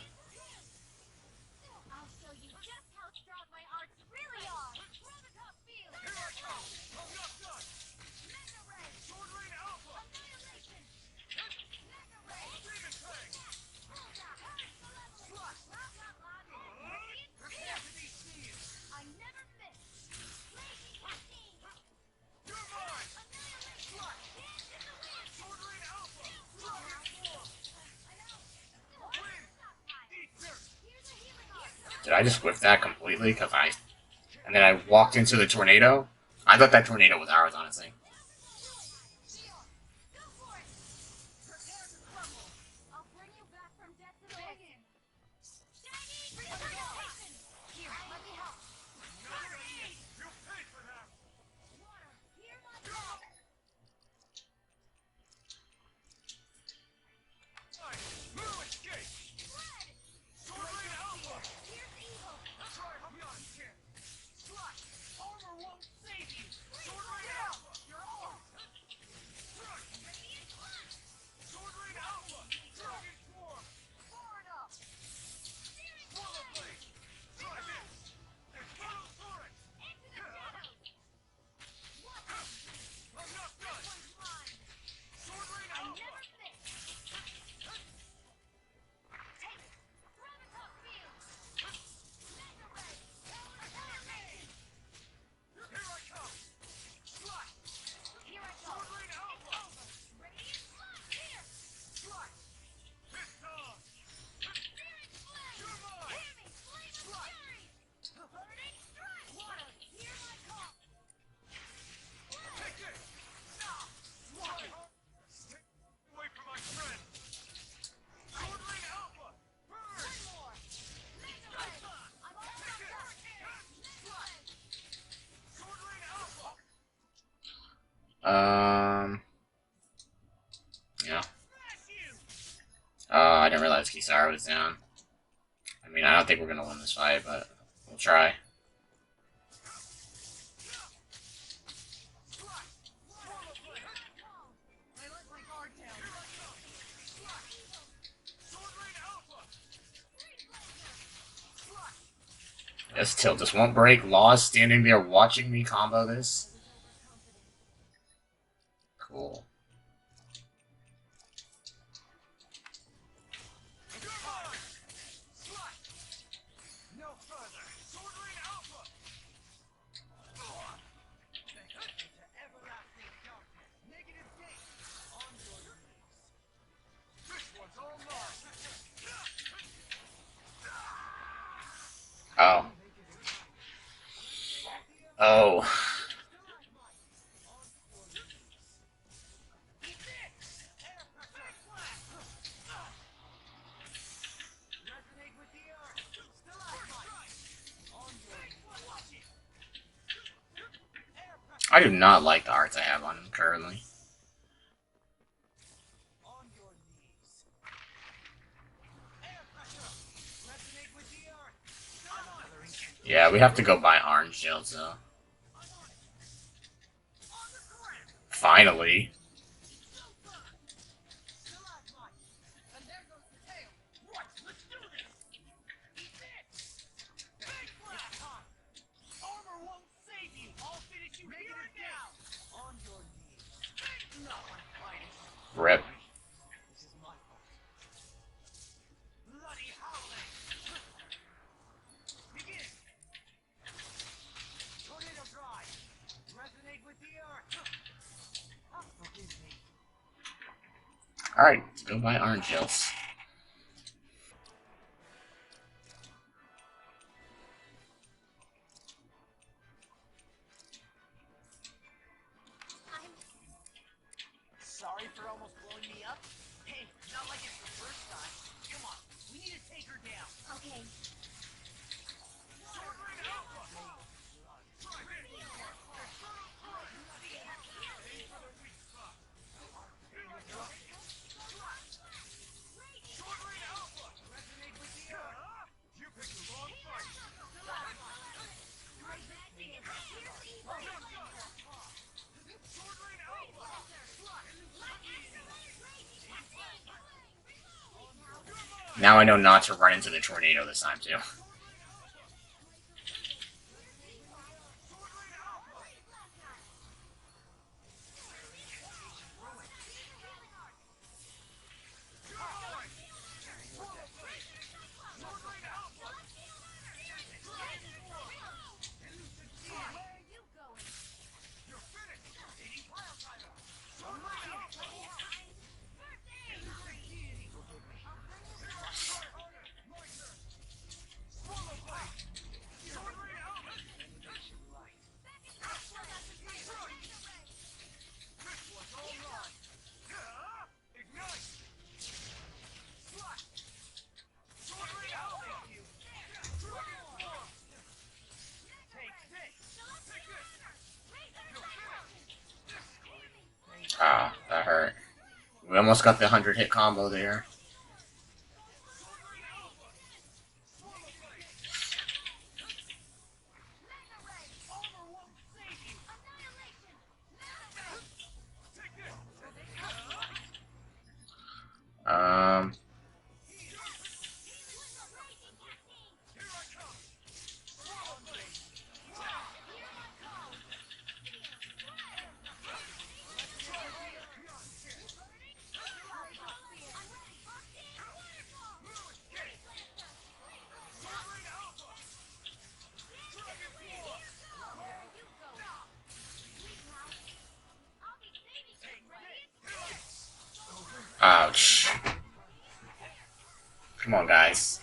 Did I just whiff that completely? And then I walked into the tornado? I thought that tornado was ours, honestly. Yeah. I didn't realize Kisara was down. I mean, I don't think we're gonna win this fight, but we'll try. This tilt just won't break. Law's standing there watching me combo this. Cool. Oh. Oh. I do not like the arts I have on him currently. Yeah, we have to go buy orange shields though. Finally. Rip. Alright, let's go buy orange shields. Sorry for almost blowing me up? Hey, not like it's the first time. Come on, we need to take her down. Okay. Now I know not to run into the tornado this time too. Ah, that hurt. We almost got the 100 hit combo there. Um, ouch. Come on, guys.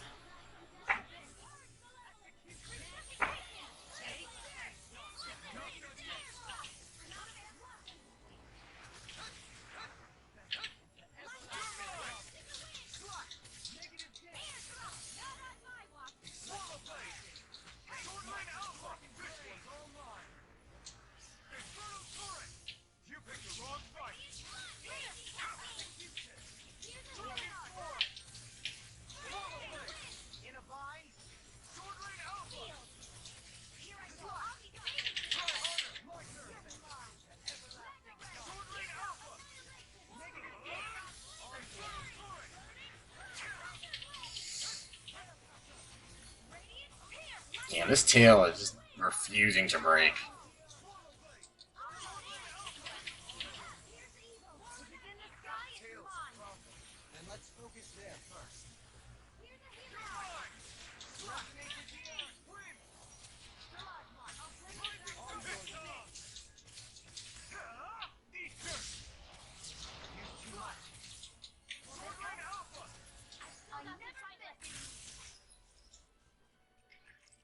This tail is just refusing to break.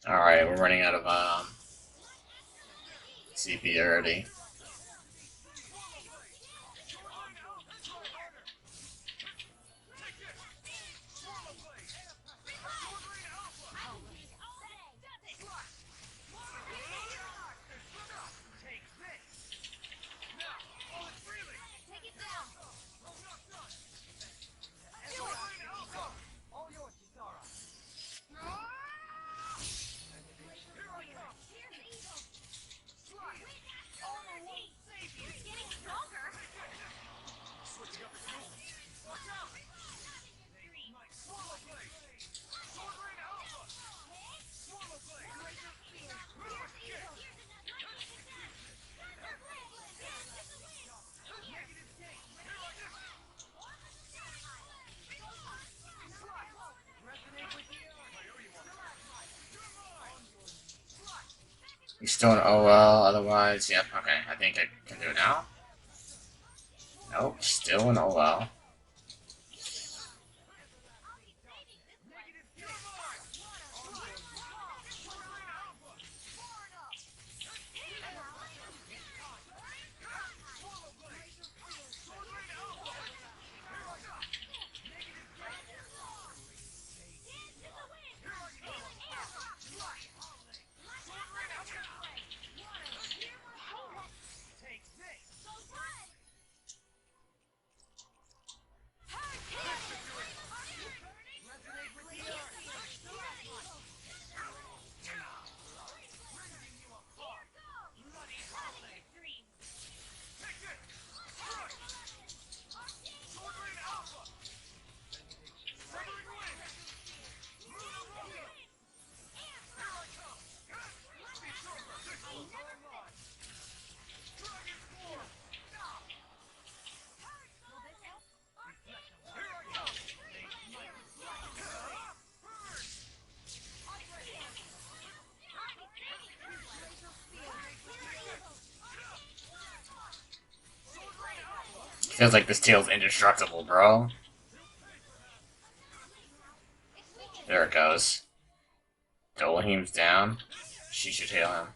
Alright, we're running out of CP already. He's still in OL, otherwise, yep, okay, I think I can do it now. Nope, still in OL. Feels like this tail's indestructible, bro. There it goes. Dolahim's down. She should heal him.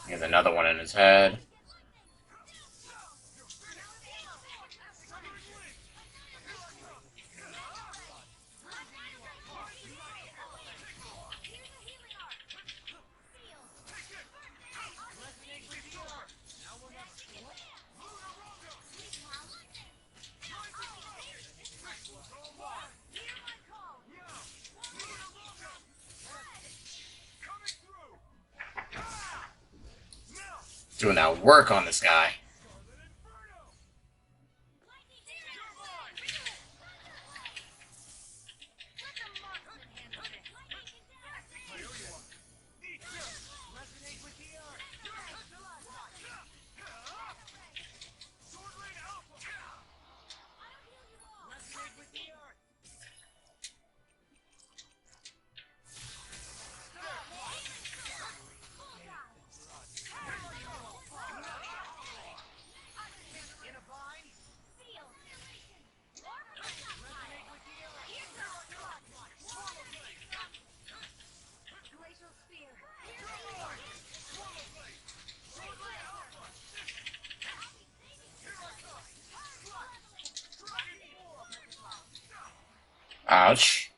He has another one in his head. Doing that work on this guy. Ouch.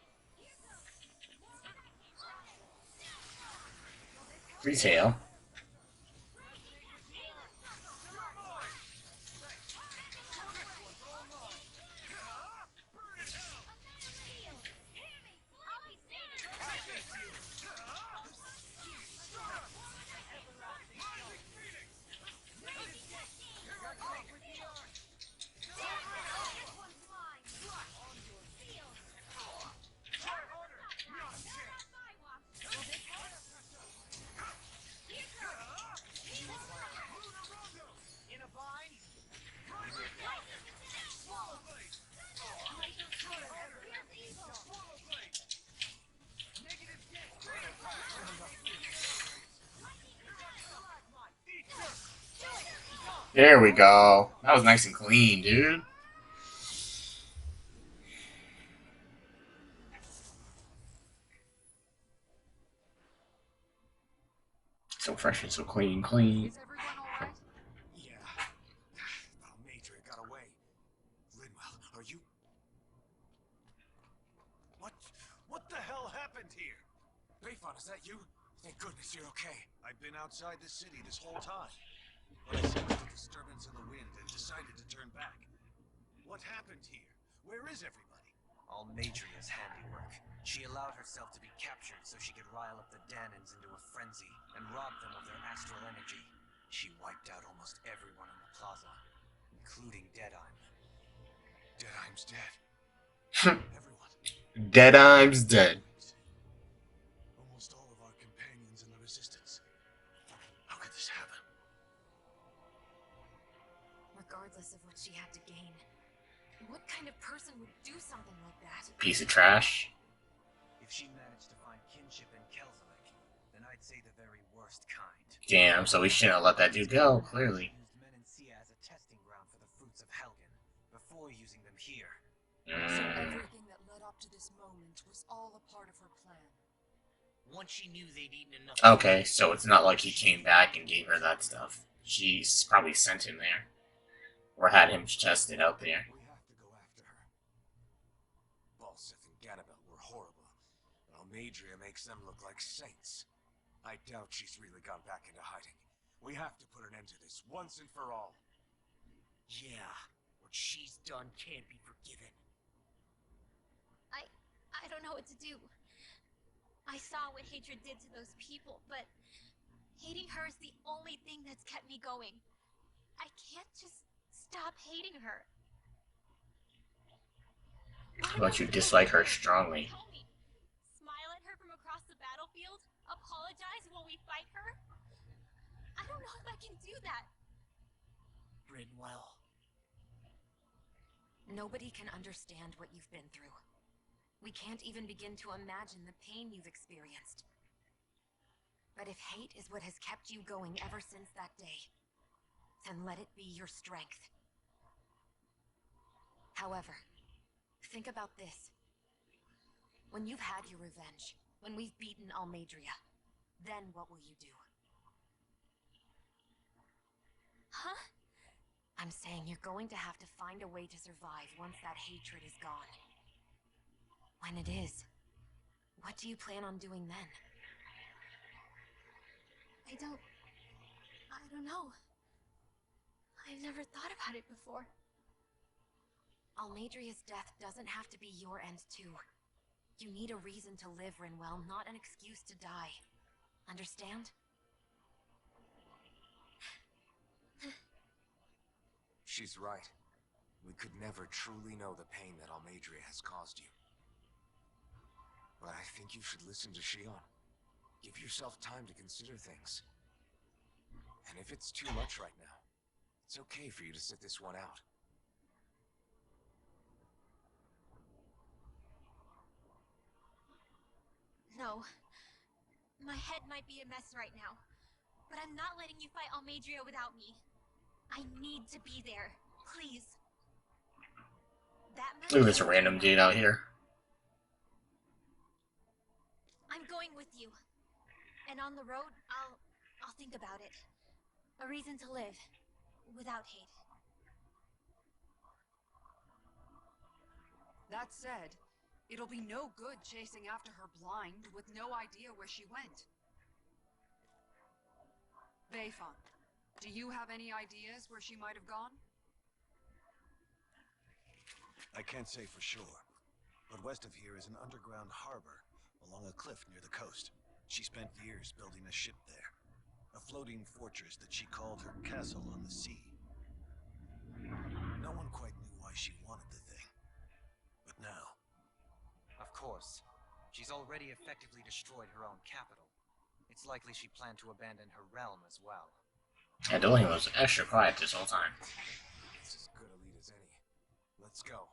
Retail. There we go. That was nice and clean, dude. So fresh and so clean, clean. Is everyone alright? Yeah. Major got away. Linwell, are you... What the hell happened here? Bayfon, is that you? Thank goodness you're okay. I've been outside the city this whole time. But I sensed a disturbance in the wind and decided to turn back. What happened here? Where is everybody? All Madria's handiwork. She allowed herself to be captured so she could rile up the Danans into a frenzy and rob them of their astral energy. She wiped out almost everyone in the plaza, including Deadeye. Deadeye's dead. Everyone. Deadeye's dead. Almost all of our companions in the Resistance. How could this happen? Regardless of what she had to gain, what kind of person would do something like that? Piece of trash. If she managed to find kinship in Kelzalik, then I'd say the very worst kind. Damn, so we shouldn't have let that dude go, clearly. Used Menancia as a testing ground for the fruits of Helgen, before using them here. So everything that led up to this moment was all a part of her plan. Once she knew they'd eaten enough. Okay, so it's not like he came back and gave her that stuff. She's probably sent him there. Or had him tested out there. We have to go after her. Balseth and Ganabel were horrible. Almadria makes them look like saints. I doubt she's really gone back into hiding. We have to put an end to this once and for all. Yeah, what she's done can't be forgiven. I don't know what to do. I saw what hatred did to those people, but hating her is the only thing that's kept me going. I can't just stop hating her. How about you dislike her strongly? Tell me. Smile at her from across the battlefield? Apologize while we fight her? I don't know if I can do that. Brinwell. Nobody can understand what you've been through. We can't even begin to imagine the pain you've experienced. But if hate is what has kept you going ever since that day, then let it be your strength. However, think about this. When you've had your revenge, when we've beaten Almadria, then what will you do? Huh? I'm saying you're going to have to find a way to survive once that hatred is gone. When it is, what do you plan on doing then? I don't know. I've never thought about it before. Almadria's death doesn't have to be your end too. You need a reason to live, Rinwell, not an excuse to die. Understand? She's right. We could never truly know the pain that Almadria has caused you. But I think you should listen to Shion. Give yourself time to consider things. And if it's too much right now, it's okay for you to sit this one out. No. My head might be a mess right now, but I'm not letting you fight Almadria without me. I need to be there. Please. That Look at this random dude out here. I'm going with you. And on the road, I'll think about it. A reason to live. Without hate. That said, it'll be no good chasing after her blind with no idea where she went. Bayfon, do you have any ideas where she might have gone? I can't say for sure, but west of here is an underground harbor along a cliff near the coast. She spent years building a ship there, a floating fortress that she called her castle on the sea. No one quite knew why she wanted the thing, but now... Of course. She's already effectively destroyed her own capital. It's likely she planned to abandon her realm as well. Yeah, Dolly was extra quiet this whole time. It's as good a lead as any. Let's go.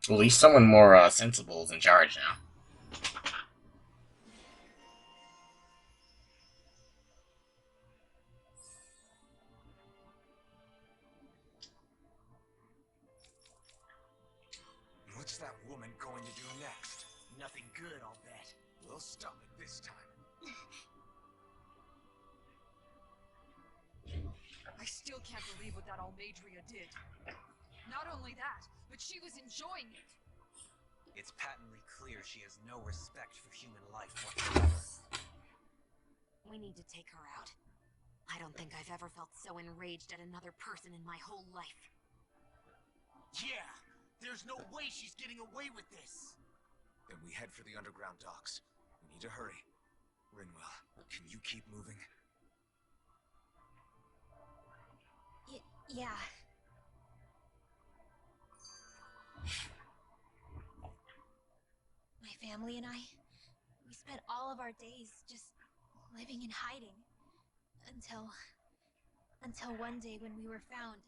At least someone more sensible is in charge now. What's that woman going to do next? Nothing good, I'll bet. We'll stop it this time. I still can't believe what that Almadria did. Not only that, but she was enjoying it. It's patently clear she has no respect for human life whatsoever. We need to take her out. I don't think I've ever felt so enraged at another person in my whole life. Yeah! There's no way she's getting away with this! Then we head for the underground docks. We need to hurry. Rinwell, can you keep moving? Yeah. My family and I, we spent all of our days just living in hiding. Until one day when we were found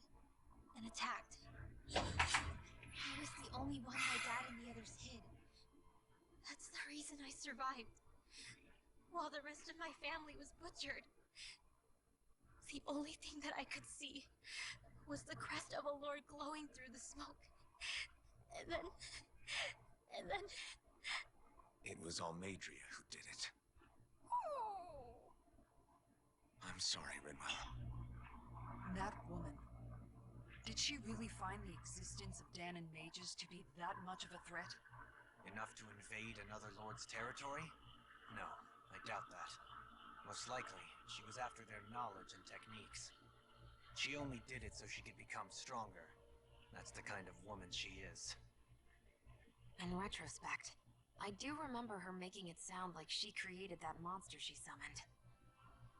and attacked. I was the only one my dad and the others hid. That's the reason I survived. While the rest of my family was butchered. The only thing that I could see was the crest of a lord glowing through the smoke. And then... It was Almadria who did it. I'm sorry, Rinwell. That woman. Did she really find the existence of Danon mages to be that much of a threat? Enough to invade another lord's territory? No, I doubt that. Most likely, she was after their knowledge and techniques. She only did it so she could become stronger. That's the kind of woman she is. In retrospect, I do remember her making it sound like she created that monster she summoned.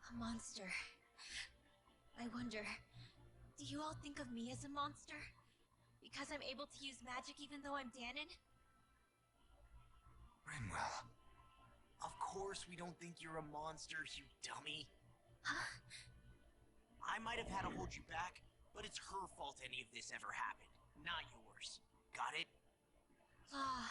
A monster. I wonder, do you all think of me as a monster? Because I'm able to use magic even though I'm Danon? Rinwell. Of course we don't think you're a monster, you dummy. Huh? I might have had to hold you back, but it's her fault any of this ever happened, not yours. Got it? Ah,